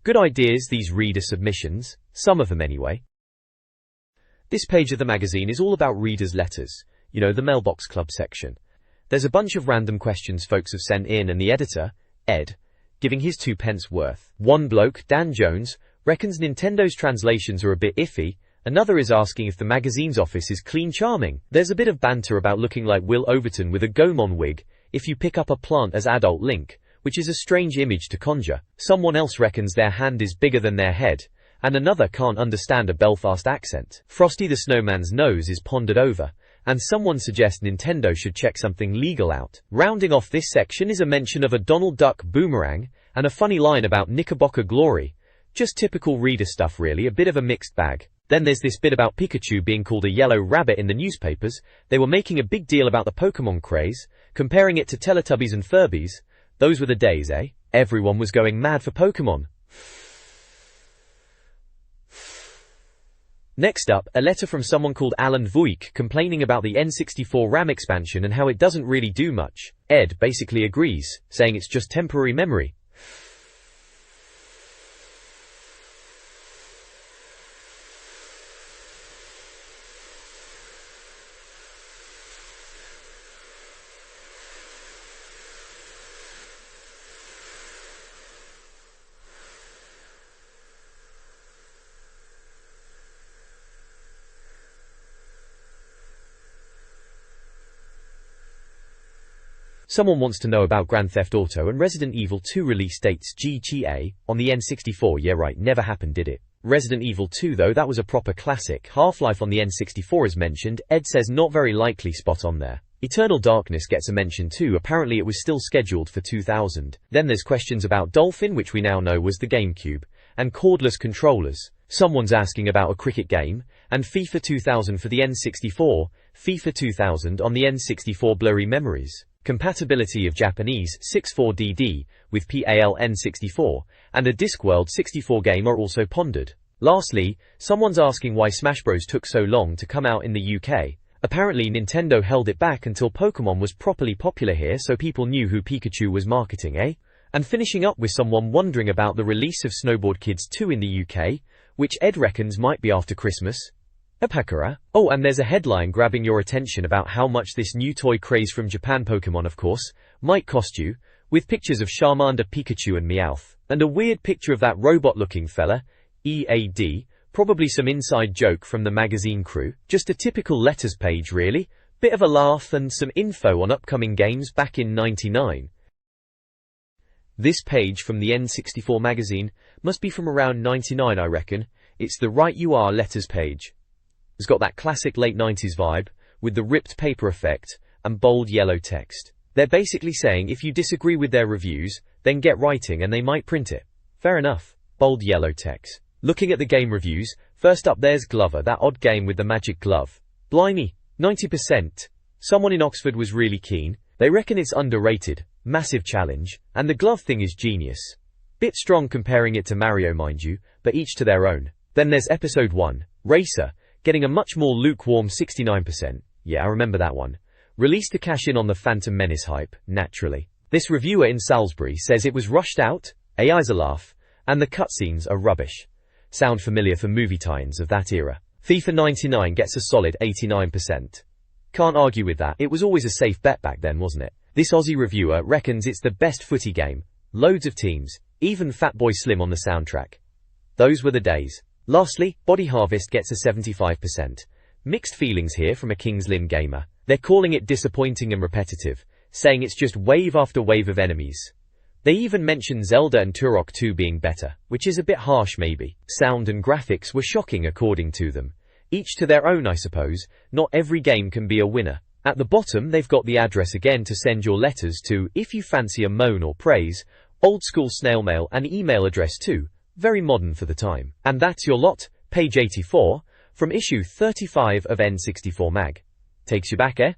Good ideas, these reader submissions. Some of them anyway. This page of the magazine is all about readers' letters. You know, the Mailbox Club section. There's a bunch of random questions folks have sent in and the editor, Ed, giving his 2 pence worth. One bloke, Dan Jones, reckons Nintendo's translations are a bit iffy. Another is asking if the magazine's office is clean charming. There's a bit of banter about looking like Will Overton with a Gomon wig if you pick up a plant as adult Link, which is a strange image to conjure. Someone else reckons their hand is bigger than their head, and another can't understand a Belfast accent. Frosty the Snowman's nose is pondered over, and someone suggests Nintendo should check something legal out. Rounding off this section is a mention of a Donald Duck boomerang, and a funny line about Knickerbocker glory. Just typical reader stuff really, a bit of a mixed bag. Then there's this bit about Pikachu being called a yellow rabbit in the newspapers. They were making a big deal about the Pokemon craze, comparing it to Teletubbies and Furbies. Those were the days, eh? Everyone was going mad for Pokemon. Next up, a letter from someone called Alan Voik complaining about the N64 RAM expansion and how it doesn't really do much. Ed basically agrees, saying it's just temporary memory. Someone wants to know about Grand Theft Auto and Resident Evil 2 release dates. GTA on the N64. Yeah right, never happened did it? Resident Evil 2 though, that was a proper classic. Half-Life on the N64 is mentioned. Ed says not very likely, spot on there. Eternal Darkness gets a mention too, apparently it was still scheduled for 2000. Then there's questions about Dolphin, which we now know was the GameCube, and cordless controllers. Someone's asking about a cricket game, and FIFA 2000 for the N64, FIFA 2000 on the N64 blurry memories. Compatibility of Japanese 64DD with PAL N64 and a Discworld 64 game are also pondered. Lastly, someone's asking why Smash Bros took so long to come out in the UK. Apparently Nintendo held it back until Pokemon was properly popular here so people knew who Pikachu was marketing, eh? And finishing up with someone wondering about the release of Snowboard Kids 2 in the UK, which Ed reckons might be after Christmas. Epakura? Oh, and there's a headline grabbing your attention about how much this new toy craze from Japan, Pokemon of course, might cost you, with pictures of Charmander, Pikachu and Meowth, and a weird picture of that robot-looking fella, EAD, probably some inside joke from the magazine crew. Just a typical letters page really, bit of a laugh and some info on upcoming games back in '99. This page from the N64 magazine must be from around '99 I reckon. It's the Right You Are letters page. It's got that classic late 90s vibe, with the ripped paper effect, and bold yellow text. They're basically saying if you disagree with their reviews, then get writing and they might print it. Fair enough. Bold yellow text. Looking at the game reviews, first up there's Glover, that odd game with the magic glove. Blimey, 90%. Someone in Oxford was really keen. They reckon it's underrated, massive challenge, and the glove thing is genius. Bit strong comparing it to Mario mind you, but each to their own. Then there's Episode 1, Racer, getting a much more lukewarm 69%. Yeah, I remember that one. Released to cash in on the Phantom Menace hype, naturally. This reviewer in Salisbury says it was rushed out, AI's a laugh, and the cutscenes are rubbish. Sound familiar for movie tie-ins of that era. FIFA 99 gets a solid 89%. Can't argue with that, it was always a safe bet back then, wasn't it? This Aussie reviewer reckons it's the best footy game. Loads of teams, even Fatboy Slim on the soundtrack. Those were the days. Lastly, Body Harvest gets a 75%. Mixed feelings here from a King's Lynn gamer. They're calling it disappointing and repetitive, saying it's just wave after wave of enemies. They even mention Zelda and Turok 2 being better, which is a bit harsh maybe. Sound and graphics were shocking according to them. Each to their own I suppose, not every game can be a winner. At the bottom they've got the address again to send your letters to if you fancy a moan or praise, old school snail mail and email address too, very modern for the time. And that's your lot, page 84, from issue 35 of N64 Mag. Takes you back, eh?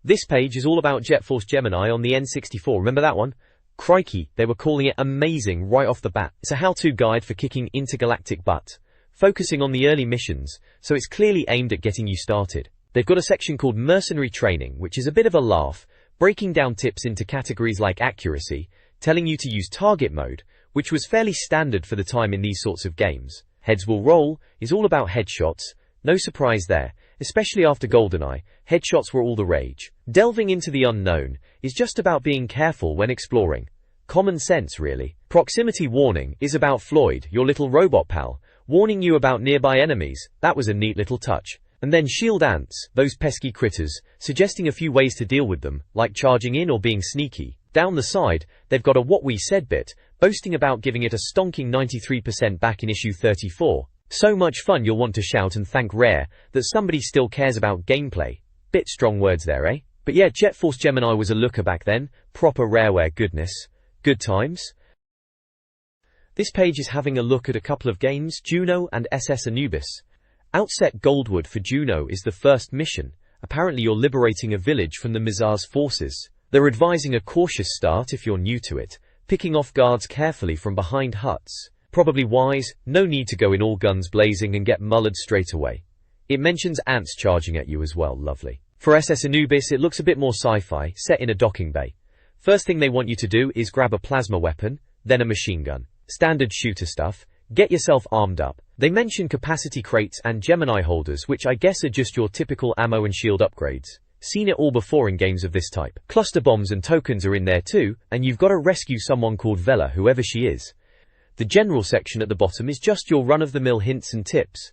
This page is all about Jet Force Gemini on the N64, remember that one? Crikey, they were calling it amazing right off the bat. It's a how-to guide for kicking intergalactic butt, focusing on the early missions, so it's clearly aimed at getting you started. They've got a section called Mercenary Training, which is a bit of a laugh, breaking down tips into categories like accuracy, telling you to use target mode, which was fairly standard for the time in these sorts of games. Heads Will Roll is all about headshots, no surprise there, especially after GoldenEye, headshots were all the rage. Delving into the unknown is just about being careful when exploring. Common sense, really. Proximity Warning is about Floyd, your little robot pal, warning you about nearby enemies. That was a neat little touch. And then Shield Ants, those pesky critters, suggesting a few ways to deal with them, like charging in or being sneaky. Down the side, they've got a What We Said bit, boasting about giving it a stonking 93% back in issue 34. So much fun you'll want to shout and thank Rare that somebody still cares about gameplay. Bit strong words there, eh? But yeah, Jet Force Gemini was a looker back then, proper Rareware goodness. Good times. This page is having a look at a couple of games, Juno and SS Anubis. Outset Goldwood for Juno is the first mission. Apparently you're liberating a village from the Mizar's forces. They're advising a cautious start if you're new to it, picking off guards carefully from behind huts. Probably wise, no need to go in all guns blazing and get mullered straight away. It mentions ants charging at you as well, lovely. For SS Anubis it looks a bit more sci-fi, set in a docking bay. First thing they want you to do is grab a plasma weapon, then a machine gun. Standard shooter stuff, get yourself armed up. They mention capacity crates and Gemini holders, which I guess are just your typical ammo and shield upgrades. Seen it all before in games of this type. Cluster bombs and tokens are in there too, and you've got to rescue someone called Vela, whoever she is. The general section at the bottom is just your run-of-the-mill hints and tips.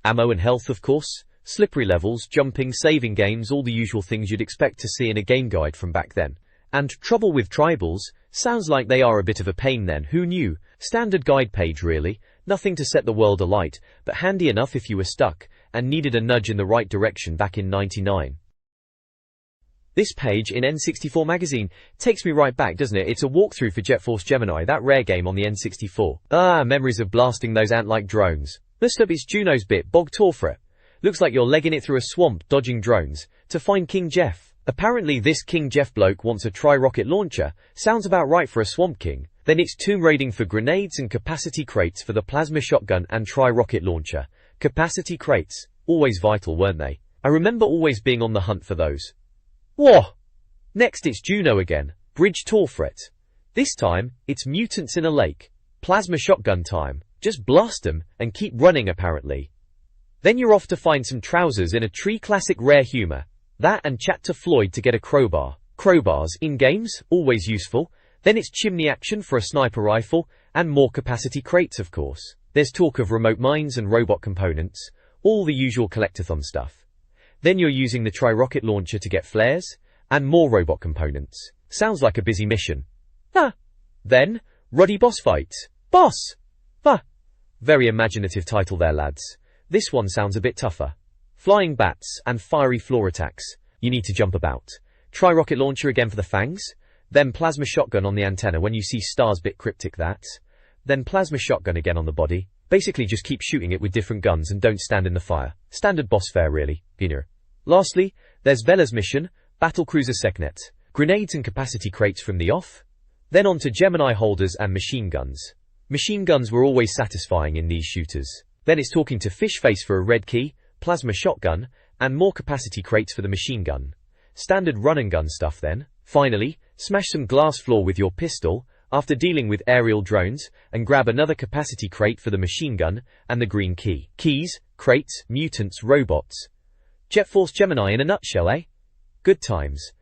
Ammo and health, of course, slippery levels, jumping, saving games, all the usual things you'd expect to see in a game guide from back then. And trouble with tribals, sounds like they are a bit of a pain then, who knew? Standard guide page really, nothing to set the world alight, but handy enough if you were stuck, and needed a nudge in the right direction back in '99. This page in N64 Magazine takes me right back, doesn't it? It's a walkthrough for Jet Force Gemini, that rare game on the N64. Ah, memories of blasting those ant-like drones. Next up is Juno's bit, Bog Torfret. Looks like you're legging it through a swamp, dodging drones, to find King Jeff. Apparently this King Jeff bloke wants a tri-rocket launcher, sounds about right for a Swamp King. Then it's tomb raiding for grenades and capacity crates for the plasma shotgun and tri-rocket launcher. Capacity crates, always vital, weren't they? I remember always being on the hunt for those. Whoa! Next it's Juno again, Bridge Torfret. This time, it's mutants in a lake. Plasma shotgun time. Just blast them and keep running apparently. Then you're off to find some trousers in a tree, classic rare humor. That and chat to Floyd to get a crowbar. Crowbars in games, always useful. Then it's chimney action for a sniper rifle, and more capacity crates of course. There's talk of remote mines and robot components, all the usual collectathon stuff. Then you're using the tri-rocket launcher to get flares, and more robot components. Sounds like a busy mission. Ah. Then, Ruddy boss fights. Boss! Ah. Very imaginative title there, lads. This one sounds a bit tougher. Flying bats and fiery floor attacks. You need to jump about. Tri-rocket launcher again for the fangs. Then plasma shotgun on the antenna when you see stars, bit cryptic that. Then plasma shotgun again on the body. Basically just keep shooting it with different guns and don't stand in the fire. Standard boss fare really. Lastly, there's Vela's mission, Battlecruiser Segnet. Grenades and capacity crates from the off. Then on to Gemini holders and machine guns. Machine guns were always satisfying in these shooters. Then it's talking to Fishface for a red key, plasma shotgun, and more capacity crates for the machine gun. Standard run and gun stuff then. Finally, smash some glass floor with your pistol, after dealing with aerial drones, and grab another capacity crate for the machine gun, and the green key. Keys, crates, mutants, robots. Jet Force Gemini in a nutshell, eh? Good times.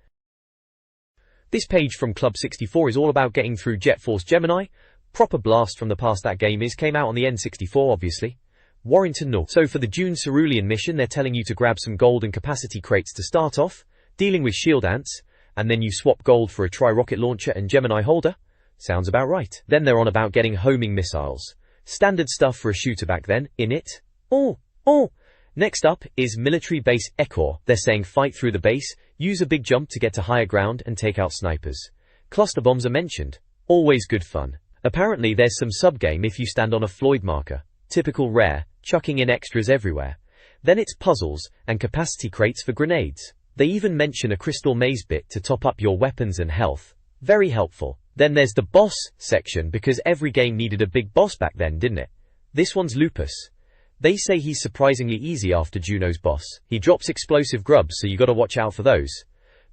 This page from Club 64 is all about getting through Jet Force Gemini. Proper blast from the past that game is, came out on the N64 obviously. Warrington North. So for the June Cerulean mission they're telling you to grab some gold and capacity crates to start off, dealing with shield ants, and then you swap gold for a tri-rocket launcher and Gemini holder. Sounds about right. Then they're on about getting homing missiles. Standard stuff for a shooter back then, in it. Oh. Next up is military base Ecor. They're saying fight through the base, use a big jump to get to higher ground and take out snipers. Cluster bombs are mentioned. Always good fun. Apparently there's some subgame if you stand on a Floyd marker. Typical rare, chucking in extras everywhere. Then it's puzzles and capacity crates for grenades. They even mention a crystal maze bit to top up your weapons and health. Very helpful. Then there's the boss section because every game needed a big boss back then, didn't it? This one's Lupus. They say he's surprisingly easy after Juno's boss. He drops explosive grubs, so you gotta watch out for those.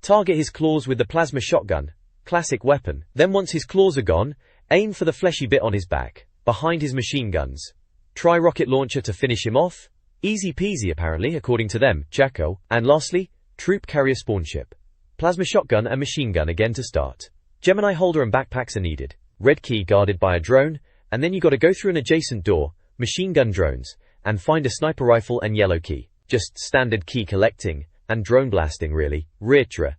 Target his claws with the plasma shotgun. Classic weapon. Then once his claws are gone, aim for the fleshy bit on his back, behind his machine guns. Try rocket launcher to finish him off. Easy peasy apparently, according to them, Jacko. And lastly, troop carrier spawn ship. Plasma shotgun and machine gun again to start. Gemini holder and backpacks are needed. Red key guarded by a drone, and then you gotta go through an adjacent door, machine gun drones, and find a sniper rifle and yellow key. Just standard key collecting, and drone blasting really. Ritra.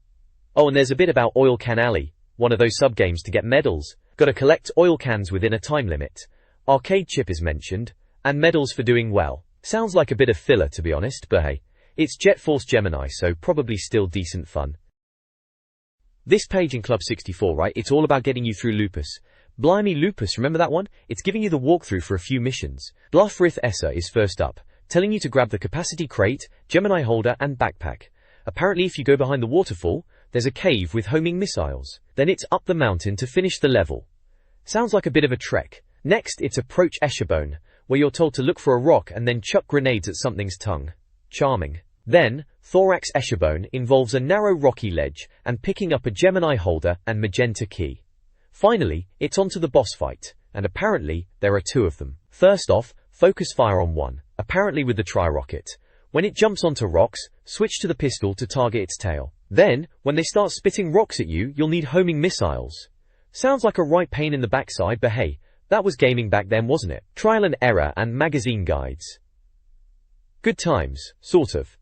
Oh, and there's a bit about Oil Can Alley, one of those sub-games to get medals. Gotta collect oil cans within a time limit. Arcade chip is mentioned, and medals for doing well. Sounds like a bit of filler to be honest, but hey, it's Jet Force Gemini, so probably still decent fun. This page in Club 64, right, it's all about getting you through Lupus. Blimey Lupus, remember that one? It's giving you the walkthrough for a few missions. Bluffrith Essa is first up, telling you to grab the capacity crate, Gemini holder and backpack. Apparently if you go behind the waterfall, there's a cave with homing missiles. Then it's up the mountain to finish the level. Sounds like a bit of a trek. Next it's Approach Escherbone, where you're told to look for a rock and then chuck grenades at something's tongue. Charming. Then, Thorax Escherbone involves a narrow rocky ledge and picking up a Gemini holder and magenta key. Finally, it's on to the boss fight, and apparently, there are two of them. First off, focus fire on one, apparently with the tri-rocket. When it jumps onto rocks, switch to the pistol to target its tail. Then, when they start spitting rocks at you, you'll need homing missiles. Sounds like a right pain in the backside, but hey, that was gaming back then, wasn't it? Trial and error and magazine guides. Good times, sort of.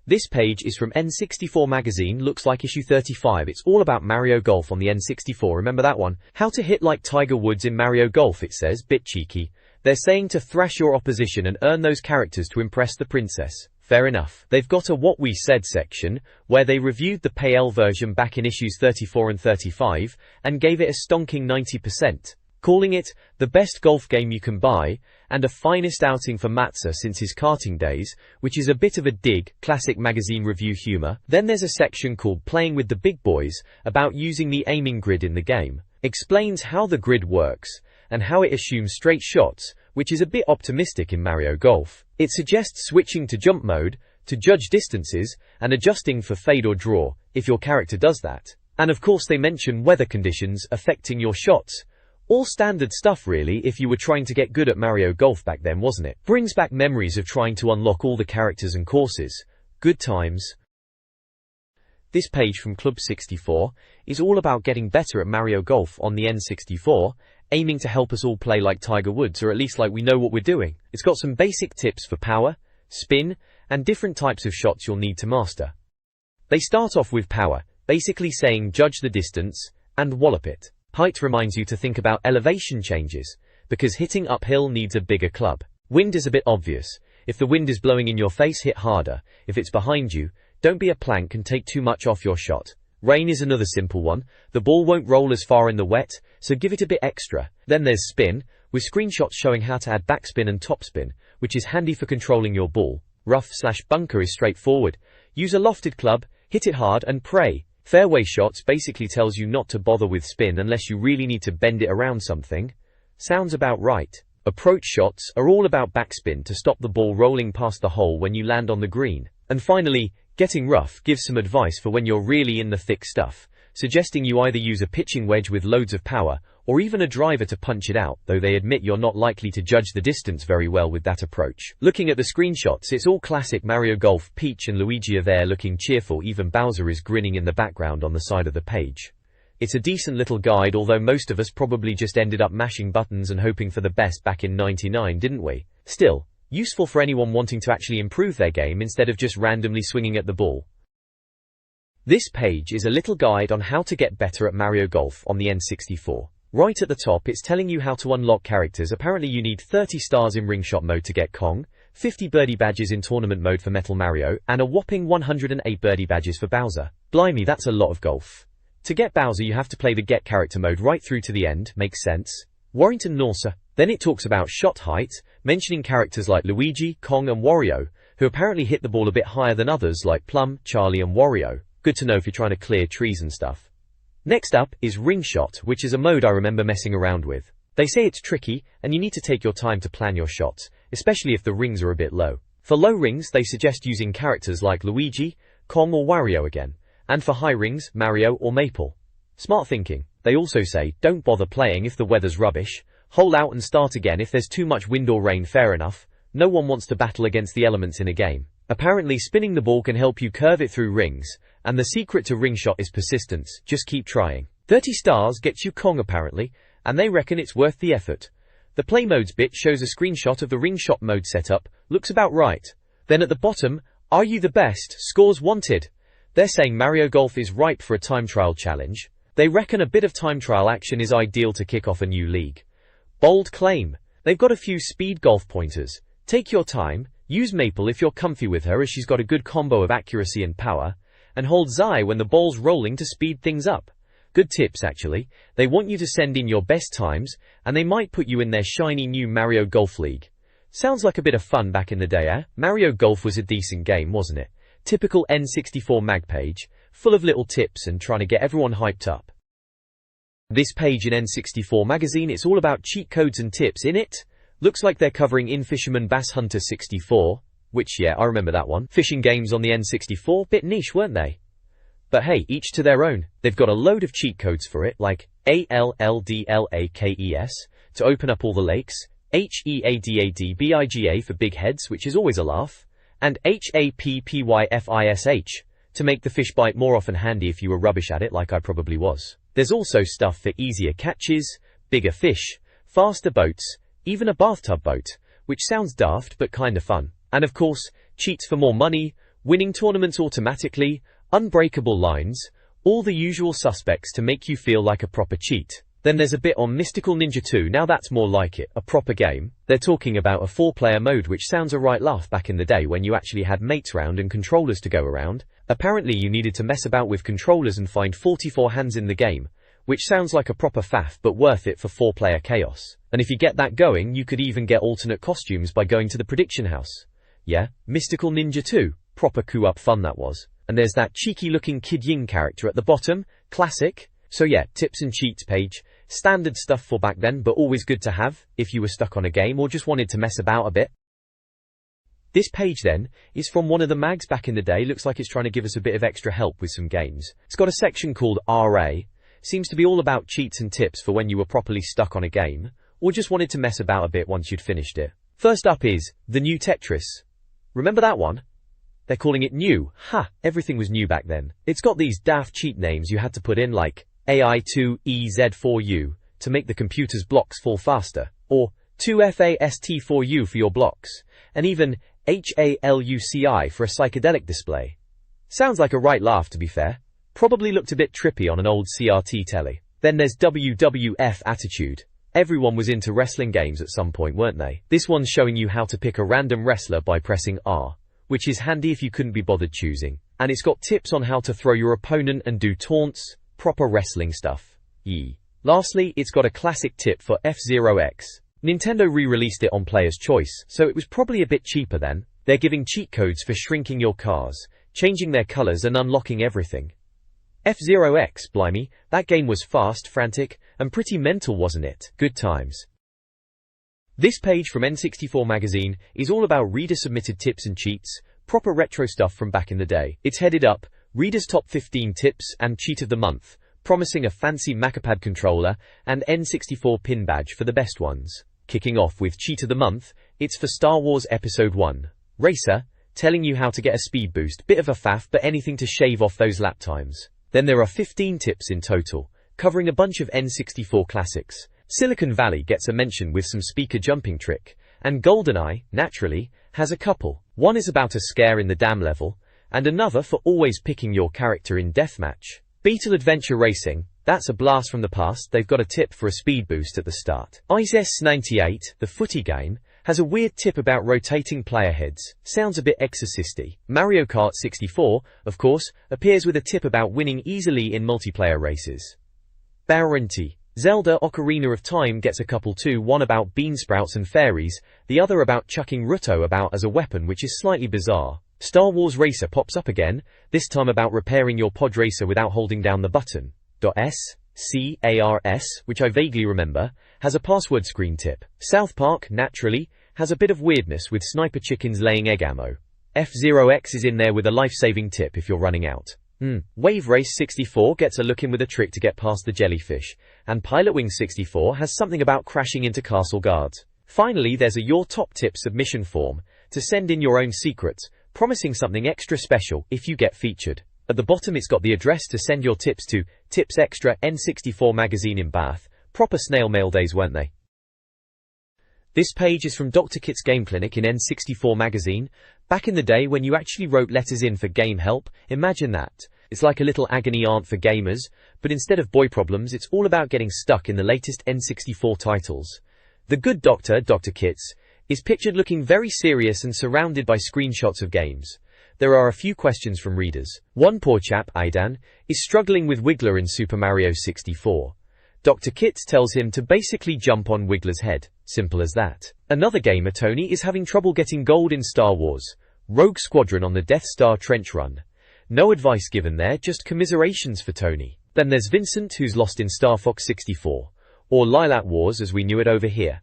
This page is from N64 Magazine, looks like issue 35. It's all about Mario Golf on the N64, remember that one? How to hit like Tiger Woods in Mario Golf, it says, bit cheeky. They're saying to thrash your opposition and earn those characters to impress the princess. Fair enough. They've got a What We Said section, where they reviewed the PL version back in issues 34 and 35, and gave it a stonking 90%. Calling it the best golf game you can buy, and a finest outing for Matza since his karting days, which is a bit of a dig, classic magazine review humor. Then there's a section called Playing with the Big Boys, about using the aiming grid in the game. Explains how the grid works, and how it assumes straight shots, which is a bit optimistic in Mario Golf. It suggests switching to jump mode, to judge distances, and adjusting for fade or draw, if your character does that. And of course they mention weather conditions affecting your shots. All standard stuff really if you were trying to get good at Mario Golf back then, wasn't it? Brings back memories of trying to unlock all the characters and courses. Good times. This page from Club 64 is all about getting better at Mario Golf on the N64, aiming to help us all play like Tiger Woods, or at least like we know what we're doing. It's got some basic tips for power, spin, and different types of shots you'll need to master. They start off with power, basically saying judge the distance, and wallop it. Height reminds you to think about elevation changes, because hitting uphill needs a bigger club. Wind is a bit obvious. If the wind is blowing in your face, hit harder. If it's behind you, don't be a plank and take too much off your shot. Rain is another simple one. The ball won't roll as far in the wet, so give it a bit extra. Then there's spin, with screenshots showing how to add backspin and topspin, which is handy for controlling your ball. Rough/bunker is straightforward. Use a lofted club, hit it hard and pray. Fairway shots basically tells you not to bother with spin unless you really need to bend it around something. Sounds about right. Approach shots are all about backspin to stop the ball rolling past the hole when you land on the green. And finally, getting rough gives some advice for when you're really in the thick stuff, suggesting you either use a pitching wedge with loads of power, or even a driver to punch it out, though they admit you're not likely to judge the distance very well with that approach. Looking at the screenshots, it's all classic Mario Golf. Peach and Luigi are there looking cheerful, even Bowser is grinning in the background on the side of the page. It's a decent little guide, although most of us probably just ended up mashing buttons and hoping for the best back in '99, didn't we? Still, useful for anyone wanting to actually improve their game instead of just randomly swinging at the ball. This page is a little guide on how to get better at Mario Golf on the N64. Right at the top it's telling you how to unlock characters. Apparently you need 30 stars in ringshot mode to get Kong, 50 birdie badges in tournament mode for Metal Mario, and a whopping 108 birdie badges for Bowser. Blimey, that's a lot of golf. To get Bowser you have to play the Get Character mode right through to the end, makes sense. Warrington Norsa. Then it talks about shot height, mentioning characters like Luigi, Kong and Wario, who apparently hit the ball a bit higher than others like Plum, Charlie and Wario. Good to know if you're trying to clear trees and stuff. Next up is Ring Shot, which is a mode I remember messing around with. They say it's tricky, and you need to take your time to plan your shots, especially if the rings are a bit low. For low rings, they suggest using characters like Luigi, Kong or Wario again, and for high rings, Mario or Maple. Smart thinking. They also say, don't bother playing if the weather's rubbish, hole out and start again if there's too much wind or rain, fair enough. No one wants to battle against the elements in a game. Apparently spinning the ball can help you curve it through rings, and the secret to Ring Shot is persistence, just keep trying. 30 stars gets you Kong apparently, and they reckon it's worth the effort. The Play Modes bit shows a screenshot of the Ring Shot mode setup, looks about right. Then at the bottom, are you the best? Scores wanted. They're saying Mario Golf is ripe for a time trial challenge. They reckon a bit of time trial action is ideal to kick off a new league. Bold claim. They've got a few speed golf pointers. Take your time, use Maple if you're comfy with her as she's got a good combo of accuracy and power, and hold Zai when the ball's rolling to speed things up. Good tips actually. They want you to send in your best times, and they might put you in their shiny new Mario Golf League. Sounds like a bit of fun back in the day, eh? Mario Golf was a decent game, wasn't it? Typical N64 mag page, full of little tips and trying to get everyone hyped up. This page in N64 Magazine, it's all about cheat codes and tips in it. Looks like they're covering In Fisherman Bass Hunter 64, which yeah, I remember that one. Fishing games on the N64, bit niche, weren't they? But hey, each to their own. They've got a load of cheat codes for it, like ALLDLAKES to open up all the lakes, HEADADBIGA for big heads, which is always a laugh, and HAPPYFISH to make the fish bite more often, handy if you were rubbish at it like I probably was. There's also stuff for easier catches, bigger fish, faster boats, even a bathtub boat, which sounds daft but kinda fun. And of course, cheats for more money, winning tournaments automatically, unbreakable lines, all the usual suspects to make you feel like a proper cheat. Then there's a bit on Mystical Ninja 2, now that's more like it, a proper game. They're talking about a 4-player mode, which sounds a right laugh back in the day when you actually had mates round and controllers to go around. Apparently you needed to mess about with controllers and find 44 hands in the game, which sounds like a proper faff but worth it for 4-player chaos. And if you get that going, you could even get alternate costumes by going to the prediction house. Yeah, Mystical Ninja 2, proper coup-up fun that was. And there's that cheeky looking Kid Ying character at the bottom, classic. So yeah, tips and cheats page, standard stuff for back then but always good to have, if you were stuck on a game or just wanted to mess about a bit. This page then, is from one of the mags back in the day, looks like it's trying to give us a bit of extra help with some games. It's got a section called RA, seems to be all about cheats and tips for when you were properly stuck on a game, or just wanted to mess about a bit once you'd finished it. First up is, the new Tetris. Remember that one? They're calling it new. Ha, everything was new back then. It's got these daft cheat names you had to put in like AI2EZ4U to make the computer's blocks fall faster, or 2FAST4U for your blocks, and even HALUCI for a psychedelic display. Sounds like a right laugh to be fair. Probably looked a bit trippy on an old CRT telly. Then there's WWF Attitude. Everyone was into wrestling games at some point, weren't they? This one's showing you how to pick a random wrestler by pressing R, which is handy if you couldn't be bothered choosing. And it's got tips on how to throw your opponent and do taunts, proper wrestling stuff. Lastly, it's got a classic tip for F-Zero X. Nintendo re-released it on Player's Choice, so it was probably a bit cheaper then. They're giving cheat codes for shrinking your cars, changing their colors and unlocking everything. F-Zero X, blimey, that game was fast, frantic, and pretty mental, wasn't it? Good times. This page from N64 Magazine is all about reader-submitted tips and cheats, proper retro stuff from back in the day. It's headed up, Reader's Top 15 Tips and Cheat of the Month, promising a fancy Macapad controller and N64 pin badge for the best ones. Kicking off with Cheat of the Month, it's for Star Wars Episode 1. Racer, telling you how to get a speed boost, bit of a faff but anything to shave off those lap times. Then there are 15 tips in total, covering a bunch of N64 classics. Silicon Valley gets a mention with some speaker jumping trick, and GoldenEye, naturally, has a couple. One is about a scare in the dam level, and another for always picking your character in deathmatch. Beetle Adventure Racing, that's a blast from the past, they've got a tip for a speed boost at the start. Ice S98, the footy game, has a weird tip about rotating player heads. Sounds a bit exorcisty. Mario Kart 64, of course, appears with a tip about winning easily in multiplayer races. Baranti. Zelda Ocarina of Time gets a couple too, one about beansprouts and fairies, the other about chucking Ruto about as a weapon, which is slightly bizarre. Star Wars Racer pops up again, this time about repairing your pod racer without holding down the button. .scars, which I vaguely remember, has a password screen tip. South Park, naturally, has a bit of weirdness with sniper chickens laying egg ammo. F-Zero X is in there with a life-saving tip if you're running out. Wave Race 64 gets a look in with a trick to get past the jellyfish, and Pilotwings 64 has something about crashing into castle guards. Finally, there's a Your Top Tip submission form to send in your own secrets, promising something extra special if you get featured. At the bottom it's got the address to send your tips to. Tips Extra, N64 Magazine in Bath. Proper snail mail days, weren't they? This page is from Dr. Kit's Game Clinic in N64 Magazine. Back in the day when you actually wrote letters in for game help, imagine that. It's like a little agony aunt for gamers, but instead of boy problems, it's all about getting stuck in the latest N64 titles. The good doctor, Dr. Kit's, is pictured looking very serious and surrounded by screenshots of games. There are a few questions from readers. One poor chap, Aidan, is struggling with Wiggler in Super Mario 64. Dr. Kitts tells him to basically jump on Wiggler's head. Simple as that. Another gamer, Tony, is having trouble getting gold in Star Wars Rogue Squadron on the Death Star trench run. No advice given there, just commiserations for Tony. Then there's Vincent, who's lost in Star Fox 64. Or Lilac Wars as we knew it over here.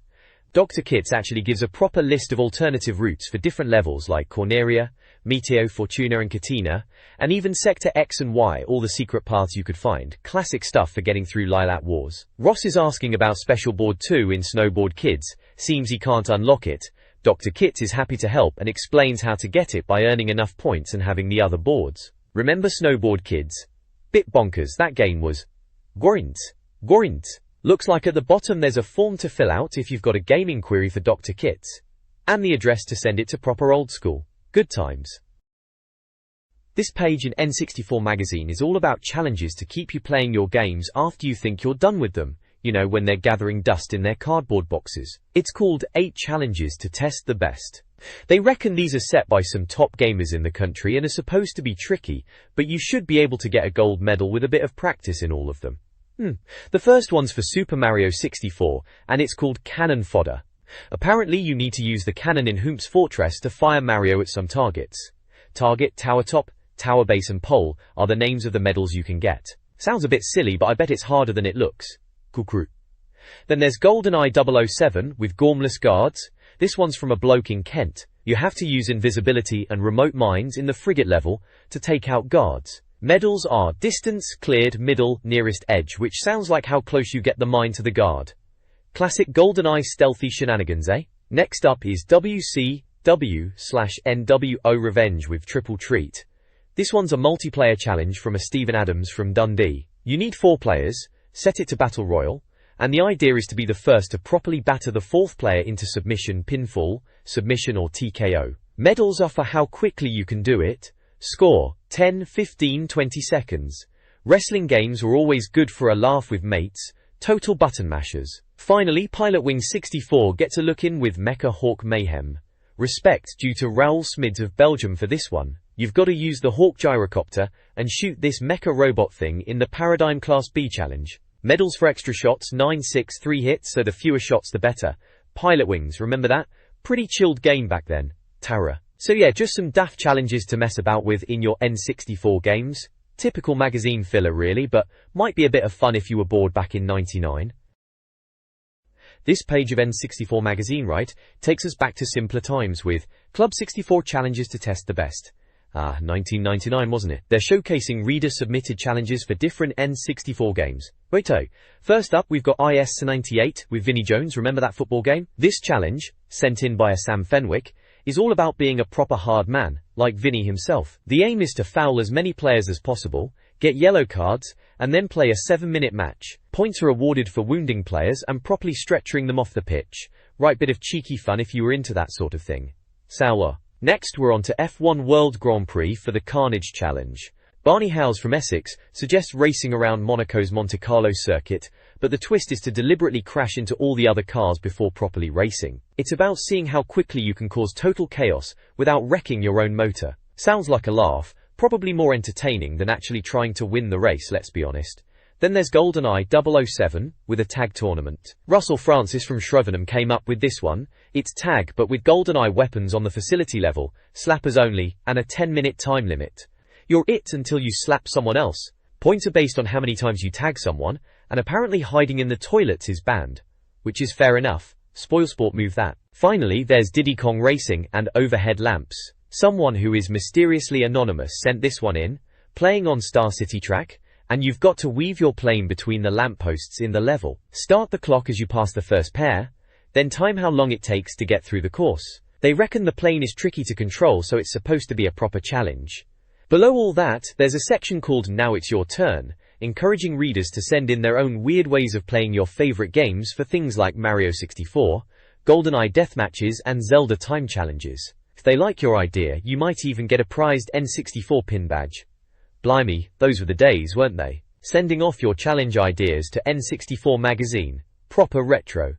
Dr. Kitts actually gives a proper list of alternative routes for different levels like Corneria, Meteo, Fortuna and Katina, and even Sector X and Y, all the secret paths you could find. Classic stuff for getting through Lilac Wars. Ross is asking about Special Board 2 in Snowboard Kids. Seems he can't unlock it. Dr. Kitts is happy to help and explains how to get it by earning enough points and having the other boards. Remember Snowboard Kids? Bit bonkers, that game was. Gorint. Looks like at the bottom there's a form to fill out if you've got a gaming query for Dr. Kitts. And the address to send it to. Proper old school. Good times. This page in N64 Magazine is all about challenges to keep you playing your games after you think you're done with them. You know, when they're gathering dust in their cardboard boxes. It's called 8 Challenges to Test the Best. They reckon these are set by some top gamers in the country and are supposed to be tricky, but you should be able to get a gold medal with a bit of practice in all of them. The first one's for Super Mario 64, and it's called Cannon Fodder. Apparently you need to use the cannon in Hoomps Fortress to fire Mario at some targets. Target, Tower Top, Tower Base and Pole are the names of the medals you can get. Sounds a bit silly, but I bet it's harder than it looks. Cuckoo. Then there's GoldenEye 007 with Gormless Guards. This one's from a bloke in Kent. You have to use invisibility and remote mines in the frigate level to take out guards. Medals are Distance, Cleared, Middle, Nearest Edge, which sounds like how close you get the mine to the guard. Classic GoldenEye stealthy shenanigans, eh? Next up is WCW/NWO Revenge with Triple Treat. This one's a multiplayer challenge from a Stephen Adams from Dundee. You need 4 players, set it to Battle Royal, and the idea is to be the first to properly batter the 4th player into submission, pinfall, submission or TKO. Medals are for how quickly you can do it. Score, 10, 15, 20 seconds. Wrestling games were always good for a laugh with mates. Total button mashers. Finally, Pilotwings 64 gets a look in with Mecha Hawk Mayhem. Respect due to Raoul Smids of Belgium for this one. You've got to use the Hawk gyrocopter and shoot this mecha robot thing in the Paradigm Class B challenge. Medals for extra shots, 9, 6, 3 hits, so the fewer shots the better. Pilotwings, remember that? Pretty chilled game back then. Tara. So yeah, just some daft challenges to mess about with in your N64 games. Typical magazine filler really, but might be a bit of fun if you were bored back in '99. This page of N64 Magazine, right, takes us back to simpler times with Club 64 Challenges to Test the Best. 1999 wasn't it? They're showcasing reader-submitted challenges for different N64 games. Righto. First up, we've got IS-98 with Vinnie Jones, remember that football game? This challenge, sent in by a Sam Fenwick, is all about being a proper hard man, like Vinnie himself. The aim is to foul as many players as possible, get yellow cards, and then play a 7-minute match. Points are awarded for wounding players and properly stretching them off the pitch. Right bit of cheeky fun if you were into that sort of thing. Sawa. Next we're on to F1 World Grand Prix for the Carnage Challenge. Barney Howes from Essex suggests racing around Monaco's Monte Carlo circuit, but the twist is to deliberately crash into all the other cars before properly racing. It's about seeing how quickly you can cause total chaos without wrecking your own motor. Sounds like a laugh, probably more entertaining than actually trying to win the race, let's be honest. Then there's GoldenEye 007, with a tag tournament. Russell Francis from Shrevenham came up with this one. It's tag, but with GoldenEye weapons on the facility level, slappers only, and a 10-minute time limit. You're it until you slap someone else. Points are based on how many times you tag someone, and apparently hiding in the toilets is banned. Which is fair enough. Spoilsport move that. Finally, there's Diddy Kong Racing and overhead lamps. Someone who is mysteriously anonymous sent this one in, playing on Star City track, and you've got to weave your plane between the lampposts in the level. Start the clock as you pass the first pair, then time how long it takes to get through the course. They reckon the plane is tricky to control, so it's supposed to be a proper challenge. Below all that, there's a section called Now It's Your Turn, encouraging readers to send in their own weird ways of playing your favorite games for things like Mario 64, GoldenEye deathmatches, and Zelda time challenges. If they like your idea, you might even get a prized N64 pin badge. Blimey, those were the days, weren't they? Sending off your challenge ideas to N64 Magazine. Proper retro.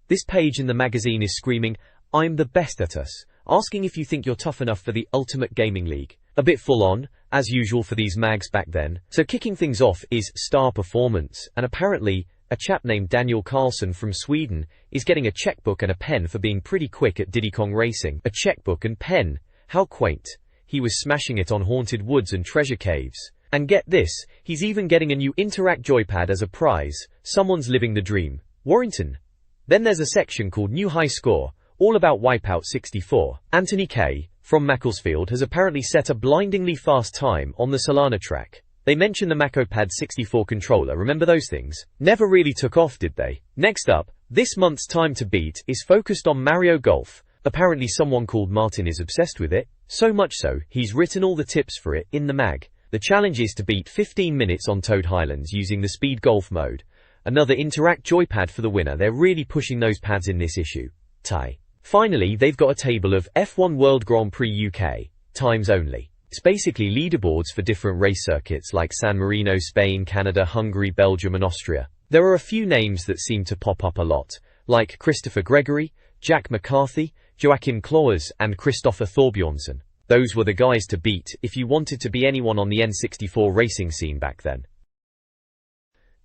This page in the magazine is screaming, "I'm the best at us," asking if you think you're tough enough for the Ultimate Gaming League. A bit full on, as usual for these mags back then. So kicking things off is Star Performance, and apparently, a chap named Daniel Carlson from Sweden is getting a checkbook and a pen for being pretty quick at Diddy Kong Racing. A checkbook and pen. How quaint. He was smashing it on haunted woods and treasure caves. And get this, he's even getting a new Interact joypad as a prize. Someone's living the dream. Warrington. Then there's a section called New High Score, all about Wipeout 64. Anthony K. from Macclesfield has apparently set a blindingly fast time on the Solana track. They mention the Macopad 64 controller, remember those things? Never really took off, did they? Next up, this month's time to beat is focused on Mario Golf. Apparently someone called Martin is obsessed with it, so much so, he's written all the tips for it in the mag. The challenge is to beat 15 minutes on Toad Highlands using the Speed Golf mode. Another Interact joypad for the winner. They're really pushing those pads in this issue. Tie. Finally, they've got a table of F1 World Grand Prix UK, times only. It's basically leaderboards for different race circuits like San Marino, Spain, Canada, Hungary, Belgium and Austria. There are a few names that seem to pop up a lot, like Christopher Gregory, Jack McCarthy, Joachim Kloers and Christopher Thorbjornsson. Those were the guys to beat if you wanted to be anyone on the N64 racing scene back then.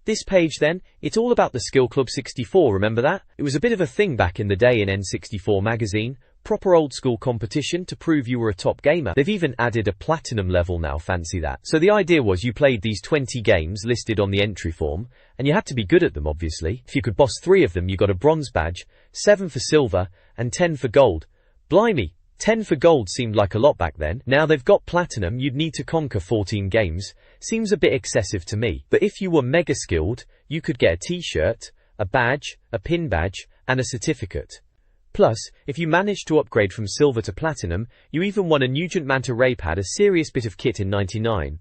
This page then, it's all about the Skill Club 64, remember that? It was a bit of a thing back in the day in N64 Magazine. Proper old school competition to prove you were a top gamer. They've even added a platinum level now, fancy that. So the idea was you played these 20 games listed on the entry form, and you had to be good at them obviously. If you could boss 3 of them you got a bronze badge, 7 for silver, and 10 for gold. Blimey, 10 for gold seemed like a lot back then. Now they've got platinum, you'd need to conquer 14 games. Seems a bit excessive to me. But if you were mega skilled, you could get a t-shirt, a badge, a pin badge, and a certificate. Plus, if you managed to upgrade from silver to platinum, you even won a Nugent Manta Ray pad, a serious bit of kit in '99.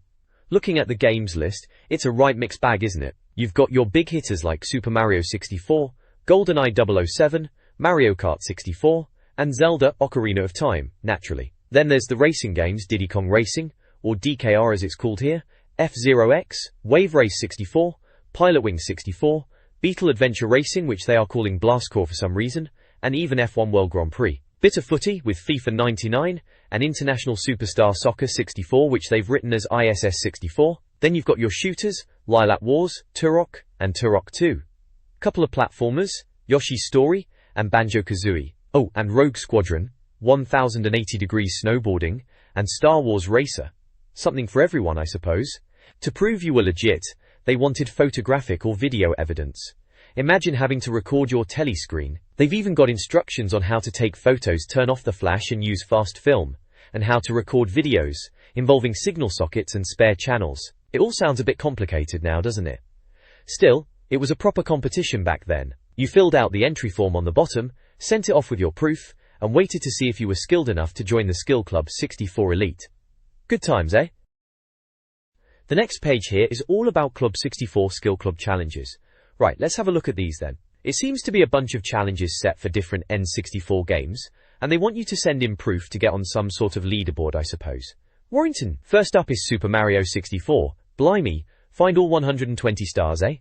Looking at the games list, it's a right mixed bag, isn't it? You've got your big hitters like Super Mario 64, GoldenEye 007, Mario Kart 64, and Zelda Ocarina of Time, naturally. Then there's the racing games Diddy Kong Racing, or DKR as it's called here, F-Zero X, Wave Race 64, Pilotwings 64, Beetle Adventure Racing, which they are calling Blastcore for some reason, and even F1 World Grand Prix. Bit of footy with FIFA 99, and International Superstar Soccer 64, which they've written as ISS 64. Then you've got your shooters, Lilac Wars, Turok, and Turok 2. Couple of platformers, Yoshi's Story, and Banjo-Kazooie. Oh, and Rogue Squadron, 1080 degrees snowboarding, and Star Wars Racer. Something for everyone, I suppose. To prove you were legit, they wanted photographic or video evidence. Imagine having to record your telly screen. They've even got instructions on how to take photos, turn off the flash and use fast film, and how to record videos, involving signal sockets and spare channels. It all sounds a bit complicated now, doesn't it? Still, it was a proper competition back then. You filled out the entry form on the bottom, sent it off with your proof, and waited to see if you were skilled enough to join the Skill Club 64 Elite. Good times, eh? The next page here is all about Club 64 Skill Club challenges. Right, let's have a look at these then. It seems to be a bunch of challenges set for different N64 games, and they want you to send in proof to get on some sort of leaderboard, I suppose. Warrington. First up is Super Mario 64. Blimey, find all 120 stars, eh?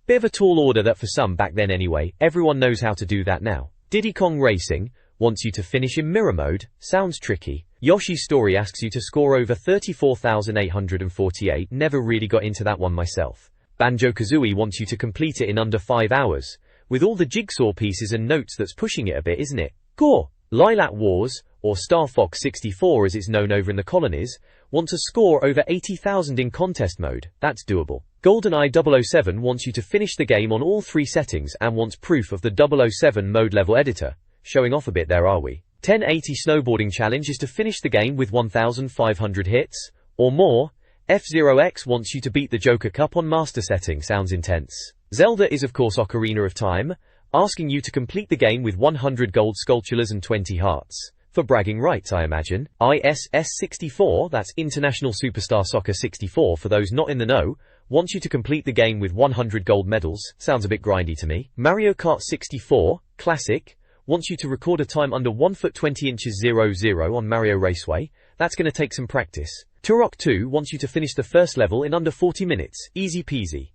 Bit of a tall order that for some back then anyway, everyone knows how to do that now. Diddy Kong Racing wants you to finish in mirror mode, sounds tricky. Yoshi's Story asks you to score over 34,848, never really got into that one myself. Banjo-Kazooie wants you to complete it in under 5 hours. With all the jigsaw pieces and notes, that's pushing it a bit, isn't it? Gore! Lilac Wars, or Star Fox 64 as it's known over in the colonies, wants to score over 80,000 in contest mode, that's doable. GoldenEye 007 wants you to finish the game on all 3 settings and wants proof of the 007 mode level editor. Showing off a bit there, are we? 1080 Snowboarding Challenge is to finish the game with 1,500 hits, or more. F-Zero X wants you to beat the Joker Cup on master setting, sounds intense. Zelda is of course Ocarina of Time, asking you to complete the game with 100 gold sculptures and 20 hearts. For bragging rights, I imagine. ISS 64, that's International Superstar Soccer 64 for those not in the know, wants you to complete the game with 100 gold medals, sounds a bit grindy to me. Mario Kart 64, Classic, wants you to record a time under 1 foot 20 inches 00 on Mario Raceway, that's gonna take some practice. Turok 2 wants you to finish the first level in under 40 minutes, easy peasy.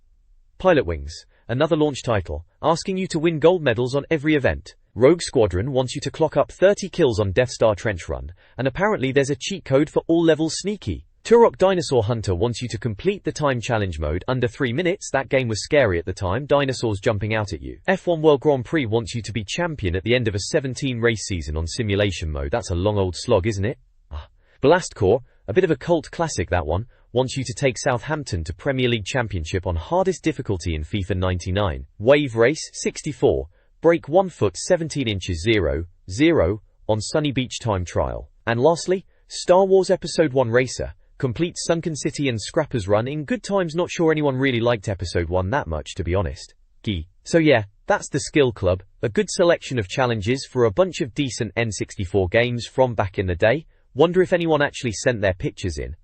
Pilot Wings, another launch title, asking you to win gold medals on every event. Rogue Squadron wants you to clock up 30 kills on Death Star Trench Run, and apparently there's a cheat code for all levels sneaky. Turok Dinosaur Hunter wants you to complete the time challenge mode under 3 minutes, that game was scary at the time, dinosaurs jumping out at you. F1 World Grand Prix wants you to be champion at the end of a 17 race season on simulation mode, that's a long old slog, isn't it? Blast Corps, a bit of a cult classic that one, wants you to take Southampton to Premier League Championship on hardest difficulty in FIFA 99. Wave Race 64, break 1 foot 17 inches 00 on Sunny Beach time trial. And lastly, Star Wars Episode 1 Racer, complete Sunken City and Scrappers Run in good times. Not sure anyone really liked Episode 1 that much, to be honest. So yeah, that's the Skill Club, a good selection of challenges for a bunch of decent N64 games from back in the day. Wonder if anyone actually sent their pictures in.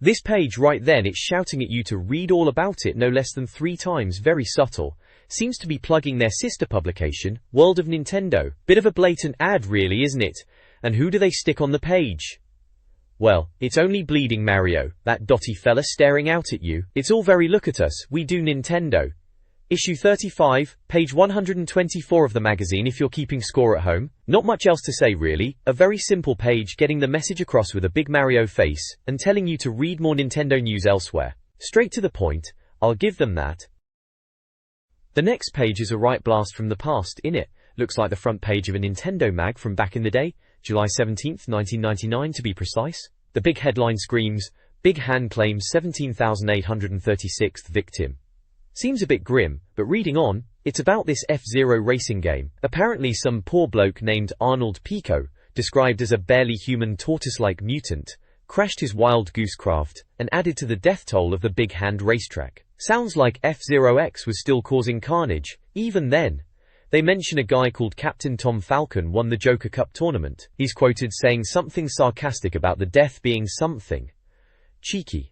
This page right then, it's shouting at you to read all about it no less than 3 times, very subtle. Seems to be plugging their sister publication, World of Nintendo. Bit of a blatant ad really, isn't it? And who do they stick on the page? Well, it's only Bleeding Mario, that dotty fella staring out at you. It's all very look at us, we do Nintendo. Issue 35, page 124 of the magazine if you're keeping score at home. Not much else to say really, a very simple page getting the message across with a big Mario face, and telling you to read more Nintendo news elsewhere. Straight to the point, I'll give them that. The next page is a right blast from the past, innit? Looks like the front page of a Nintendo mag from back in the day, July 17th, 1999 to be precise. The big headline screams, Big Hand claims 17,836th victim. Seems a bit grim, but reading on, it's about this F-Zero racing game. Apparently some poor bloke named Arnold Pico, described as a barely human tortoise-like mutant, crashed his wild goose craft, and added to the death toll of the Big Hand racetrack. Sounds like F-Zero X was still causing carnage, even then. They mention a guy called Captain Tom Falcon won the Joker Cup tournament. He's quoted saying something sarcastic about the death being something cheeky.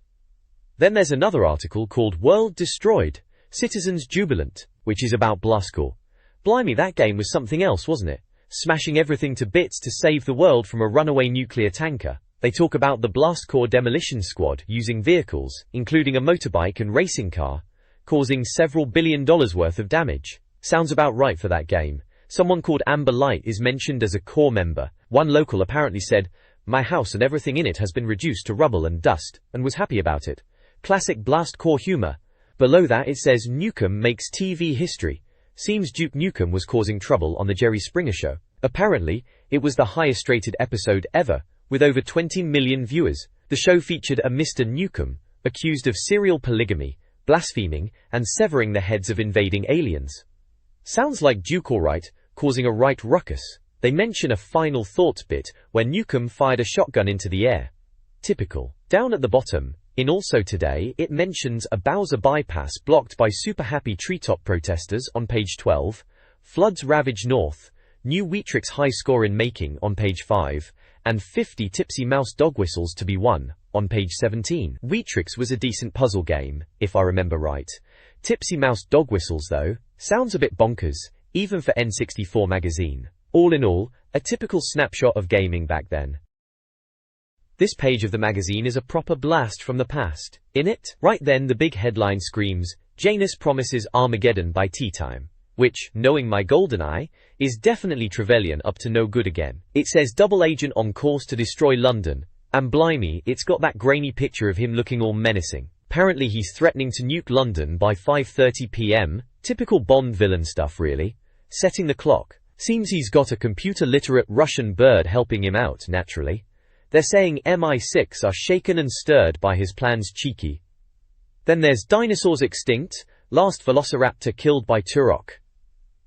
Then there's another article called World Destroyed, Citizens Jubilant, which is about Blastcore. Blimey, that game was something else, wasn't it? Smashing everything to bits to save the world from a runaway nuclear tanker. They talk about the Blastcore demolition squad using vehicles, including a motorbike and racing car, causing several $1 billion worth of damage. Sounds about right for that game. Someone called Amber Light is mentioned as a core member. One local apparently said, "My house and everything in it has been reduced to rubble and dust," and was happy about it. Classic Blastcore humor. Below that it says Nukem makes TV history. Seems Duke Nukem was causing trouble on the Jerry Springer Show. Apparently, it was the highest rated episode ever, with over 20 million viewers. The show featured a Mr. Nukem, accused of serial polygamy, blaspheming, and severing the heads of invading aliens. Sounds like Duke alright, causing a right ruckus. They mention a final thoughts bit, where Nukem fired a shotgun into the air. Typical. Down at the bottom, in Also Today, it mentions a Bowser bypass blocked by super happy treetop protesters on page 12, floods ravage North, new Wheatrix high score in making on page 5, and 50 tipsy mouse dog whistles to be won on page 17. Wheatrix was a decent puzzle game, if I remember right. Tipsy mouse dog whistles though, sounds a bit bonkers, even for N64 Magazine. All in all, a typical snapshot of gaming back then. This page of the magazine is a proper blast from the past. In it, right then the big headline screams, Janus promises Armageddon by tea time, which, knowing my golden eye, is definitely Trevelyan up to no good again. It says double agent on course to destroy London, and blimey, it's got that grainy picture of him looking all menacing. Apparently he's threatening to nuke London by 5:30 p.m, typical Bond villain stuff really. Setting the clock. Seems he's got a computer-literate Russian bird helping him out, naturally. They're saying MI6 are shaken and stirred by his plans cheeky. Then there's dinosaurs extinct, last velociraptor killed by Turok.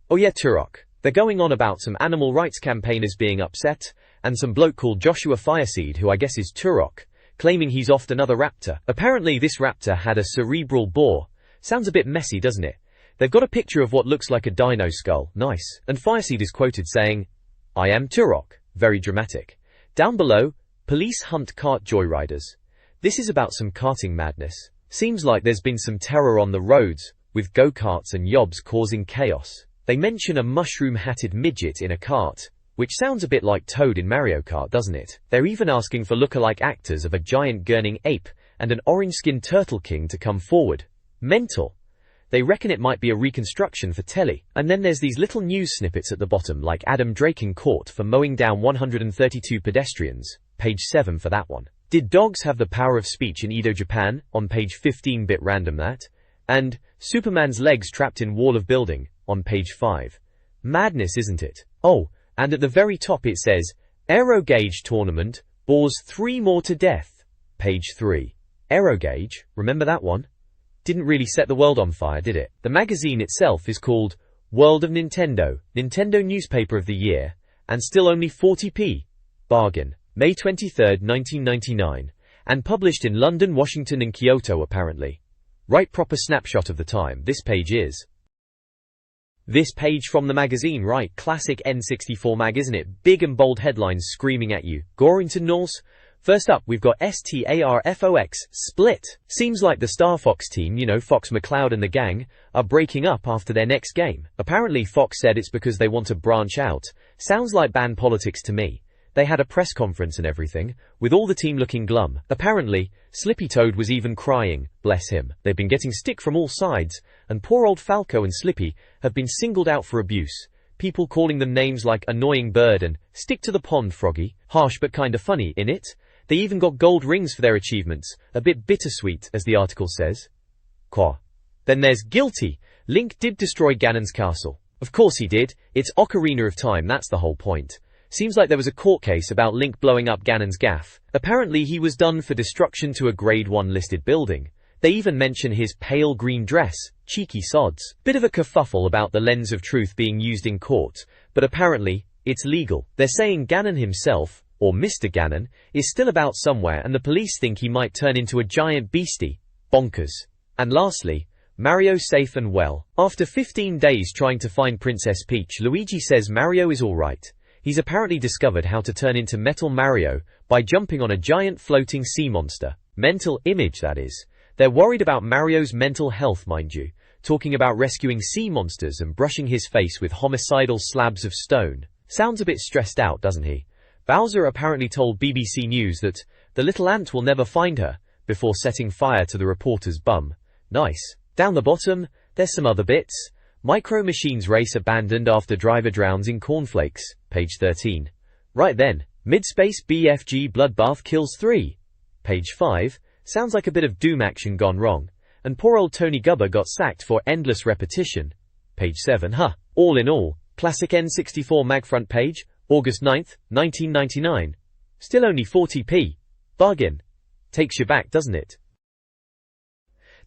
Oh yeah, Turok. They're going on about some animal rights campaigners being upset, and some bloke called Joshua Fireseed, who I guess is Turok, claiming he's offed another raptor. Apparently this raptor had a cerebral bore. Sounds a bit messy, doesn't it? They've got a picture of what looks like a dino skull. Nice. And Fireseed is quoted saying, "I am Turok." Very dramatic. Down below, police hunt kart joyriders. This is about some karting madness. Seems like there's been some terror on the roads, with go-karts and yobs causing chaos. They mention a mushroom-hatted midget in a cart, which sounds a bit like Toad in Mario Kart, doesn't it? They're even asking for look-alike actors of a giant gurning ape and an orange-skinned turtle king to come forward. Mental. They reckon it might be a reconstruction for telly. And then there's these little news snippets at the bottom, like Adam Drake in court for mowing down 132 pedestrians. Page 7 for that one. Did dogs have the power of speech in Edo, Japan? On page 15, bit random that. And Superman's legs trapped in wall of building, on page 5. Madness, isn't it? Oh, and at the very top it says, Aero Gauge Tournament, bores 3 more to death. Page 3. Aero Gauge, remember that one? Didn't really set the world on fire, did it? The magazine itself is called World of Nintendo, Nintendo Newspaper of the Year, and still only 40p. Bargain. May 23, 1999. And published in London, Washington and Kyoto apparently. Right proper snapshot of the time, this page is. This page from the magazine, right, classic N64 mag, isn't it? Big and bold headlines screaming at you. Gorrington Norse. First up, we've got STARFOX, Split. Seems like the Star Fox team, Fox McCloud and the gang, are breaking up after their next game. Apparently Fox said it's because they want to branch out. Sounds like band politics to me. They had a press conference and everything, with all the team looking glum. Apparently, Slippy Toad was even crying, bless him. They've been getting stick from all sides, and poor old Falco and Slippy have been singled out for abuse. People calling them names like annoying bird and stick to the pond froggy, harsh but kinda funny, innit? They even got gold rings for their achievements, a bit bittersweet, as the article says. Qua. Then there's guilty. Link did destroy Ganon's castle. Of course he did. It's Ocarina of Time, that's the whole point. Seems like there was a court case about Link blowing up Ganon's gaff. Apparently he was done for destruction to a grade 1 listed building. They even mention his pale green dress, cheeky sods. Bit of a kerfuffle about the lens of truth being used in court, but apparently, it's legal. They're saying Ganon himself, or Mr. Ganon, is still about somewhere and the police think he might turn into a giant beastie. Bonkers. And lastly, Mario safe and well. After 15 days trying to find Princess Peach, Luigi says Mario is alright. He's apparently discovered how to turn into Metal Mario by jumping on a giant floating sea monster. Mental image, that is. They're worried about Mario's mental health, mind you, talking about rescuing sea monsters and brushing his face with homicidal slabs of stone. Sounds a bit stressed out, doesn't he? Bowser apparently told BBC News that the little ant will never find her, before setting fire to the reporter's bum. Nice. Down the bottom, there's some other bits. Micro Machines race abandoned after driver drowns in cornflakes. Page 13. Right then, Midspace BFG Bloodbath kills 3. Page 5. Sounds like a bit of Doom action gone wrong. And poor old Tony Gubba got sacked for endless repetition. Page 7. All in all, classic N64 mag front page, August 9th, 1999. Still only 40p. Bargain. Takes you back, doesn't it?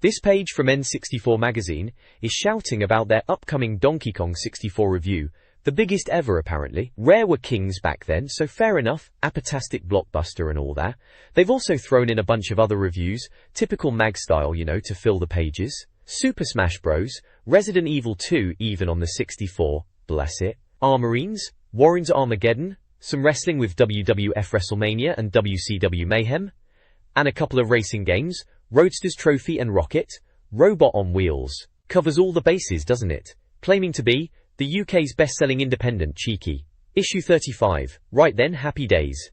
This page from N64 Magazine is shouting about their upcoming Donkey Kong 64 review, the biggest ever apparently. Rare were kings back then, so fair enough, apatastic blockbuster and all that. They've also thrown in a bunch of other reviews, typical mag style, to fill the pages. Super Smash Bros, Resident Evil 2 even on the 64, bless it. Armorines, Warren's Armageddon, some wrestling with WWF WrestleMania and WCW Mayhem, and a couple of racing games, Roadsters Trophy and Rocket, Robot on Wheels. Covers all the bases, doesn't it? Claiming to be the UK's best-selling independent cheeky. Issue 35. Right then, happy days.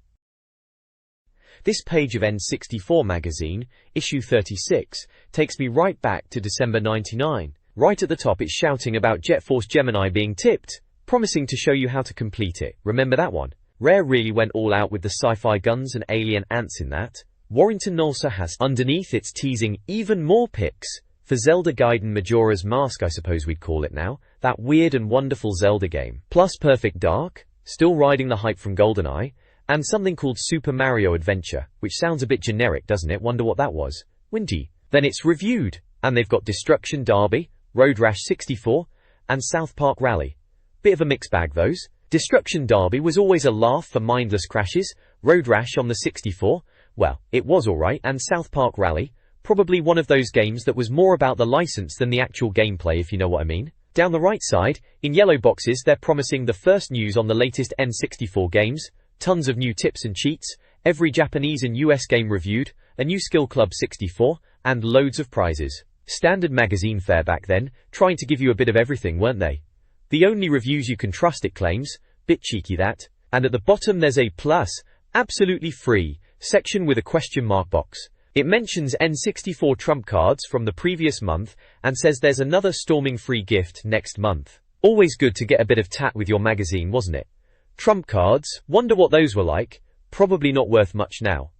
This page of N64 Magazine, issue 36, takes me right back to December 99. Right at the top it's shouting about Jet Force Gemini being tipped, promising to show you how to complete it. Remember that one? Rare really went all out with the sci-fi guns and alien ants in that. Warrington also has underneath it's teasing even more pics for Zelda Gaiden Majora's Mask, I suppose we'd call it now, that weird and wonderful Zelda game. Plus Perfect Dark, still riding the hype from GoldenEye, and something called Super Mario Adventure, which sounds a bit generic, doesn't it? Wonder what that was. Windy. Then it's reviewed, and they've got Destruction Derby, Road Rash 64, and South Park Rally. Bit of a mixed bag those. Destruction Derby was always a laugh for mindless crashes. Road Rash on the 64, well, it was alright, and South Park Rally, probably one of those games that was more about the license than the actual gameplay, if you know what I mean. Down the right side, in yellow boxes, they're promising the first news on the latest N64 games, tons of new tips and cheats, every Japanese and US game reviewed, a new Skill Club 64, and loads of prizes. Standard magazine fare back then, trying to give you a bit of everything, weren't they? The only reviews you can trust, it claims. Bit cheeky that. And at the bottom there's a plus, absolutely free, section with a question mark box. It mentions N64 trump cards from the previous month and says there's another storming free gift next month. Always good to get a bit of tat with your magazine, wasn't it? Trump cards, wonder what those were like. Probably not worth much now.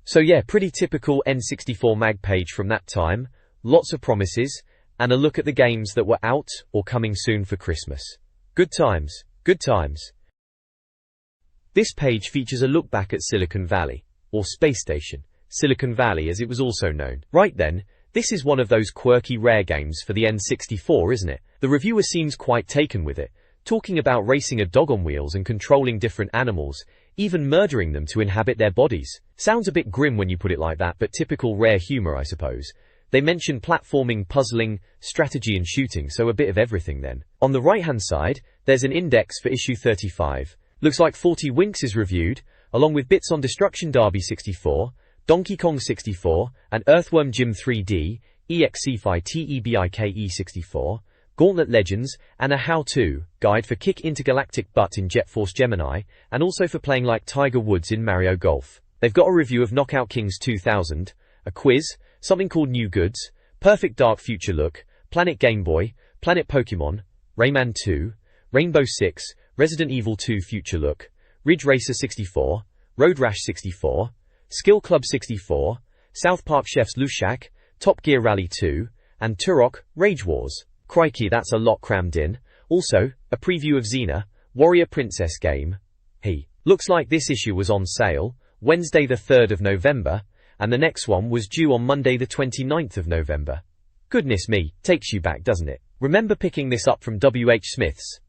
So yeah, pretty typical N64 mag page from that time. Lots of promises, and a look at the games that were out or coming soon for Christmas. Good times, good times. This page features a look back at Silicon Valley, or Space Station, Silicon Valley as it was also known. Right then, this is one of those quirky rare games for the N64, isn't it? The reviewer seems quite taken with it, talking about racing a dog on wheels and controlling different animals, even murdering them to inhabit their bodies. Sounds a bit grim when you put it like that, but typical Rare humor, I suppose. They mention platforming, puzzling, strategy and shooting, so a bit of everything then. On the right-hand side, there's an index for issue 35. Looks like 40 Winks is reviewed, along with bits on Destruction Derby 64, Donkey Kong 64, and Earthworm Jim 3D, EXE5 TEBIKE 64, Gauntlet Legends, and a how-to guide for kick intergalactic butt in Jet Force Gemini, and also for playing like Tiger Woods in Mario Golf. They've got a review of Knockout Kings 2000, a quiz, something called New Goods, Perfect Dark Future Look, Planet Game Boy, Planet Pokemon, Rayman 2, Rainbow Six, Resident Evil 2 Future Look, Ridge Racer 64, Road Rash 64, Skill Club 64, South Park Chef's Lushak, Top Gear Rally 2, and Turok, Rage Wars. Crikey, that's a lot crammed in. Also, a preview of Xena, Warrior Princess game. Looks like this issue was on sale, Wednesday the 3rd of November, and the next one was due on Monday the 29th of November. Goodness me, takes you back, doesn't it? Remember picking this up from W.H. Smith's?